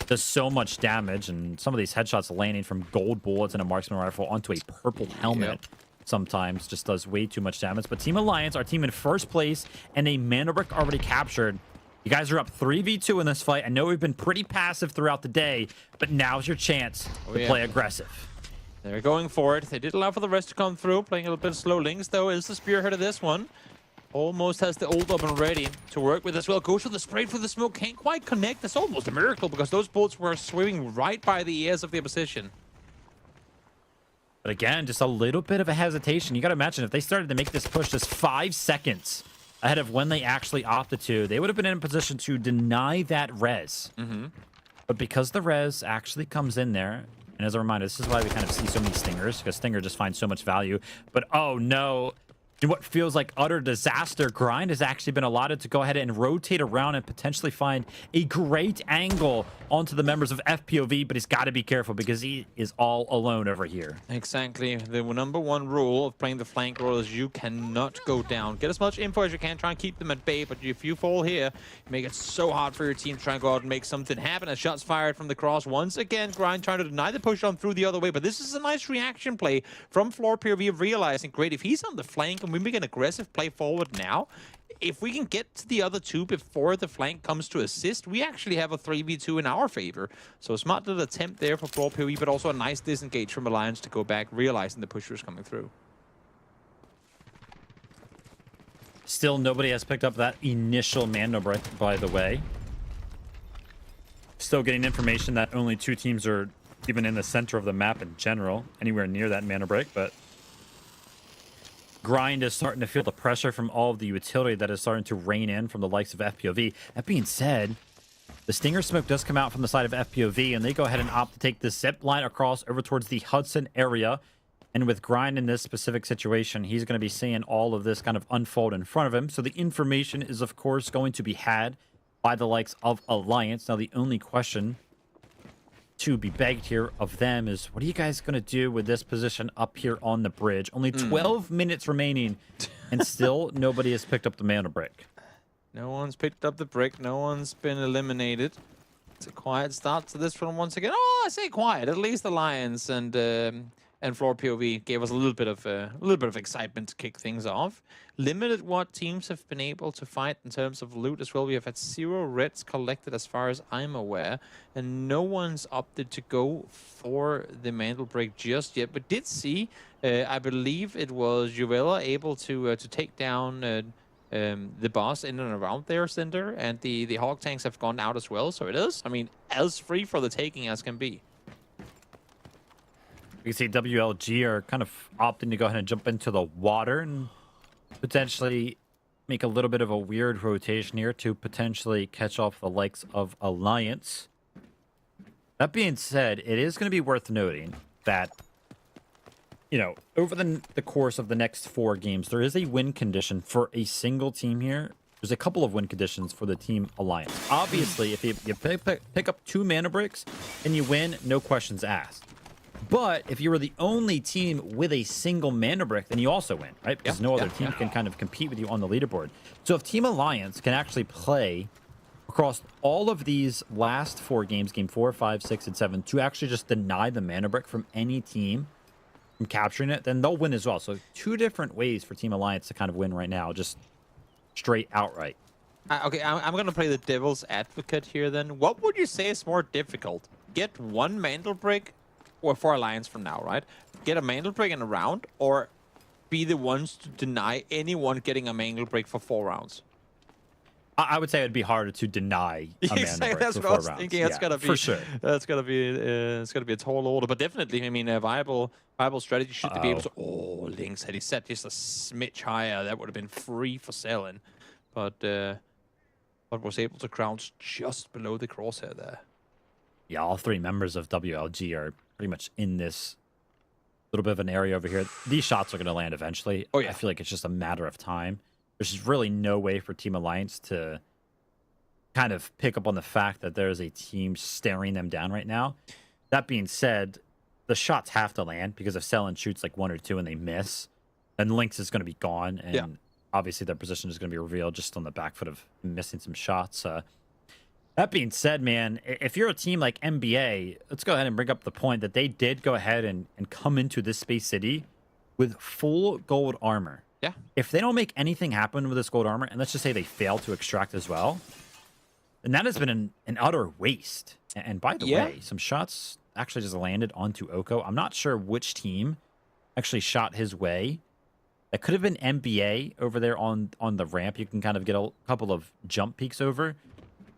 Does so much damage, and some of these headshots landing from gold bullets and a marksman rifle onto a purple helmet sometimes just does way too much damage. But Team Alliance, our team in first place, and a Mandelbrick already captured. You guys are up 3v2 in this fight. I know we've been pretty passive throughout the day, but now's your chance to play aggressive. They're going for it. They did allow for the rest to come through. Playing a little bit of slow links, though, is the spearhead of this one. Almost has the ult up and ready to work with as well. Goes for the spray for the smoke. Can't quite connect. That's almost a miracle because those bullets were swimming right by the ears of the opposition. But again, just a little bit of a hesitation. You got to imagine if they started to make this push just 5 seconds ahead of when they actually opted to, they would have been in a position to deny that res. But because the res actually comes in there, and as a reminder, this is why we kind of see so many stingers, because stinger just finds so much value. But oh no, in what feels like utter disaster, Grind has actually been allotted to go ahead and rotate around and potentially find a great angle onto the members of FPOV, but he's got to be careful because he is all alone over here. Exactly. The number one rule of playing the flank role is you cannot go down. Get as much info as you can, try and keep them at bay, but if you fall here, you make it so hard for your team to try and go out and make something happen. As shots fired from the cross once again, Grind trying to deny the push on through the other way, but this is a nice reaction play from FLOORPOV, realizing, great, if he's on the flank and we make an aggressive play forward now, if we can get to the other two before the flank comes to assist, we actually have a 3v2 in our favor. So a smart little attempt there for FLOORPOV, but also a nice disengage from Alliance to go back, realizing the push was coming through. Still, nobody has picked up that initial Mandelbrick, by the way. Still getting information that only 2 teams are even in the center of the map in general, anywhere near that Mandelbrick, but Grind is starting to feel the pressure from all of the utility that is starting to rain in from the likes of FPOV. That being said, the Stinger smoke does come out from the side of FPOV, and they go ahead and opt to take the zip line across over towards the Hudson area. And with Grind in this specific situation, he's going to be seeing all of this kind of unfold in front of him. So the information is, of course, going to be had by the likes of Alliance. Now, the only question to be begged here of them is, what are you guys going to do with this position up here on the bridge? Only 12 minutes remaining, and still nobody has picked up the Mandelbrick. No one's picked up the brick. No one's been eliminated. It's a quiet start to this one once again. Oh, I say quiet. At least Alliance and FLOORPOV gave us a little bit of excitement to kick things off. Limited what teams have been able to fight in terms of loot as well. We have had 0 reds collected as far as I'm aware, and no one's opted to go for the Mandelbrick just yet. But did see, I believe it was Juvela able to take down the boss in and around their center, and the Hawk tanks have gone out as well. So it is, I mean, as free for the taking as can be. You can see WLG are kind of opting to go ahead and jump into the water and potentially make a little bit of a weird rotation here to potentially catch off the likes of Alliance. That being said, it is going to be worth noting that, you know, over the course of the next 4 games, there is a win condition for a single team here. There's a couple of win conditions for the Team Alliance. Obviously, if you pick up 2 Mandelbricks and you win, no questions asked. But if you were the only team with a single Mandelbrick, then you also win, right? Because no other team can kind of compete with you on the leaderboard. So if Team Alliance can actually play across all of these last 4 games, game 4, 5, 6, and 7, to actually just deny the Mandelbrick from any team from capturing it, then they'll win as well. So 2 different ways for Team Alliance to kind of win right now, just straight outright. Okay, I'm going to play the devil's advocate here then. What would you say is more difficult? Get 1 Mandelbrick, or for Alliance from now, right? Get a Mandelbrick in a round, or be the ones to deny anyone getting a Mandelbrick for 4 rounds? I would say it'd be harder to deny a Mandelbrick that's for what I 4 was rounds. thinking. That's gotta be for sure. That's gotta be it's gotta be a tall order, but definitely, I mean, a viable strategy should be able to. Oh, Lynx, had he set just a smidge higher, that would have been free for selling, but was able to crouch just below the crosshair there. Yeah, all 3 members of WLG are pretty much in this little bit of an area over here. These shots are going to land eventually. Oh, yeah. I feel like it's just a matter of time. There's really no way for Team Alliance to kind of pick up on the fact that there's a team staring them down right now. That being said, the shots have to land, because if Selen shoots like 1 or 2 and they miss, then Lynx is going to be gone, and obviously their position is going to be revealed just on the back foot of missing some shots. That being said, man, if you're a team like NBA, let's go ahead and bring up the point that they did go ahead and come into this Space City with full gold armor. Yeah. If they don't make anything happen with this gold armor, and let's just say they fail to extract as well, then that has been an utter waste. And by the way, some shots actually just landed onto Oko. I'm not sure which team actually shot his way. That could have been NBA over there on the ramp. You can kind of get a couple of jump peeks over.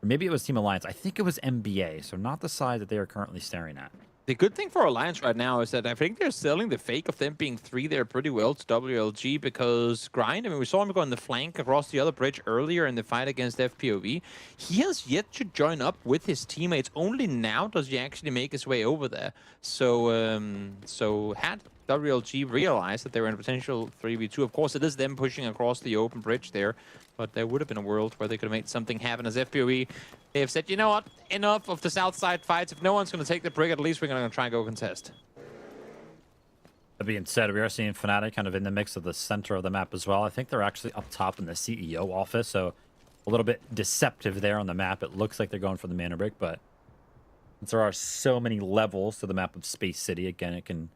Or maybe it was Team Alliance. I think it was NBA, so not the side that they are currently staring at. The good thing for Alliance right now is that I think they're selling the fake of them being 3 there pretty well to WLG, because Grind, I mean, we saw him go on the flank across the other bridge earlier in the fight against FPOV. He has yet to join up with his teammates. Only now does he actually make his way over there. So, had WLG realized that they were in a potential 3v2, of course, it is them pushing across the open bridge there, but there would have been a world where they could have made something happen as FPOV. They have said, you know what, enough of the south side fights. If no one's going to take the brick, at least we're going to try and go contest. That being said, we are seeing Fnatic kind of in the mix of the center of the map as well. I think they're actually up top in the CEO office, so a little bit deceptive there on the map. It looks like they're going for the Mandelbrick, but since there are so many levels to the map of Space City, again, it can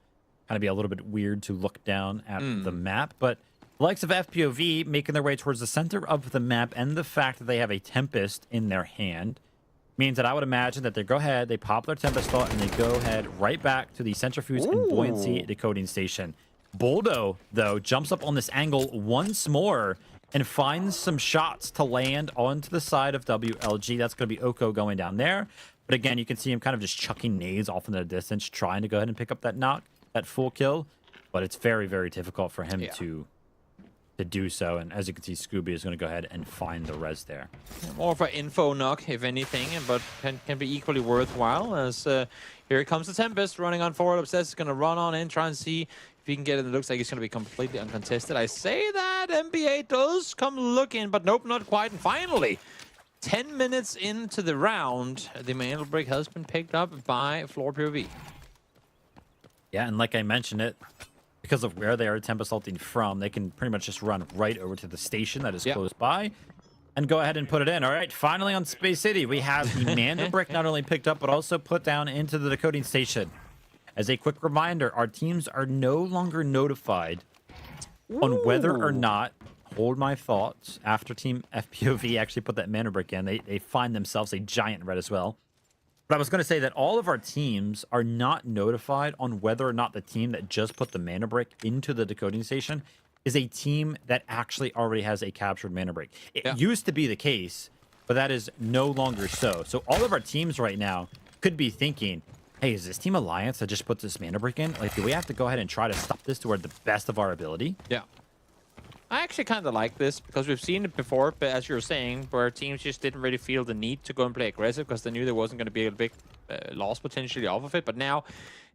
kind of be a little bit weird to look down at the map. But the likes of FPOV making their way towards the center of the map, and the fact that they have a Tempest in their hand, means that I would imagine that they go ahead, they pop their Tempest thought, and they go ahead right back to the Centrifuge and Buoyancy decoding station. Boldo, though, jumps up on this angle once more and finds some shots to land onto the side of WLG. That's going to be Oko going down there. But again, you can see him kind of just chucking nades off in the distance, trying to go ahead and pick up that knock, that full kill. But it's very, very difficult for him to do so. And as you can see, Scooby is going to go ahead and find the res there. More of an info knock, if anything, but can be equally worthwhile, as here comes the Tempest running on forward. Obsess is going to run on in, try and see if he can get it. It looks like he's going to be completely uncontested. I say that NBA does come looking, but nope, not quite. And finally, 10 minutes into the round, the Mandelbrick has been picked up by FLOORPOV. Yeah, and like I mentioned it, because of where they are Tempest ulting from, they can pretty much just run right over to the station that is close by and go ahead and put it in. All right, finally on Space City, we have the Mandelbrick not only picked up, but also put down into the decoding station. As a quick reminder, our teams are no longer notified on whether or not, hold my thoughts, after Team FPOV actually put that Mandelbrick in, they find themselves a giant red as well. But I was going to say that all of our teams are not notified on whether or not the team that just put the Mandelbrick into the decoding station is a team that actually already has a captured Mandelbrick. It used to be the case, but that is no longer so. So all of our teams right now could be thinking, hey, is this Team Alliance that just put this Mandelbrick in? Like, do we have to go ahead and try to stop this to the best of our ability? Yeah. I actually kind of like this, because we've seen it before, but as you were saying, where teams just didn't really feel the need to go and play aggressive because they knew there wasn't going to be a big loss potentially off of it. But now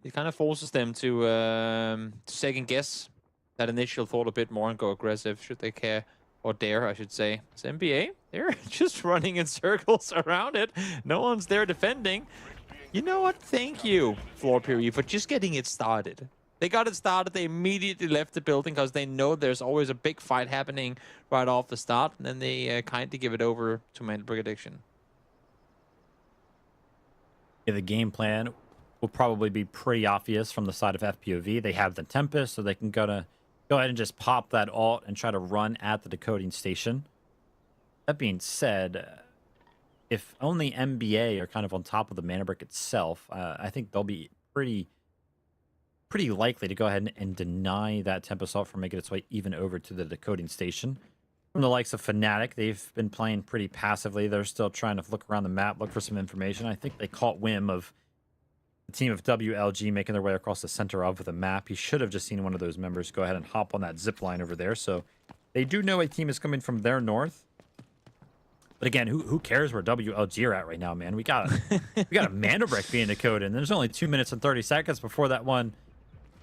it kind of forces them to second guess that initial thought a bit more and go aggressive, should they care, or dare, I should say. It's NBA, they're just running in circles around it. No one's there defending. You know what? Thank you, FLOORPOV, for just getting it started. They got it started, they immediately left the building because they know there's always a big fight happening right off the start, and then they kindly give it over to Mandelbrick Addiction. Yeah, the game plan will probably be pretty obvious from the side of FPOV. They have the Tempest, so they can go ahead and just pop that ult and try to run at the decoding station. That being said, if only NBA are kind of on top of the Mandelbrick itself, I think they'll be pretty likely to go ahead and deny that Tempest ult from making its way even over to the decoding station. From the likes of Fnatic, they've been playing pretty passively. They're still trying to look around the map, look for some information. I think they caught whim of the team of WLG making their way across the center of the map. He should have just seen one of those members go ahead and hop on that zip line over there. So they do know a team is coming from their north. But again, who cares where WLG are at right now, man? We got a Mandelbrick being decoded, and there's only 2 minutes and 30 seconds before that one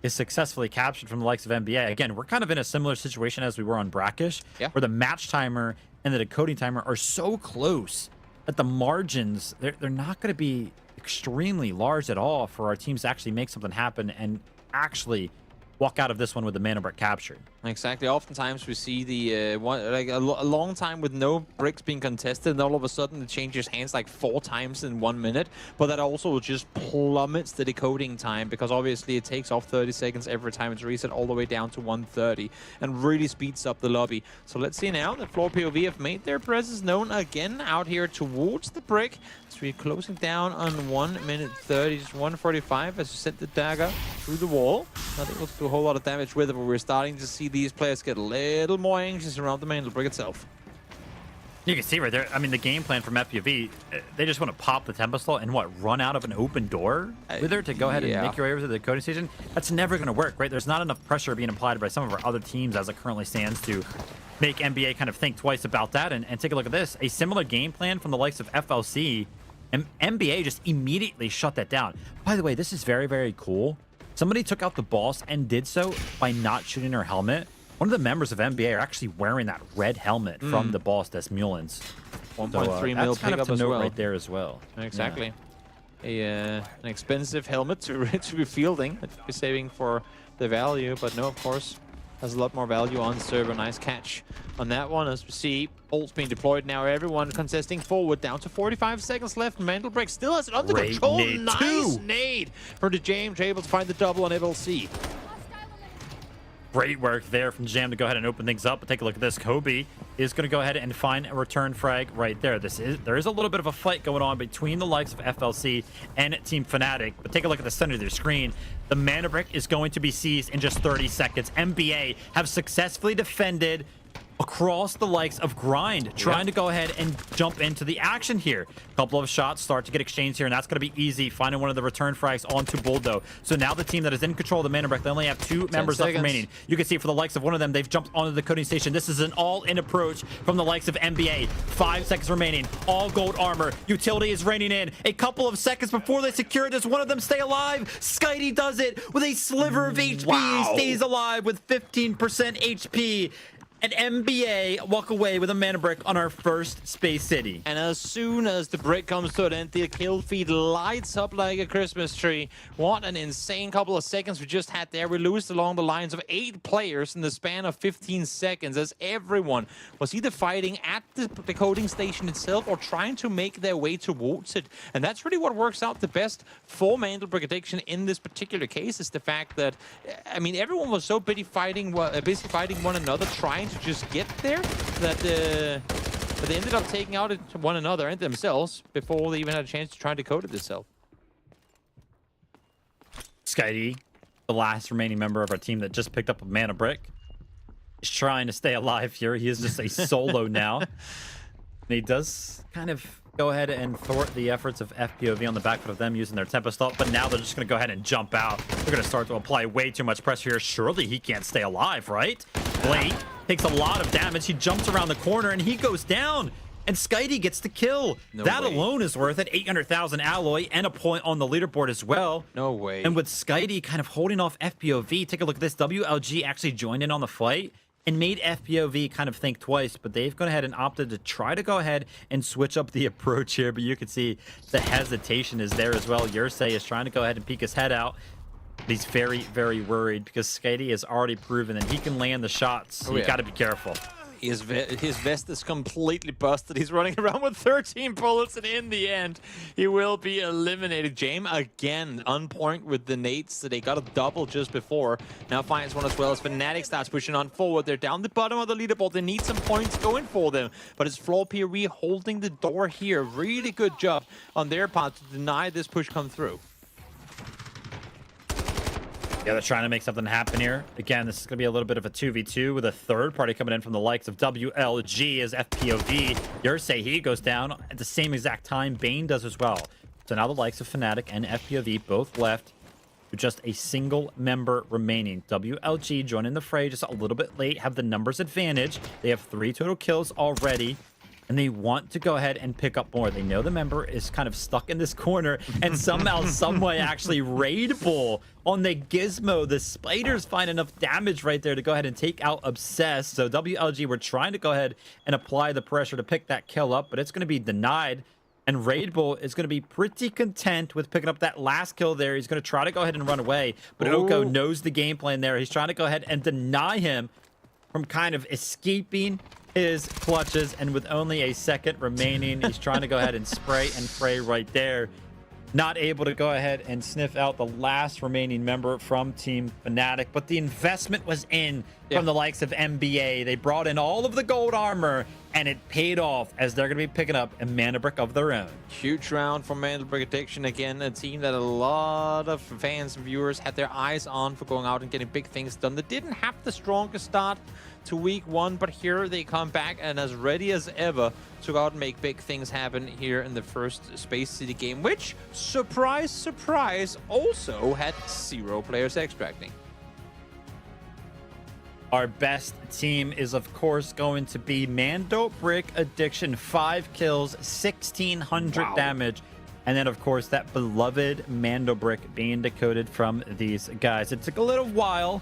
is successfully captured from the likes of NBA. Again, we're kind of in a similar situation as we were on Brakkesh, where the match timer and the decoding timer are so close that the margins, they're not going to be extremely large at all for our teams to actually make something happen and actually walk out of this one with the Mandelbrick captured. Exactly. Oftentimes we see the a long time with no bricks being contested, and all of a sudden it changes hands like 4 times in 1 minute. But that also just plummets the decoding time, because obviously it takes off 30 seconds every time it's reset, all the way down to 130, and really speeds up the lobby. So let's see now that FLOORPOV have made their presence known again out here towards the brick. So we're closing down on 1 minute 30, just 145 as you sent the dagger through the wall. Not able to do a whole lot of damage with it, but we're starting to see these players get a little more anxious around the Mandelbrick itself. You can see right there, I mean, the game plan from FPOV, they just want to pop the Tempestal and run out of an open door with her to go ahead and make your way over to the decoding station. That's never going to work, right? There's not enough pressure being applied by some of our other teams as it currently stands to make NBA kind of think twice about that. And take a look at this. A similar game plan from the likes of FLC, and NBA just immediately shut that down. By the way, this is very, very cool. Somebody took out the boss and did so by not shooting her helmet. One of the members of NBA are actually wearing that red helmet from the boss, Des Mulens. 1.3 mil pickup as well. Right there as well. Exactly. An expensive helmet to be fielding, to be saving for the value, but no, of course, has a lot more value on server. Nice catch on that one, as we see ults being deployed now. Everyone contesting forward, down to 45 seconds left. Mandelbrick still has it under control. Nice nade for the James, able to find the double on FLC. Great work there from Jam to go ahead and open things up. But take a look at this. Kobe is going to go ahead and find a return frag right there. There is a little bit of a fight going on between the likes of FLC and Team Fnatic. But take a look at the center of their screen. The Mandelbrick is going to be seized in just 30 seconds. NBA have successfully defended across the likes of Grind, trying to go ahead and jump into the action here. A couple of shots start to get exchanged here, and that's going to be easy, finding one of the return frags onto Buldo. So now the team that is in control of the Mandelbrick, they only have 2 members left remaining. You can see for the likes of one of them, they've jumped onto the coding station. This is an all-in approach from the likes of NBA. 5 seconds remaining, all gold armor. Utility is raining in. A couple of seconds before they secure it, does one of them stay alive? Skitey does it with a sliver of HP. He stays alive with 15% HP. And NBA walk away with a Mandelbrick on our first Space City. And as soon as the brick comes to an end, the kill feed lights up like a Christmas tree. What an insane couple of seconds we just had there. We lose along the lines of 8 players in the span of 15 seconds, as everyone was either fighting at the decoding station itself or trying to make their way towards it. And that's really what works out the best for Mandelbrick Addiction in this particular case, is the fact that, I mean, everyone was so busy fighting one another, trying to just get there, that they ended up taking out one another and themselves before they even had a chance to try and decode it itself. Skitey, the last remaining member of our team that just picked up a Mandelbrick, is trying to stay alive here. He is just a solo now. And he does kind of go ahead and thwart the efforts of FPOV on the back foot of them using their Tempest ult, but now they're just going to go ahead and jump out. They're going to start to apply way too much pressure here. Surely he can't stay alive, right? Blake takes a lot of damage. He jumps around the corner and he goes down. And Skitey gets the kill. That alone is worth it. 800,000 alloy and a point on the leaderboard as well. No way. And with Skitey kind of holding off FPOV, take a look at this. WLG actually joined in on the fight and made FPOV kind of think twice, but they've gone ahead and opted to try to go ahead and switch up the approach here. But you can see the hesitation is there as well. Yursei is trying to go ahead and peek his head out. But he's very, very worried because Skitey has already proven that he can land the shots. So you got to be careful. His vest is completely busted. He's running around with 13 bullets, and in the end, he will be eliminated. Jame again on point with the nades. So they got a double just before. Now finds one as well as Fnatic starts pushing on forward. They're down the bottom of the leaderboard. They need some points going for them. But it's FLOORPOV holding the door here. Really good job on their part to deny this push come through. Yeah, they're trying to make something happen here. Again, this is going to be a little bit of a 2v2 with a third party coming in from the likes of WLG as FPOV. Yursei, he goes down at the same exact time. Bane does as well. So now the likes of Fnatic and FPOV both left with just a single member remaining. WLG joining the fray just a little bit late, have the numbers advantage. They have 3 total kills already. and they want to go ahead and pick up more. They know the member is kind of stuck in this corner, and somehow, someway, actually raid bull on the Gizmo. The spiders find enough damage right there to go ahead and take out Obsessed. So WLG were trying to go ahead and apply the pressure to pick that kill up, but it's going to be denied. And Raid Bull is going to be pretty content with picking up that last kill there. He's going to try to go ahead and run away, but Oko knows the game plan there. He's trying to go ahead and deny him from kind of escaping his clutches, and with only a second remaining, he's trying to go ahead and spray and pray right there. Not able to go ahead and sniff out the last remaining member from Team Fnatic, but the investment was in from the likes of NBA. They brought in all of the gold armor, and it paid off as they're going to be picking up a Mandelbrick of their own. Huge round for Mandelbrick Addiction. Again, a team that a lot of fans and viewers had their eyes on for going out and getting big things done. They didn't have the strongest start to week one, but here they come back and as ready as ever to go out and make big things happen here in the first Space City game, which, surprise, surprise, also had 0 players extracting. Our best team is, of course, going to be Mandelbrick Addiction. 5 kills, 1,600 damage. And then, of course, that beloved Mandelbrick being decoded from these guys. It took a little while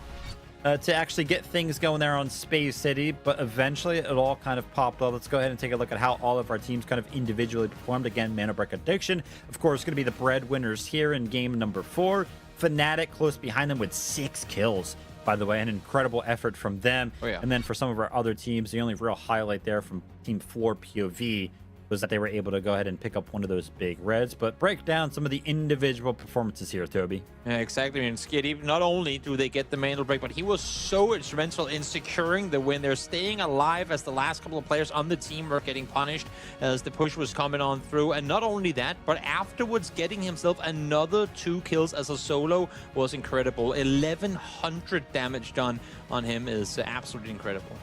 to actually get things going there on Space City, but eventually it all kind of popped up. Let's go ahead and take a look at how all of our teams kind of individually performed. Again, Mandelbrick Addiction, of course, going to be the breadwinners here in game number 4. Fnatic close behind them with 6 kills. By the way, an incredible effort from them. And then for some of our other teams, the only real highlight there from Team FLOORPOV was that they were able to go ahead and pick up one of those big reds. But break down some of the individual performances here, Toby. Yeah, exactly. And Skitty, not only do they get the Mandelbrick, but he was so instrumental in securing the win. They're staying alive as the last couple of players on the team were getting punished as the push was coming on through. And not only that, but afterwards getting himself another 2 kills as a solo was incredible. 1,100 damage done on him is absolutely incredible.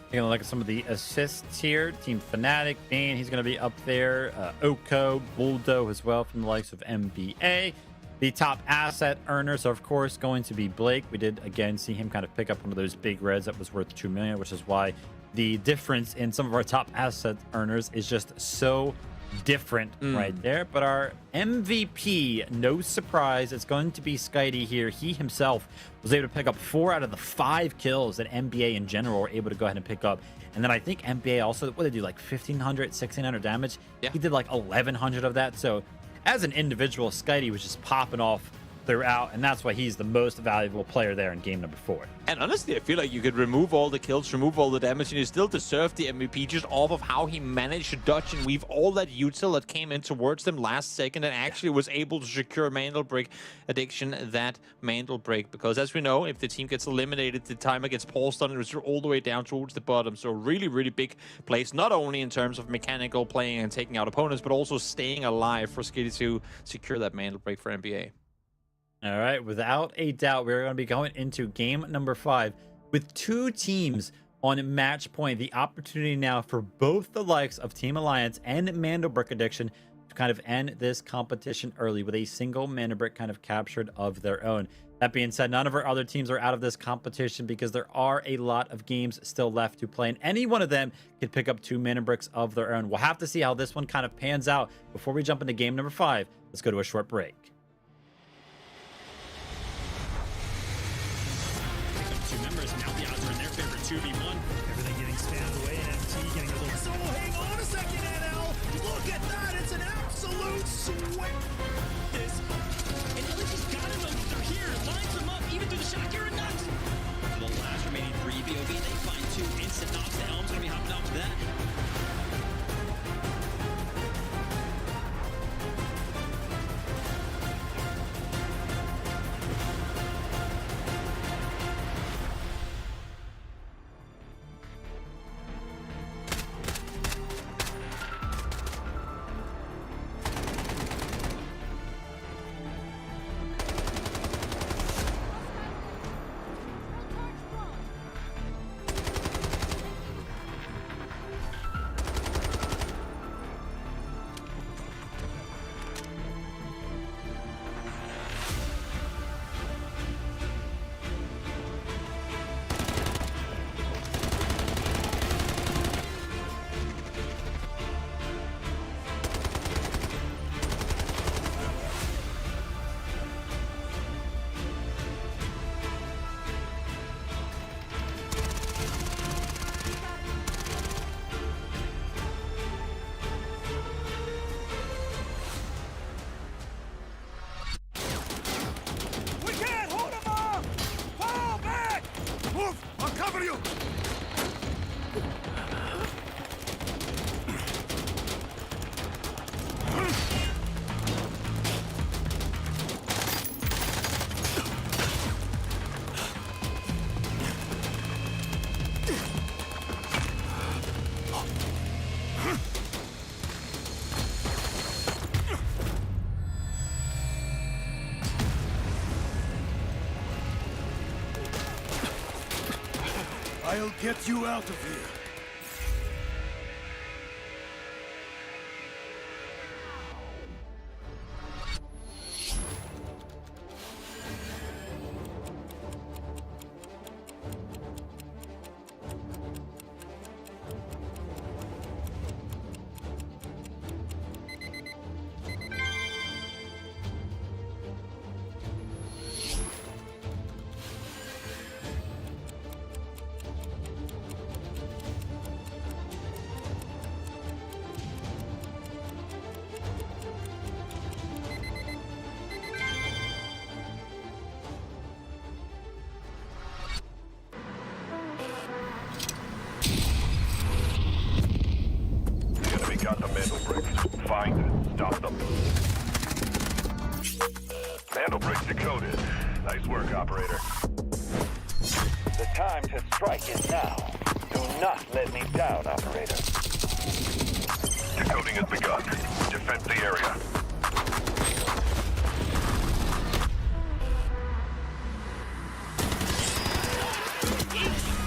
Taking a look at some of the assists here. Team Fnatic, Bane, he's going to be up there. Oko, Buldo as well from the likes of MBA. The top asset earners, of course, going to be Blake. We did, again, see him kind of pick up one of those big reds that was worth 2 million, which is why the difference in some of our top asset earners is just so different right there. But our MVP, no surprise, it's going to be Skitty here. He himself was able to pick up 4 out of the 5 kills that NBA in general were able to go ahead and pick up. And then I think NBA also, what did they do, like 1,500, 1,600 damage? He did like 1,100 of that. So as an individual, Skitty was just popping off throughout, and that's why he's the most valuable player there in game number 4. And honestly, I feel like you could remove all the kills, remove all the damage, and you still deserve the MVP just off of how he managed to dodge and weave all that util that came in towards them last second and actually was able to secure Mandelbrick Addiction that Mandelbrick. Because as we know, if the team gets eliminated, the timer gets paused on it, it's all the way down towards the bottom. So really, really big place, not only in terms of mechanical playing and taking out opponents, but also staying alive for Skitty to secure that Mandelbrick for NBA. All right, without a doubt, we're going to be going into game number 5 with 2 teams on match point. The opportunity now for both the likes of Team Alliance and Mandelbrick Addiction to kind of end this competition early with a single Mandelbrick kind of captured of their own. That being said, none of our other teams are out of this competition because there are a lot of games still left to play, and any one of them could pick up 2 Mandelbricks of their own. We'll have to see how this one kind of pans out before we jump into game number 5. Let's go to a short break. Members, now the odds are in their favor. 2v1. Everything getting spammed away, and MT getting a little. So hang on a second, NL. Look at that. It's an absolute sweat. This. And Elliot's got him. They're here. Lines them up, even through the shot. You're nuts. For the last remaining 3 VOV, they find 2 instant knocks. The Helm's going to be hopping off that. Move! I'll cover you! I'll get you out of here. Got the Mandelbricks. Find and stop them. Mandelbrick decoded. Nice work, operator. The time to strike is now. Do not let me down, operator. Decoding has begun. Defend the area.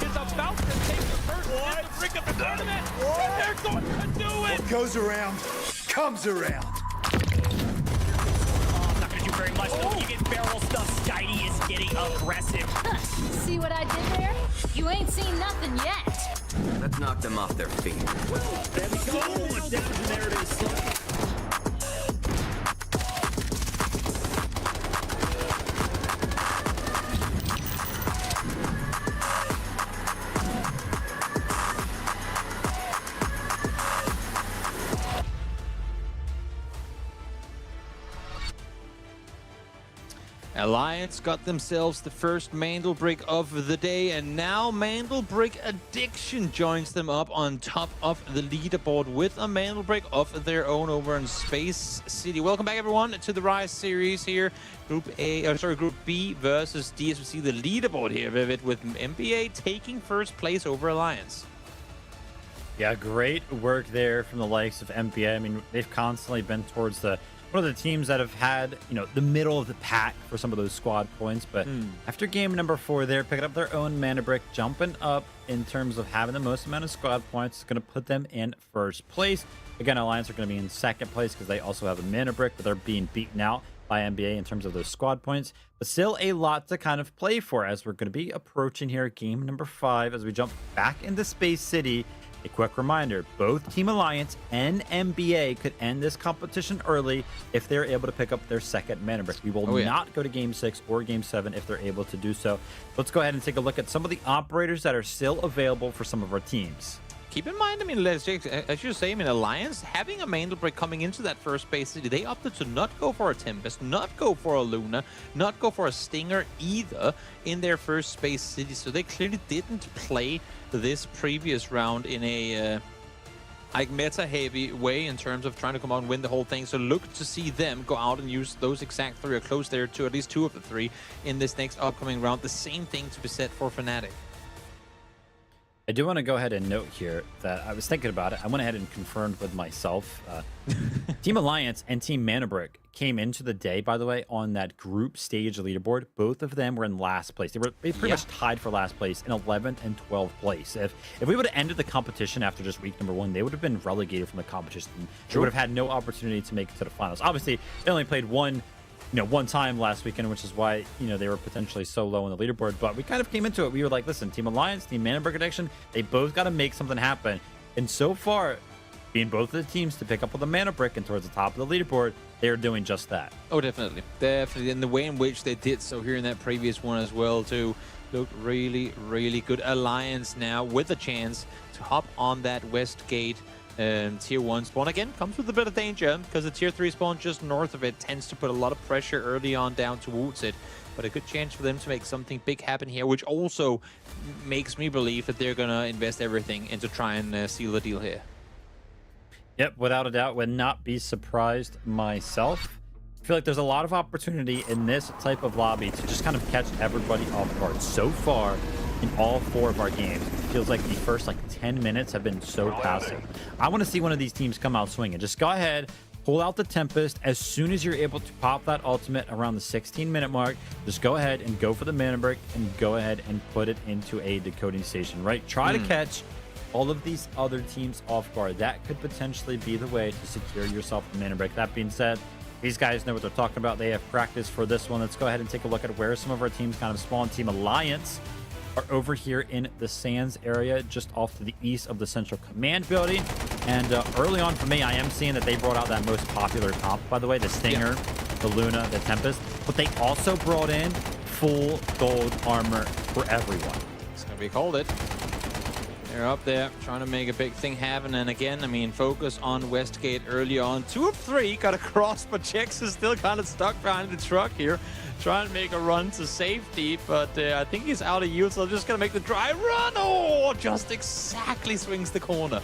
Is about to take the first Mandelbrick of the tournament. And they're going to do it. What goes around, comes around. Oh, not gonna do very much though. You get barrel stuff. Skydie is getting aggressive. See what I did there? You ain't seen nothing yet. Let's knock them off their feet. There we go. So much damage, and there it is. Alliance got themselves the first Mandelbrick of the day, and now Mandelbrick Addiction joins them up on top of the leaderboard with a Mandelbrick of their own over in Space City. Welcome back, everyone, to the Rise series here. Group B versus D, as we see the leaderboard here, Vivid, with NBA taking first place over Alliance. Yeah, great work there from the likes of NBA. I mean, they've constantly been towards the one of the teams that have had, you know, the middle of the pack for some of those squad points. But after game number 4, they're picking up their own Mandelbrick, jumping up in terms of having the most amount of squad points. It's going to put them in first place. Again, Alliance are going to be in second place because they also have a Mandelbrick, but they're being beaten out by NBA in terms of those squad points. But still a lot to kind of play for as we're going to be approaching here game number 5 as we jump back into Space City. A quick reminder, both Team Alliance and NBA could end this competition early if they're able to pick up their second Mandelbrick. We will not go to Game 6 or Game 7 if they're able to do so. Let's go ahead and take a look at some of the operators that are still available for some of our teams. Keep in mind, I mean, as you say, I mean, Alliance, having a Mandelbrick coming into that first Space City, they opted to not go for a Tempest, not go for a Luna, not go for a Stinger either in their first Space City. So they clearly didn't play this previous round in a like meta-heavy way in terms of trying to come out and win the whole thing. So look to see them go out and use those exact 3 or close there to at least 2 of the 3 in this next upcoming round. The same thing to be said for Fnatic. I do want to go ahead and note here that I was thinking about it. I went ahead and confirmed with myself. Team Alliance and Team Mandelbrick came into the day, by the way, on that group stage leaderboard. Both of them were in last place. They were pretty much tied for last place in 11th and 12th place. If we would have ended the competition after just week number 1, they would have been relegated from the competition. They would have had no opportunity to make it to the finals. Obviously, they only played one time last weekend, which is why, they were potentially so low on the leaderboard. But we kind of came into it. We were like, listen, Team Alliance, Team Mandelbrick Addiction, they both got to make something happen. And so far, being both of the teams to pick up with the Mandelbrick and towards the top of the leaderboard, they're doing just that. Oh, definitely. Definitely. And the way in which they did so here in that previous one as well, too, looked really, really good. Alliance now with a chance to hop on that west gate Tier 1 spawn. Again, comes with a bit of danger because the Tier 3 spawn just north of it tends to put a lot of pressure early on down towards it. But a good chance for them to make something big happen here, which also makes me believe that they're going to invest everything into try and seal the deal here. Yep, without a doubt, would not be surprised myself. I feel like there's a lot of opportunity in this type of lobby to just kind of catch everybody off guard. So far, in all 4 of our games, it feels like the first 10 minutes have been so passive. I want to see one of these teams come out swinging. Just go ahead, pull out the Tempest. As soon as you're able to pop that ultimate around the 16-minute mark, just go ahead and go for the Mandelbrick and go ahead and put it into a decoding station, right? Try to catch all of these other teams off guard. That could potentially be the way to secure yourself a Mandelbrick. That being said, these guys know what they're talking about. They have practice for this one. Let's go ahead and take a look at where some of our teams kind of spawn. Team Alliance are over here in the Sands area, just off to the east of the Central Command building. And early on for me, I am seeing that they brought out that most popular comp, by the way, the Stinger, the Luna, the Tempest. But they also brought in full gold armor for everyone. It's going to be called it. They're up there trying to make a big thing happen. And again, I mean, focus on Westgate early on. 2 of 3 got across, but Jex is still kind of stuck behind the truck here. Trying to make a run to safety, but I think he's out of yield, so just going to make the dry run. Oh, just exactly swings the corner.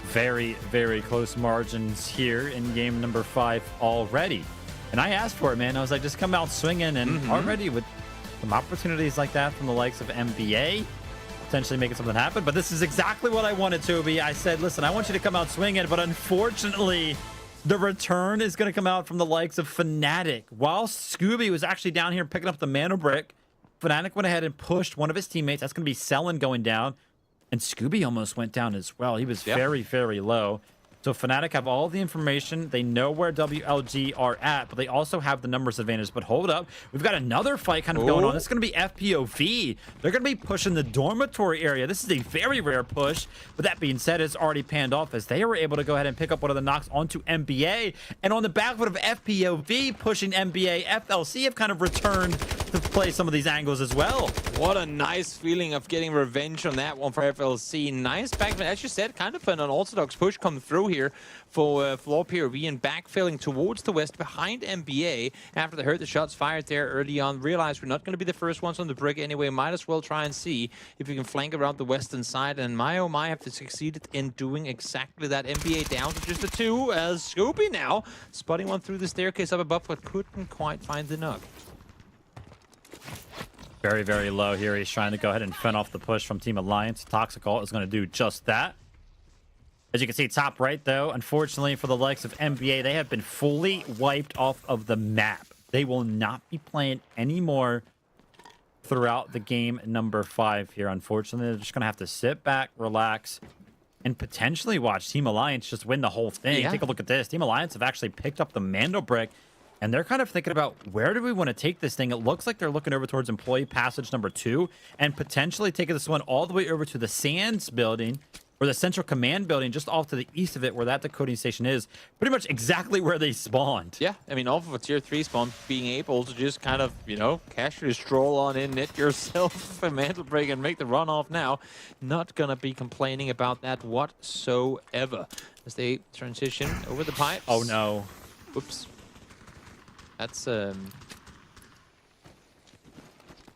Very, very close margins here in game number 5 already. And I asked for it, man. I was like, just come out swinging, and already with some opportunities like that from the likes of NBA, potentially making something happen. But this is exactly what I wanted to be. I said, listen, I want you to come out swinging, but unfortunately, the return is going to come out from the likes of Fnatic. While Scooby was actually down here picking up the Mandelbrick, Fnatic went ahead and pushed one of his teammates. That's going to be Sellen going down. And Scooby almost went down as well. He was very, very low. So Fnatic have all the information. They know where WLG are at, but they also have the numbers advantage. But hold up. We've got another fight kind of going on. This is going to be FPOV. They're going to be pushing the dormitory area. This is a very rare push. But that being said, it's already panned off as they were able to go ahead and pick up one of the knocks onto NBA. And on the back foot of FPOV pushing NBA, FLC have kind of returned to play some of these angles as well. What a nice feeling of getting revenge on that one for FLC. Nice back, as you said, kind of an unorthodox push come through here for FLOORPOV and backfilling towards the west behind NBA after they heard the shots fired there early on. Realized we're not going to be the first ones on the brick anyway. Might as well try and see if we can flank around the western side. And my oh my, have succeeded in doing exactly that. NBA down to just the 2 as Scooby now spotting one through the staircase up above, but couldn't quite find the knock. Very, very low here. He's trying to go ahead and fend off the push from Team Alliance. Toxic Ult is going to do just that. As you can see, top right, though, unfortunately for the likes of NBA, they have been fully wiped off of the map. They will not be playing anymore throughout the game number 5 here. Unfortunately, they're just going to have to sit back, relax, and potentially watch Team Alliance just win the whole thing. Take a look at this. Team Alliance have actually picked up the Mandelbrick, and they're kind of thinking about where do we want to take this thing. It looks like they're looking over towards employee passage number 2 and potentially taking this one all the way over to the Sands building or the Central Command building just off to the east of it where that decoding station is. Pretty much exactly where they spawned. Yeah, I mean, off of a tier 3 spawn, being able to just kind of, you know, casually stroll on in, knit yourself a Mandelbrick and make the run off now. Not going to be complaining about that whatsoever as they transition over the pipes. Oh, no. Oops. That's, there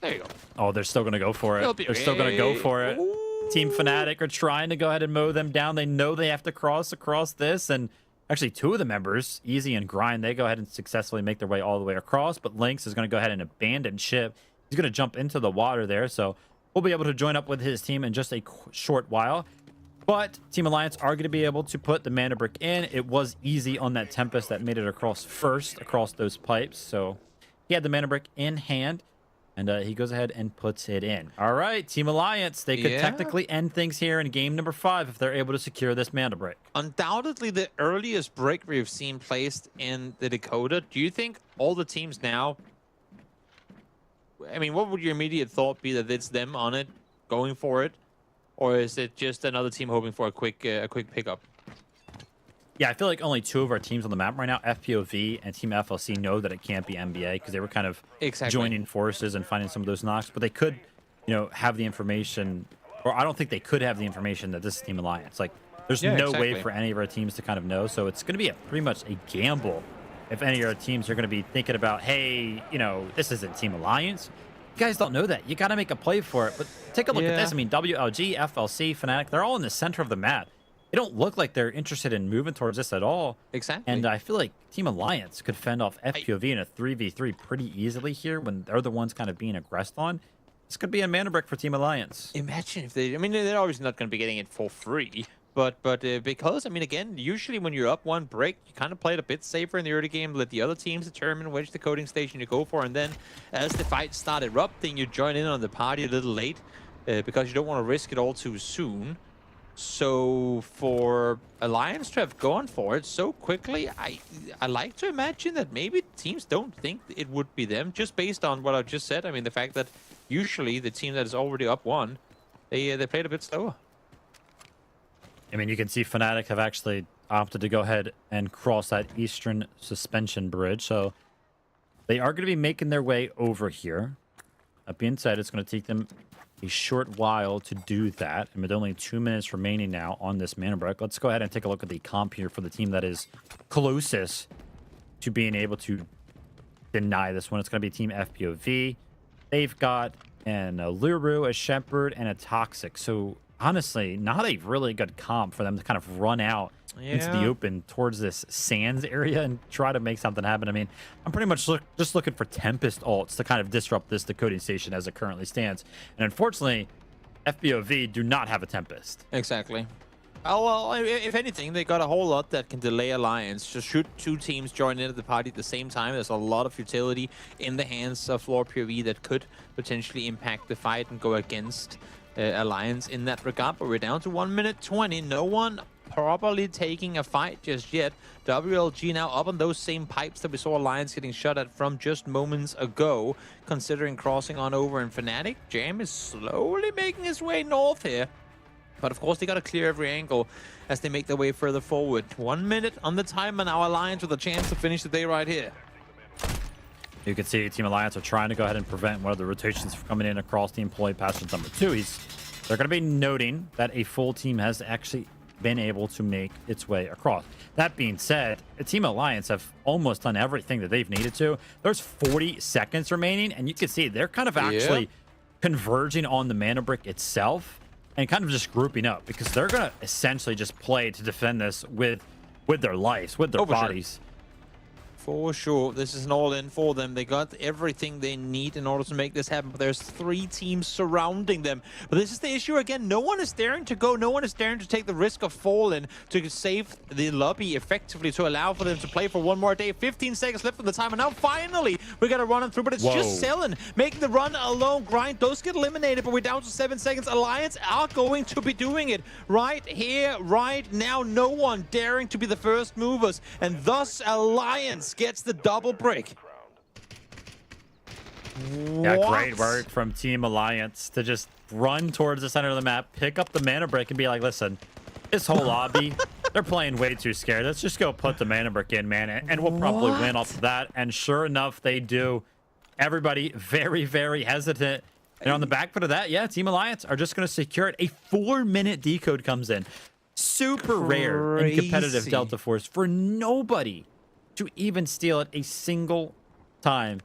you go. Oh, they're still going to go for it. They're still going to go for it. Ooh. Team Fnatic are trying to go ahead and mow them down. They know they have to cross across this. And actually, 2 of the members, Easy and Grind, they go ahead and successfully make their way all the way across. But Lynx is going to go ahead and abandon ship. He's going to jump into the water there. So we'll be able to join up with his team in just a short while. But Team Alliance are going to be able to put the Mandelbrick in. It was Easy on that Tempest that made it across first, across those pipes. So he had the Mandelbrick in hand. And he goes ahead and puts it in. All right, Team Alliance. They could technically end things here in game number 5 if they're able to secure this Mandelbrick. Undoubtedly the earliest brick we've seen placed in the Dakota. Do you think all the teams now... I mean, what would your immediate thought be that it's them on it, going for it? Or is it just another team hoping for a quick pickup? Yeah, I feel like only 2 of our teams on the map right now, FPOV and Team FLC, know that it can't be NBA because they were kind of joining forces and finding some of those knocks. But they could, you know, have the information or I don't think they could have the information that this is Team Alliance. Like, there's no way for any of our teams to kind of know. So it's going to be pretty much a gamble if any of our teams are going to be thinking about, hey, you know, this isn't Team Alliance. You guys don't know that. You got to make a play for it. But take a look at this. I mean, WLG, FLC, Fnatic, they're all in the center of the map. They don't look like they're interested in moving towards this at all. Exactly. And I feel like Team Alliance could fend off FPOV in a 3v3 pretty easily here when they're the ones kind of being aggressed on. This could be a Mandelbrick for Team Alliance. Imagine if they... I mean, they're obviously not going to be getting it for free. But because, I mean, again, usually when you're up one break, you kind of play it a bit safer in the early game, let the other teams determine which decoding station you go for, and then as the fight start erupting, you join in on the party a little late because you don't want to risk it all too soon. So for Alliance to have gone for it so quickly, I like to imagine that maybe teams don't think it would be them, just based on what I just said. I mean, the fact that usually the team that is already up one, they played a bit slower. I mean, you can see Fnatic have actually opted to go ahead and cross that eastern suspension bridge. So they are going to be making their way over here. That being said, it's going to take them a short while to do that. And with only 2 minutes remaining now on this Mandelbrick, let's go ahead and take a look at the comp here for the team that is closest to being able to deny this one. It's going to be Team FPOV. They've got an Luru, a Shepherd, and a Toxic. So honestly, not a really good comp for them to kind of run out into the open towards this sands area and try to make something happen. I mean, I'm pretty much just looking for Tempest ults to kind of disrupt this decoding station as it currently stands. And unfortunately, FBOV do not have a Tempest. Exactly. Oh, well, if anything, they got a whole lot that can delay Alliance. Just shoot two teams join into the party at the same time. There's a lot of utility in the hands of FLOORPOV that could potentially impact the fight and go against Alliance in that regard. But we're down to 1 minute 20. No one properly taking a fight just yet. WLG now up on those same pipes that we saw Alliance getting shot at from just moments ago, considering crossing on over. And Fnatic, Jam is slowly making his way north here. But of course, they got to clear every angle as they make their way further forward. 1 minute on the timer now. Alliance with a chance to finish the day right here. You can see Team Alliance are trying to go ahead and prevent one of the rotations from coming in across the employee passage number 2. They're going to be noting that a full team has actually been able to make its way across. That being said, Team Alliance have almost done everything that they've needed to. There's 40 seconds remaining, and you can see they're kind of actually converging on the Mandelbrick itself and kind of just grouping up, because they're going to essentially just play to defend this with their lives, with their bodies. For sure, this is an all-in for them. They got everything they need in order to make this happen, but there's 3 teams surrounding them. But this is the issue again. No one is daring to go. No one is daring to take the risk of falling to save the lobby effectively, to allow for them to play for one more day. 15 seconds left on the time, and now finally we got to run them through, but it's just Selen making the run alone. Grind does get eliminated, but we're down to 7 seconds. Alliance are going to be doing it right here, right now. No one daring to be the first movers, and thus Alliance gets the double break. Yeah, great work from Team Alliance to just run towards the center of the map, pick up the Mandelbrick, and be like, listen, this whole lobby, they're playing way too scared. Let's just go put the Mandelbrick in, man, and we'll probably win off of that. And sure enough, they do. Everybody very, very hesitant. And on the back foot of that, yeah, Team Alliance are just going to secure it. A 4-minute decode comes in. Super rare in competitive Delta Force for nobody to even steal it a single time.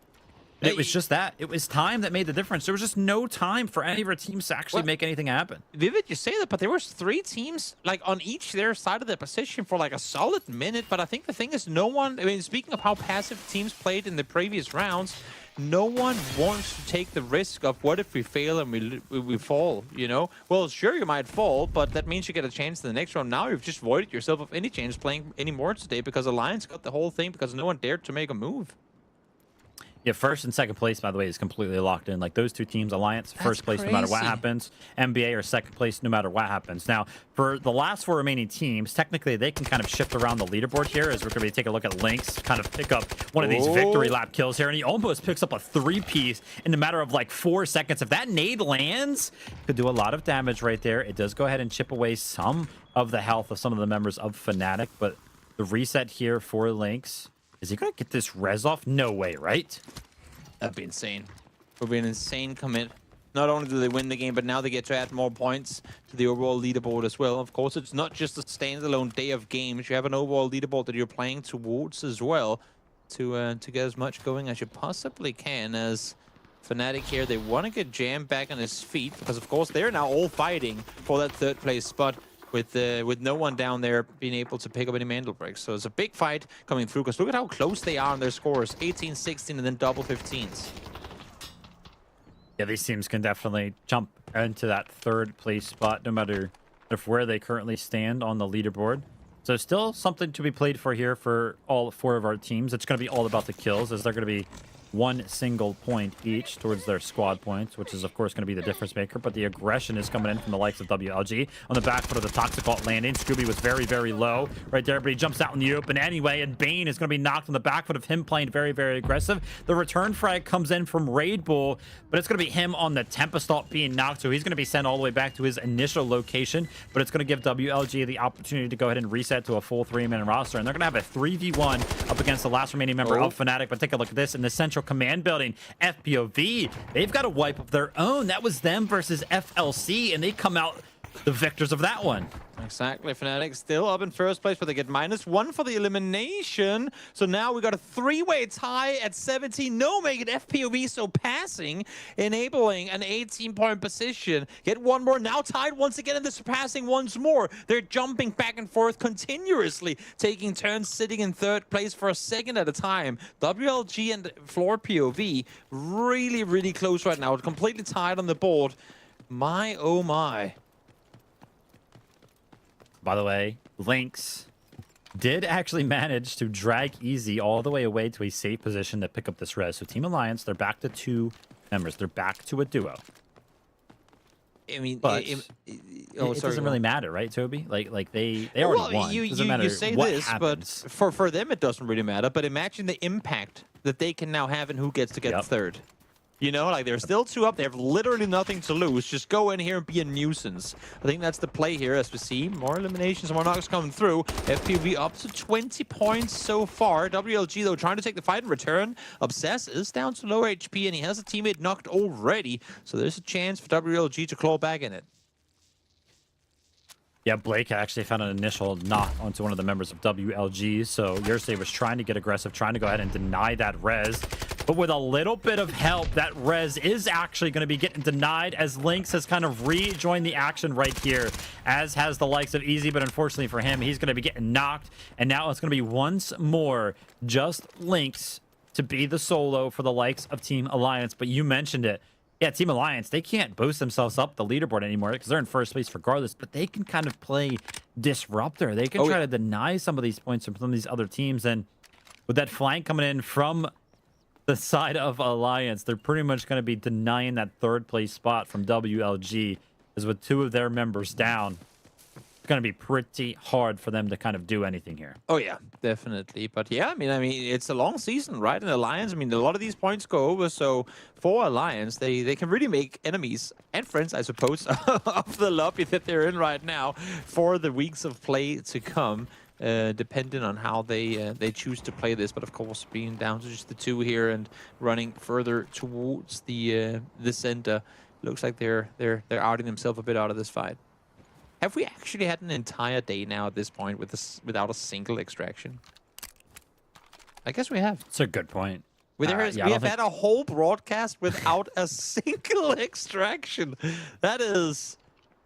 And it was just that. It was time that made the difference. There was just no time for any of our teams to actually make anything happen. Vivid, you say that, but there was 3 teams like on each their side of the position for like a solid minute. But I think the thing is, no one, I mean, speaking of how passive teams played in the previous rounds, no one wants to take the risk of what if we fail and we fall, you know? Well, sure, you might fall, but that means you get a chance in the next round. Now you've just voided yourself of any chance playing anymore today, because Alliance got the whole thing because no one dared to make a move. Yeah, first and second place, by the way, is completely locked in. Like those 2 teams, Alliance, first place no matter what happens. NBA are second place no matter what happens. Now, for the last 4 remaining teams, technically they can kind of shift around the leaderboard here, as we're going to be taking a look at Lynx, kind of pick up one of these victory lap kills here, and he almost picks up a 3-piece in a matter of like 4 seconds. If that nade lands, could do a lot of damage right there. It does go ahead and chip away some of the health of some of the members of Fnatic, but the reset here for Lynx. Is he going to get this res off? No way, right? That'd be insane. It would be an insane commit. Not only do they win the game, but now they get to add more points to the overall leaderboard as well. Of course, it's not just a standalone day of games. You have an overall leaderboard that you're playing towards as well to get as much going as you possibly can. As Fnatic here, they want to get Jam back on his feet because, of course, they're now all fighting for that third place spot with no one down there being able to pick up any Mandelbrick. So it's a big fight coming through because look at how close they are on their scores. 18, 16, and then double 15s. Yeah, these teams can definitely jump into that third place spot no matter if where they currently stand on the leaderboard. So still something to be played for here for all 4 of our teams. It's going to be all about the kills, as they're going to be 1 single point each towards their squad points, which is of course going to be the difference maker. But the aggression is coming in from the likes of WLG on the back foot of the Toxic Alt landing. Scooby was very, very low right there, but he jumps out in the open anyway, and Bane is going to be knocked on the back foot of him playing very, very aggressive. The return frag comes in from Raid Bull, but it's going to be him on the Tempest Alt being knocked, so he's going to be sent all the way back to his initial location. But it's going to give WLG the opportunity to go ahead and reset to a full 3-man roster, and they're going to have a 3v1 up against the last remaining member of Fnatic. But take a look at this in the central command building. FPOV, they've got a wipe of their own. That was them versus FLC, and they come out the victors of that one. Exactly. Fnatic still up in first place, but they get -1 for the elimination. So now we got a 3-way tie at 17. No making FPOV so passing, enabling an 18-point position. Get one more. Now tied once again, and they're surpassing once more. They're jumping back and forth continuously, taking turns sitting in third place for a second at a time. WLG and FLOORPOV really, really close right now. Completely tied on the board. My, oh my. By the way, Lynx did actually manage to drag Easy all the way away to a safe position to pick up this res. So Team Alliance, they're back to 2 members. They're back to a duo. I mean, but it doesn't really matter, right, Toby? Like they already won. It doesn't matter you say what this, happens. but for them it doesn't really matter. But imagine the impact that they can now have and who gets to get third. You know, like they're still 2 up. They have literally nothing to lose. Just go in here and be a nuisance. I think that's the play here, as we see more eliminations, more knocks coming through. FPV up to 20 points so far. WLG, though, trying to take the fight in return. Obsess is down to low HP, and he has a teammate knocked already. So there's a chance for WLG to claw back in it. Yeah, Blake actually found an initial knock onto one of the members of WLG. So Yersey was trying to get aggressive, trying to go ahead and deny that res. But with a little bit of help, that res is actually going to be getting denied, as Lynx has kind of rejoined the action right here, as has the likes of Easy. But unfortunately for him, he's going to be getting knocked. And now it's going to be once more just Lynx to be the solo for the likes of Team Alliance. But you mentioned it. Yeah, Team Alliance, they can't boost themselves up the leaderboard anymore because they're in first place regardless, but they can kind of play disruptor. They can try to deny some of these points from some of these other teams. And with that flank coming in from the side of Alliance, they're pretty much going to be denying that third place spot from WLG, as with 2 of their members down, it's going to be pretty hard for them to kind of do anything here. Oh yeah, definitely. But yeah, I mean, it's a long season, right? In Alliance, I mean, a lot of these points go over. So for Alliance, they can really make enemies and friends, I suppose, of the lobby that they're in right now for the weeks of play to come. Depending on how they choose to play this, but of course, being down to just the 2 here and running further towards the center, looks like they're outing themselves a bit out of this fight. Have we actually had an entire day now at this point without a single extraction? I guess we have. That's a good point. We have had a whole broadcast without a single extraction. That is.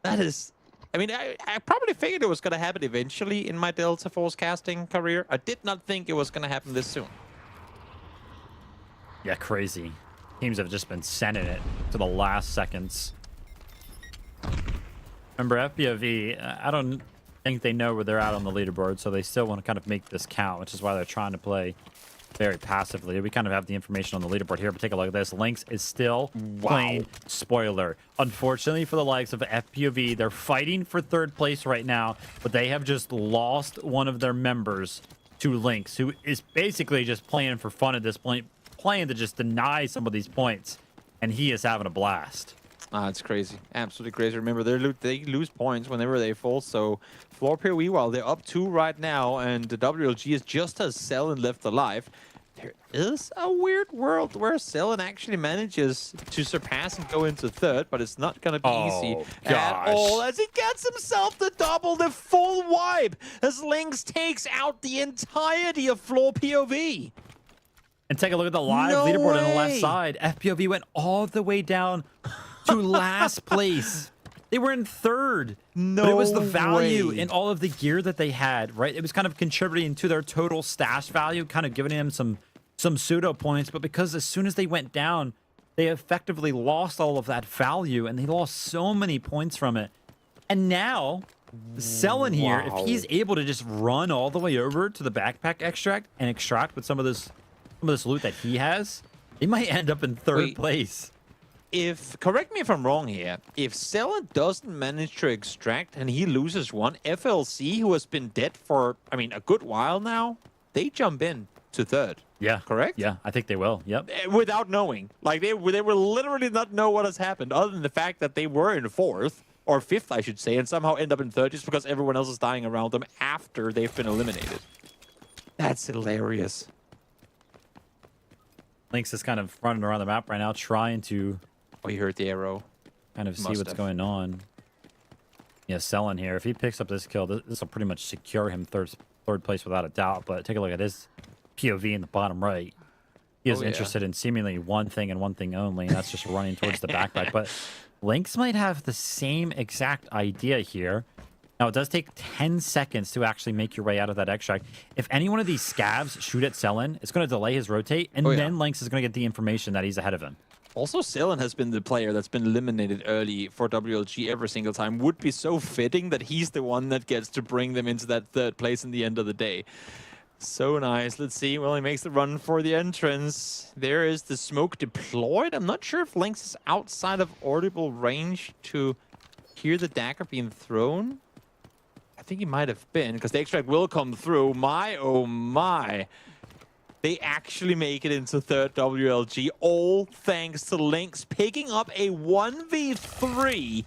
I mean, I probably figured it was going to happen eventually in my Delta Force casting career. I did not think it was going to happen this soon. Yeah, crazy. Teams have just been sending it to the last seconds. Remember, FPOV, I don't think they know where they're at on the leaderboard, so they still want to kind of make this count, which is why they're trying to play very passively. We kind of have the information on the leaderboard here, but take a look at this. Lynx is still playing spoiler. Unfortunately for the likes of FPOV, they're fighting for third place right now, but they have just lost one of their members to Lynx, who is basically just playing for fun at this point, playing to just deny some of these points, and he is having a blast. It's crazy. Absolutely crazy. Remember, they lose points whenever they fall, so FLOORPOV, while they're up 2 right now, and the WLG is just as Cell and left alive, There is a weird world where Selen actually manages to surpass and go into third, but it's not going to be easy at all as he gets himself the double, the full wipe, as Lynx takes out the entirety of FLOORPOV. And take a look at the live leaderboard on the left side. FPOV went all the way down to last place. They were in third. But it was the value in all of the gear that they had, right? It was kind of contributing to their total stash value, kind of giving them some pseudo points. But because as soon as they went down, they effectively lost all of that value, and they lost so many points from it. And now, Selen here, if he's able to just run all the way over to the backpack extract and extract with some of this loot that he has, he might end up in third place. Correct me if I'm wrong here, if Selen doesn't manage to extract and he loses one, FLC, who has been dead for, I mean, a good while now, they jump in to third. Yeah. Correct? Yeah, I think they will. Yep. Without knowing. Like, they will literally not know what has happened, other than the fact that they were in fourth, or fifth, I should say, and somehow end up in third just because everyone else is dying around them after they've been eliminated. That's hilarious. Lynx is kind of running around the map right now, trying to... Oh, you heard the arrow. Kind of see what's going on. Yeah, Selen here. If he picks up this kill, this will pretty much secure him third place without a doubt. But take a look at his POV in the bottom right. He is interested in seemingly one thing and one thing only, and that's just running towards the backpack. But Lynx might have the same exact idea here. Now, it does take 10 seconds to actually make your way out of that extract. If any one of these scavs shoot at Selen, it's going to delay his rotate, and then Lynx is going to get the information that he's ahead of him. Also, Selen has been the player that's been eliminated early for WLG every single time. Would be so fitting that he's the one that gets to bring them into that third place in the end of the day. So nice. Let's see. Well, he makes the run for the entrance. There is the smoke deployed. I'm not sure if Lynx is outside of audible range to hear the dagger being thrown. I think he might have been, because the extract will come through. My, oh my. They actually make it into third WLG, all thanks to Lynx picking up a 1v3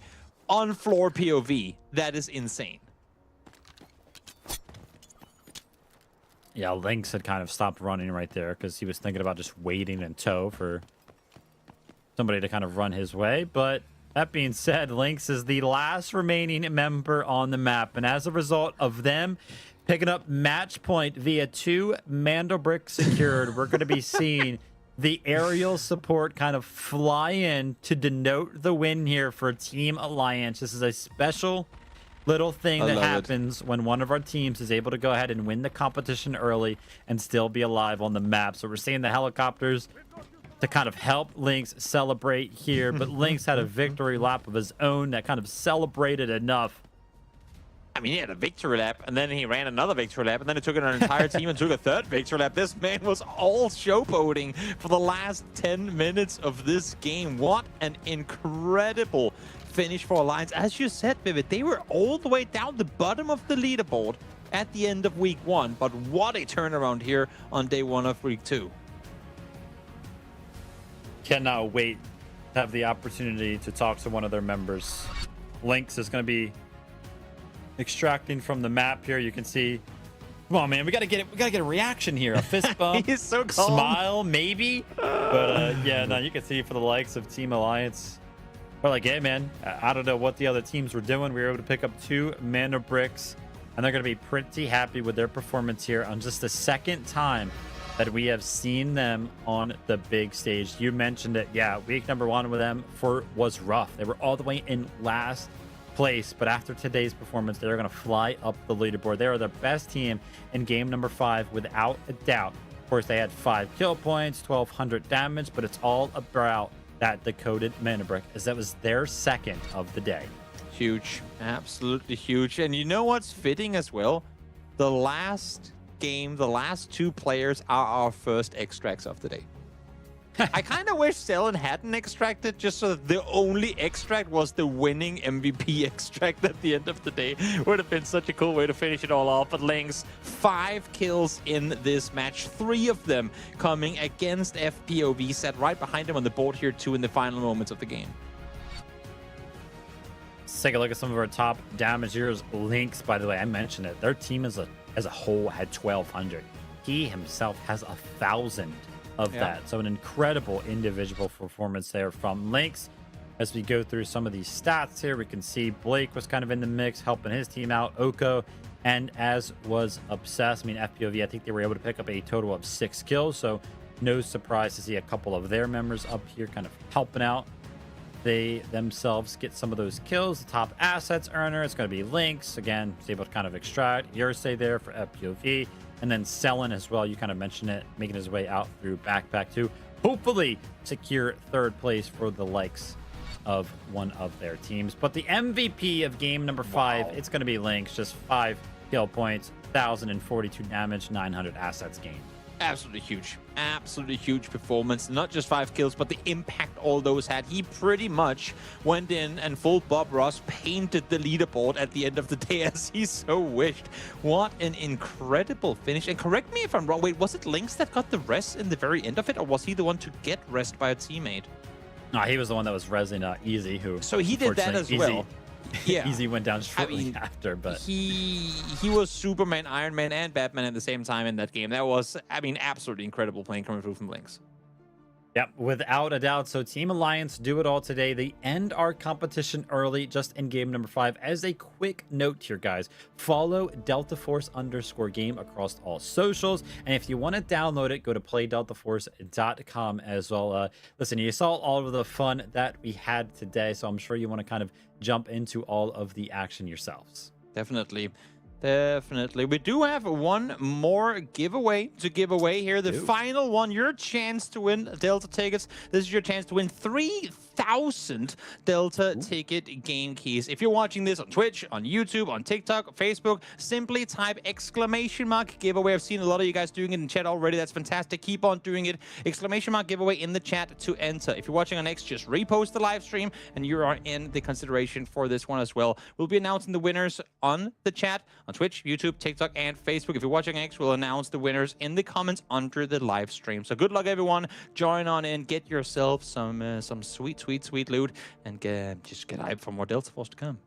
on FLOORPOV. That is insane. Yeah, Lynx had kind of stopped running right there because he was thinking about just waiting in tow for somebody to kind of run his way. But that being said, Lynx is the last remaining member on the map. And as a result of them picking up match point via 2 Mandelbrick secured, we're going to be seeing the aerial support kind of fly in to denote the win here for Team Alliance. This is a special little thing that happens when one of our teams is able to go ahead and win the competition early and still be alive on the map. So we're seeing the helicopters to kind of help Lynx celebrate here, but Lynx had a victory lap of his own that kind of celebrated enough. I mean, he had a victory lap, and then he ran another victory lap, and then he took an entire team and took a third victory lap. This man was all showboating for the last 10 minutes of this game. What an incredible finish for Alliance. As you said, Vivid, they were all the way down the bottom of the leaderboard at the end of week 1, but what a turnaround here on day 1 of week 2. Cannot wait to have the opportunity to talk to one of their members. Lynx is going to be extracting from the map here. You can see, come on, man, we gotta get it. We gotta get a reaction here. A fist bump, He's so calm. Smile, maybe. But yeah, no, you can see for the likes of Team Alliance, we're like, hey, man, I don't know what the other teams were doing. We were able to pick up 2 Mandelbricks, and they're gonna be pretty happy with their performance here on just the second time that we have seen them on the big stage. You mentioned it. Yeah, week number 1 with them was rough. They were all the way in last place, but after today's performance, they're going to fly up the leaderboard. They are the best team in game number 5 without a doubt. Of course, they had 5 kill points, 1200 damage, but it's all about that decoded Mandelbrick, as that was their second of the day. Huge, absolutely huge. And you know what's fitting as well? The last game, the last 2 players are our first extracts of the day. I kind of wish Selen hadn't extracted, just so that the only extract was the winning MVP extract at the end of the day. Would have been such a cool way to finish it all off. But Lynx, 5 kills in this match, 3 of them coming against FPOV, set right behind him on the board here too in the final moments of the game. Let's take a look at some of our top damagers. Lynx, by the way, I mentioned it. Their team as a whole had 1200. he himself has 1,000 of that. So an incredible individual performance there from Lynx. As we go through some of these stats here, we can see Blake was kind of in the mix, helping his team out, Oko, and as was Obsessed. I mean, FPOV, I think they were able to pick up a total of 6 kills, so no surprise to see a couple of their members up here kind of helping out. They themselves get some of those kills. The top assets earner, it's going to be Lynx. Again, is able to kind of extract. Yursei there for FPOV. And then Selin as well. You kind of mentioned it, making his way out through Backpack to hopefully secure 3rd place for the likes of one of their teams. But the MVP of game number 5, it's going to be Lynx. Just 5 kill points, 1,042 damage, 900 assets gained. Absolutely huge performance. Not just 5 kills, but the impact all those had. He pretty much went in and full Bob Ross painted the leaderboard at the end of the day as he so wished. What an incredible finish. And correct me if I'm wrong, wait, was it Lynx that got the rest in the very end of it, or was he the one to get rest by a teammate? No, he was the one that was resing Easy, who so he did that as well. Yeah, Easy went down shortly after, but he was Superman, Iron Man, and Batman at the same time in that game. That was, I mean, absolutely incredible playing coming through from Lynx. Yep, without a doubt. So Team Alliance do it all today. They end our competition early, just in game number 5. As a quick note here, guys, follow DeltaForce_game across all socials. And if you want to download it, go to playdeltaforce.com as well. Listen, you saw all of the fun that we had today, so I'm sure you want to kind of jump into all of the action yourselves. Definitely. We do have one more giveaway to give away here. The final one, your chance to win Delta tickets. This is your chance to win 3,000 Delta ticket game keys. If you're watching this on Twitch, on YouTube, on TikTok, Facebook, simply type !giveaway. I've seen a lot of you guys doing it in chat already. That's fantastic. Keep on doing it. !giveaway in the chat to enter. If you're watching on X, just repost the live stream and you are in the consideration for this one as well. We'll be announcing the winners on the chat, on Twitch, YouTube, TikTok, and Facebook. If you're watching X, we'll announce the winners in the comments under the live stream. So good luck, everyone. Join on in, get yourself some sweet loot, and just get hyped for more Delta Force to come.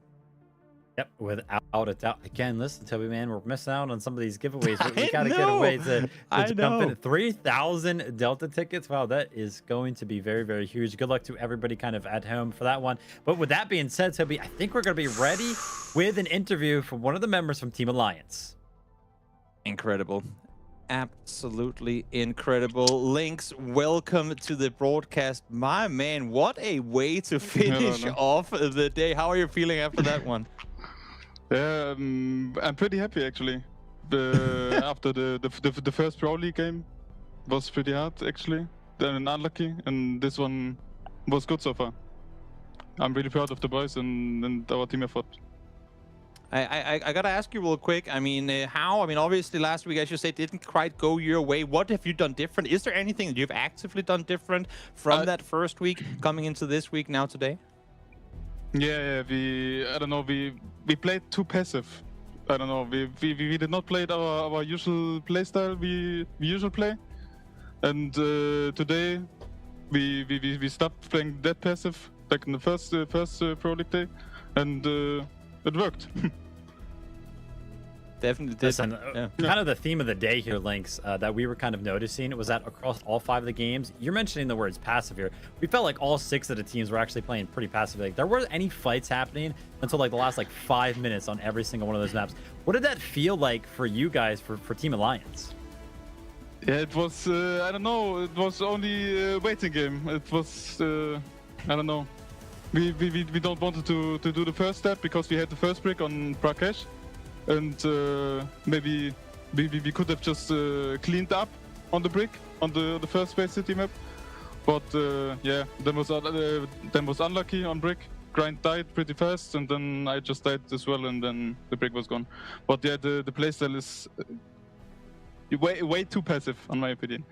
Yep, without a doubt. Again, listen, Toby, man, we're missing out on some of these giveaways. We got to get a way to jump in. 3,000 Delta tickets. Wow, that is going to be very, very huge. Good luck to everybody kind of at home for that one. But with that being said, Toby, I think we're going to be ready with an interview from one of the members from Team Alliance. Incredible. Absolutely incredible. Lynx, welcome to the broadcast. My man, what a way to finish off the day. How are you feeling after that one? I'm pretty happy actually. After the first Pro League game was pretty hard actually, then unlucky, and this one was good so far. I'm really proud of the boys and our team effort. I gotta ask you real quick. I mean, obviously last week, as you say, didn't quite go your way. What have you done different? Is there anything that you've actively done different from that first week coming into this week now today? Yeah, I don't know, we played too passive. I don't know, we did not play our usual play style we usually play, and today we stopped playing that passive like in the first Pro League day, and it worked. Definitely did. Listen, kind of the theme of the day here, Lynx, that we were kind of noticing was that across all 5 of the games, you're mentioning the words passive here. We felt like all 6 of the teams were actually playing pretty passive. Like there weren't any fights happening until like the last 5 minutes on every single one of those maps. What did that feel like for you guys for Team Alliance? Yeah, it was, I don't know, it was only a waiting game. It was, I don't know. We don't want to do the first step because we had the first brick on Brakkesh. And maybe we could have just cleaned up on the brick on the first Space City map, but yeah, then was unlucky on brick. Grind died pretty fast, and then I just died as well, and then the brick was gone. But yeah, the playstyle is way too passive, in my opinion.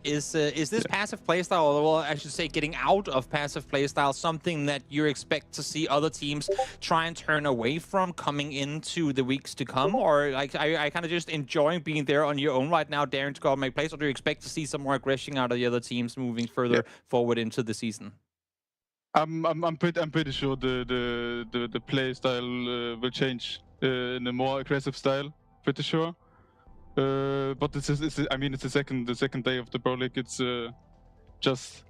Is this passive playstyle, or well, I should say getting out of passive playstyle, something that you expect to see other teams try and turn away from coming into the weeks to come? Or like, are you kind of just enjoying being there on your own right now, daring to go and make plays, or do you expect to see some more aggression out of the other teams moving further forward into the season? I'm pretty sure the play style will change in a more aggressive style. Pretty sure. But I mean, it's the second day of the Pro League. It's just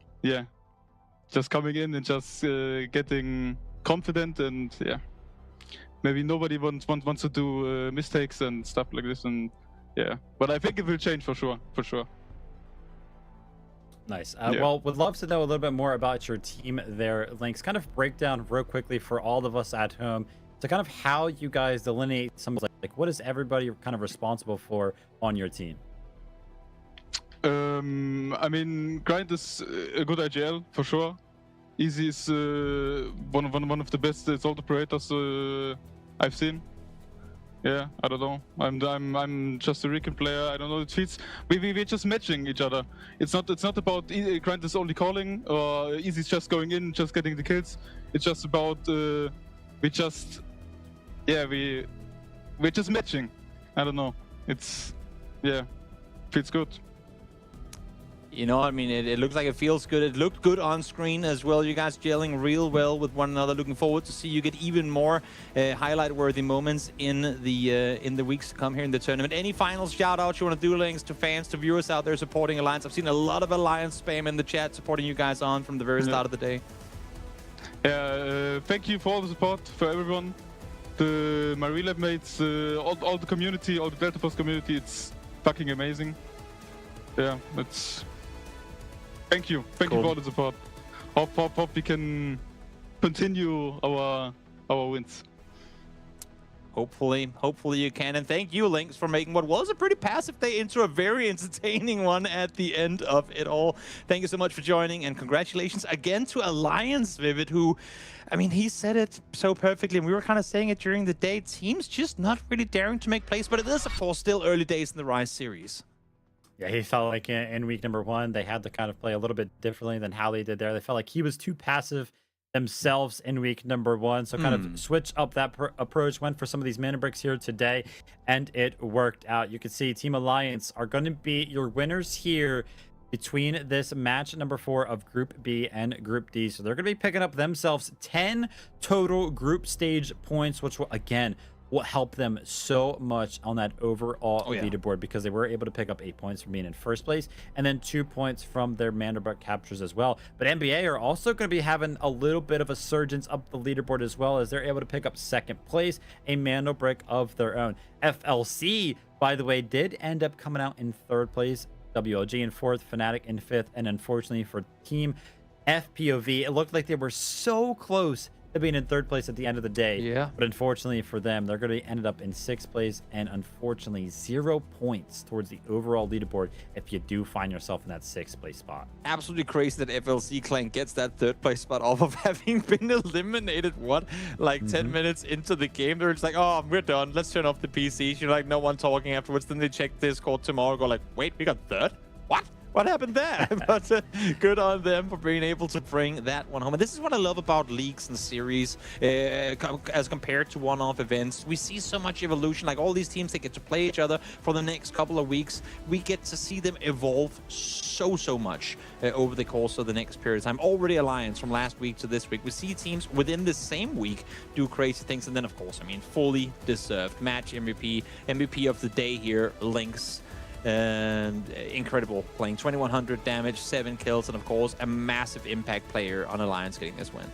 coming in and just getting confident, and maybe nobody wants to do mistakes and stuff like this, and but I think it will change for sure. Nice. Well, would love to know a little bit more about your team there, Lynx. Kind of break down real quickly for all of us at home to kind of how you guys delineate some like what is everybody kind of responsible for on your team? I mean, Grind is a good IGL for sure. Easy is one of the best salt operators I've seen. Yeah, I don't know. I'm just a Recon player. I don't know. It feels we're just matching each other. It's not about Grind is only calling or Easy's just going in, just getting the kills. It's just about we're just matching. I don't know. It's feels good. You know, I mean, it looks like it feels good. It looked good on screen as well. You guys gelling real well with one another. Looking forward to see you get even more highlight-worthy moments in the weeks to come here in the tournament. Any final shout-outs you want to do, Lynx, to fans, to viewers out there supporting Alliance? I've seen a lot of Alliance spam in the chat supporting you guys on from the very start of the day. Yeah, thank you for all the support, for everyone. My relab mates, all the community, all the Delta Force community. It's fucking amazing. Yeah, it's... Thank you for all the support. Hope we can continue our wins. Hopefully you can. And thank you, Lynx, for making what was a pretty passive day into a very entertaining one at the end of it all. Thank you so much for joining, and congratulations again to Alliance Vivid, who, I mean, he said it so perfectly, and we were kind of saying it during the day. Teams just not really daring to make plays, but it is, of course, still early days in the Rise series. Yeah, he felt like in week number 1, they had to kind of play a little bit differently than how they did there. They felt like he was too passive themselves in week number 1. So kind of switch up that approach, went for some of these Mandelbricks here today, and it worked out. You can see Team Alliance are going to be your winners here between this match number 4 of Group B and Group D. So they're going to be picking up themselves 10 total group stage points, which will, again, will help them so much on that overall leaderboard, because they were able to pick up 8 points from being in first place and then 2 points from their Mandelbrick captures as well. But NBA are also going to be having a little bit of a surgence up the leaderboard as well, as they're able to pick up 2nd place, a Mandelbrick of their own. FLC, by the way, did end up coming out in 3rd place, WLG in 4th, Fnatic in 5th, and unfortunately for Team FPOV, it looked like they were so close to being in 3rd place at the end of the day. Yeah. But unfortunately for them, they're going to end up in 6th place, and unfortunately 0 points towards the overall leaderboard if you do find yourself in that 6th place spot. Absolutely crazy that FLC Clan gets that 3rd place spot off of having been eliminated, 10 minutes into the game. They're just like, oh, we're done. Let's turn off the PCs. You're like, no one talking afterwards. Then they check Discord tomorrow, go like, wait, we got 3rd? What happened there? But good on them for being able to bring that one home. And this is what I love about leagues and series as compared to one-off events. We see so much evolution. Like all these teams, they get to play each other for the next couple of weeks. We get to see them evolve so much over the course of the next period of time. Already Alliance from last week to this week. We see teams within the same week do crazy things. And then, of course, I mean, fully deserved match MVP of the day here, Lynx. And incredible playing 2100 damage, 7 kills, and of course a massive impact player on Alliance getting this win.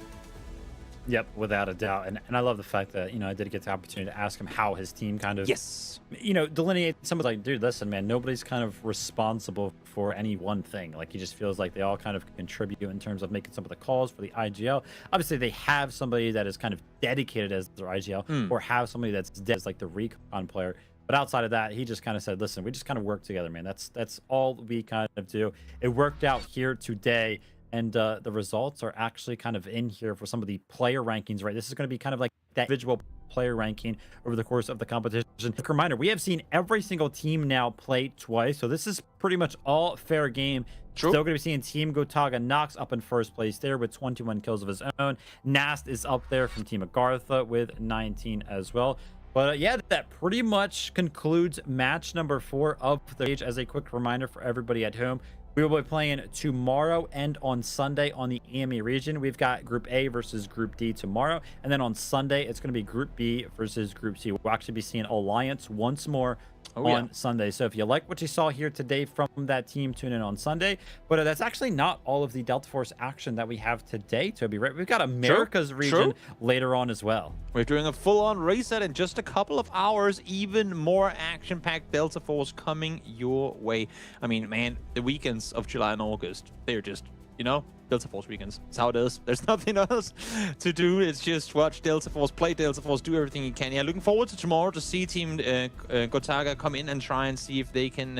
Yep, without a doubt. And I love the fact that, I did get the opportunity to ask him how his team kind of, delineate some of like, dude, listen, man, nobody's kind of responsible for any one thing. Like, he just feels like they all kind of contribute in terms of making some of the calls for the IGL. Obviously, they have somebody that is kind of dedicated as their IGL, or have somebody that's dead as like the recon player. But outside of that, he just kind of said, listen, we just kind of work together, man. That's all we kind of do. It worked out here today, and the results are actually kind of in here for some of the player rankings, right? This is going to be kind of like that individual player ranking over the course of the competition. Quick reminder, we have seen every single team now play twice, so this is pretty much all fair game. True. Still going to be seeing Team Gotaga Nox up in 1st place there with 21 kills of his own. Nast is up there from Team AGARTHA with 19 as well. But yeah, that pretty much concludes match number 4 of the stage. As a quick reminder for everybody at home, we will be playing tomorrow and on Sunday on the EMEA region. We've got Group A versus Group D tomorrow. And then on Sunday, it's going to be Group B versus Group C. We'll actually be seeing Alliance once more on Sunday. So if you like what you saw here today from that team, tune in on Sunday. But that's actually not all of the Delta Force action that we have today, Toby, right? We've got America's region later on as well. We're doing a full-on reset in just a couple of hours. Even more action-packed Delta Force coming your way. I mean, man, the weekends of July and August, they're just, you know, Delta Force weekends. It's how it is. There's nothing else to do. It's just watch Delta Force, play Delta Force, do everything you can. Yeah, looking forward to tomorrow to see Team Gotaga come in and try and see if they can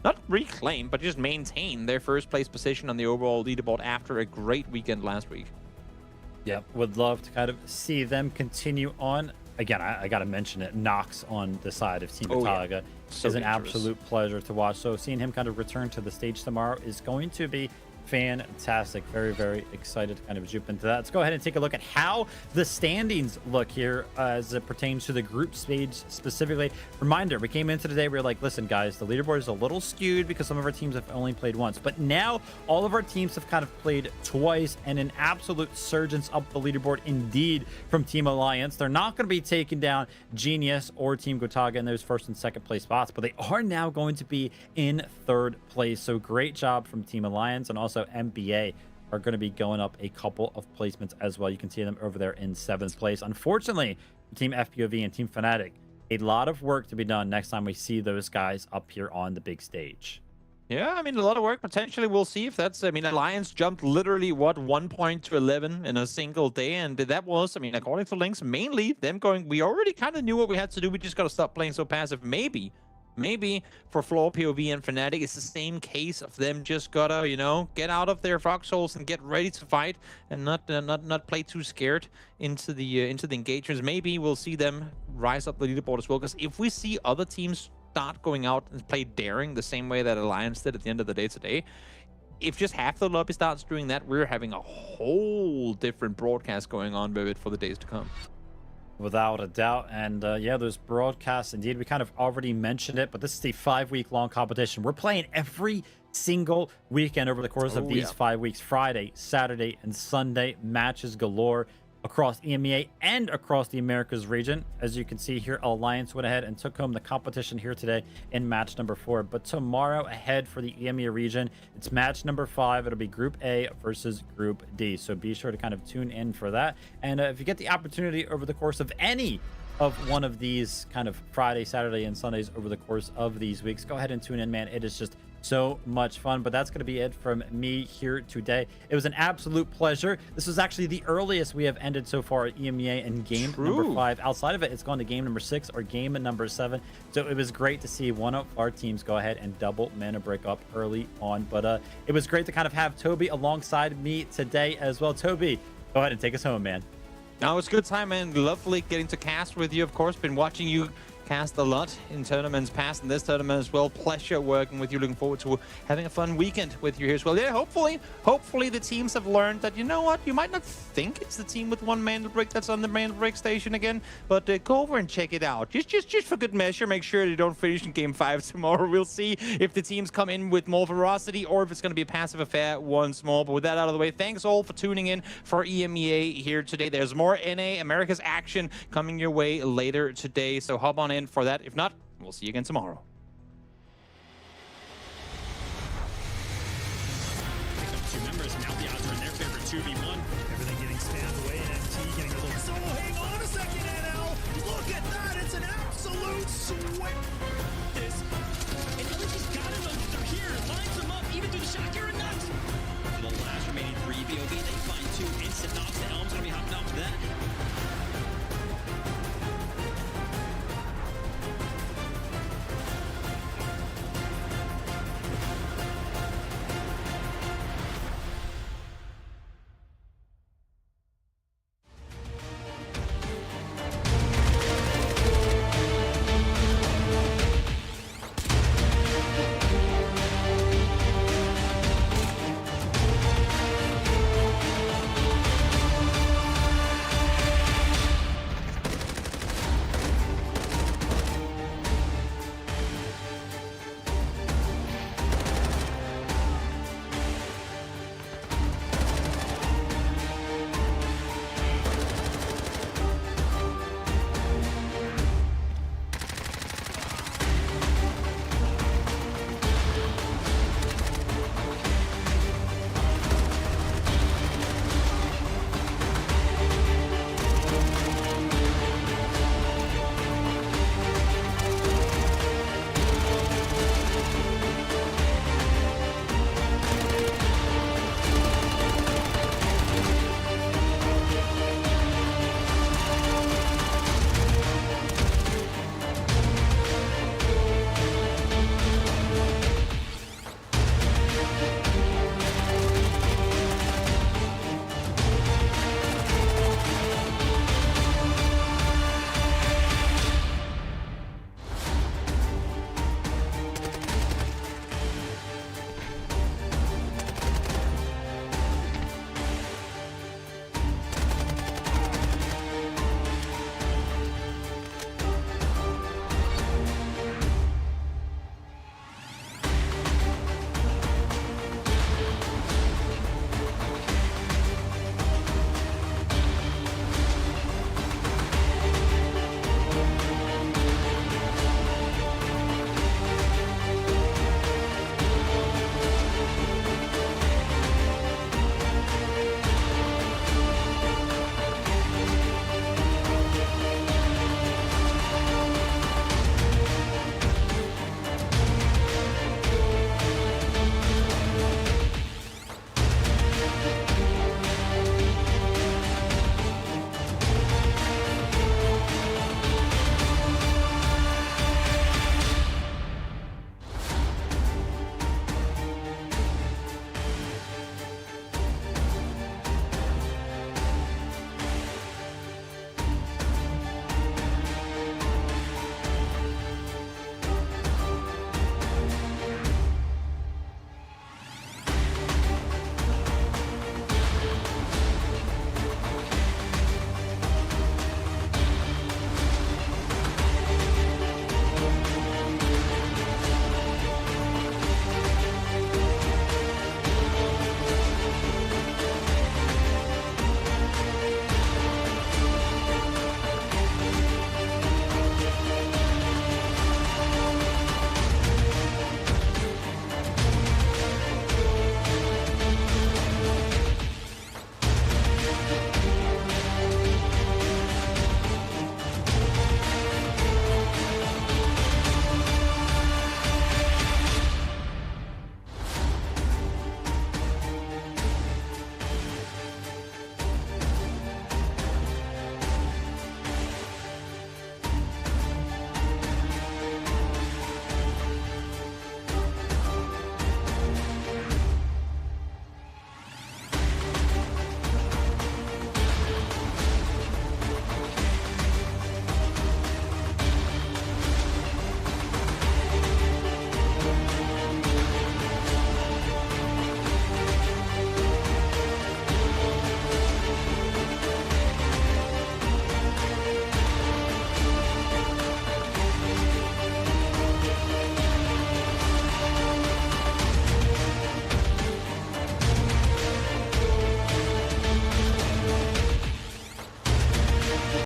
not reclaim, but just maintain their first place position on the overall leaderboard after a great weekend last week. Yep, would love to kind of see them continue on. Again, I got to mention it. Nox on the side of Team Gotaga is an absolute pleasure to watch. So seeing him kind of return to the stage tomorrow is going to be fantastic. Very, very excited to kind of jump into that. Let's go ahead and take a look at how the standings look here as it pertains to the group stage specifically. Reminder, we came into today, we were like, listen guys, the leaderboard is a little skewed because some of our teams have only played once, but now all of our teams have kind of played twice, and an absolute surgence up the leaderboard indeed from Team Alliance. They're not going to be taking down Genius or Team Gotaga in those first and second place spots, but they are now going to be in third place. So great job from Team Alliance, and also MBA are going to be going up a couple of placements as well. You can see them over there in 7th place. Unfortunately, Team FPOV and Team Fnatic, a lot of work to be done next time we see those guys up here on the big stage. Yeah, I mean, a lot of work potentially. We'll see if that's, I mean, Alliance jumped literally, what, 1 point to 11 in a single day. And that was, I mean, according to Links, mainly them going, we already kind of knew what we had to do. We just got to stop playing so passive. Maybe for FLOORPOV and Fnatic, it's the same case of them just gotta, you know, get out of their foxholes and get ready to fight, and not play too scared into the engagements. Maybe we'll see them rise up the leaderboard as well. Because if we see other teams start going out and play daring the same way that Alliance did at the end of the day today, if just half the lobby starts doing that, we're having a whole different broadcast going on with it for the days to come. Without a doubt. And yeah, those broadcasts, indeed, we kind of already mentioned it, but this is a 5-week-long competition. We're playing every single weekend over the course of these 5 weeks. Friday, Saturday, and Sunday, matches galore across EMEA and across the Americas region. As you can see here, Alliance went ahead and took home the competition here today in match number 4. But tomorrow ahead for the EMEA region, it's match number 5. It'll be Group A versus Group D. So be sure to kind of tune in for that. And if you get the opportunity over the course of any of one of these kind of Friday, Saturday, and Sundays over the course of these weeks, go ahead and tune in, man. It is just so much fun. But that's going to be it from me here today. It was an absolute pleasure. This was actually the earliest we have ended so far at EMEA in game number 5. Outside of it, it's gone to game number 6 or game number 7. So it was great to see one of our teams go ahead and double Mandelbrick up early on. But it was great to kind of have Toby alongside me today as well. Toby, go ahead and take us home, man. Now it's a good time, man. Lovely getting to cast with you, of course. Been watching you cast a lot in tournaments past and this tournament as well. Pleasure working with you. Looking forward to having a fun weekend with you here as well. Yeah, hopefully the teams have learned that, you know what, you might not think it's the team with one Mandelbrick that's on the Mandelbrick station again, but go over and check it out. Just for good measure, make sure you don't finish in game 5 tomorrow. We'll see if the teams come in with more ferocity or if it's going to be a passive affair once more. But with that out of the way, thanks all for tuning in for EMEA here today. There's more NA America's action coming your way later today, so hop on in for that. If not, we'll see you again tomorrow.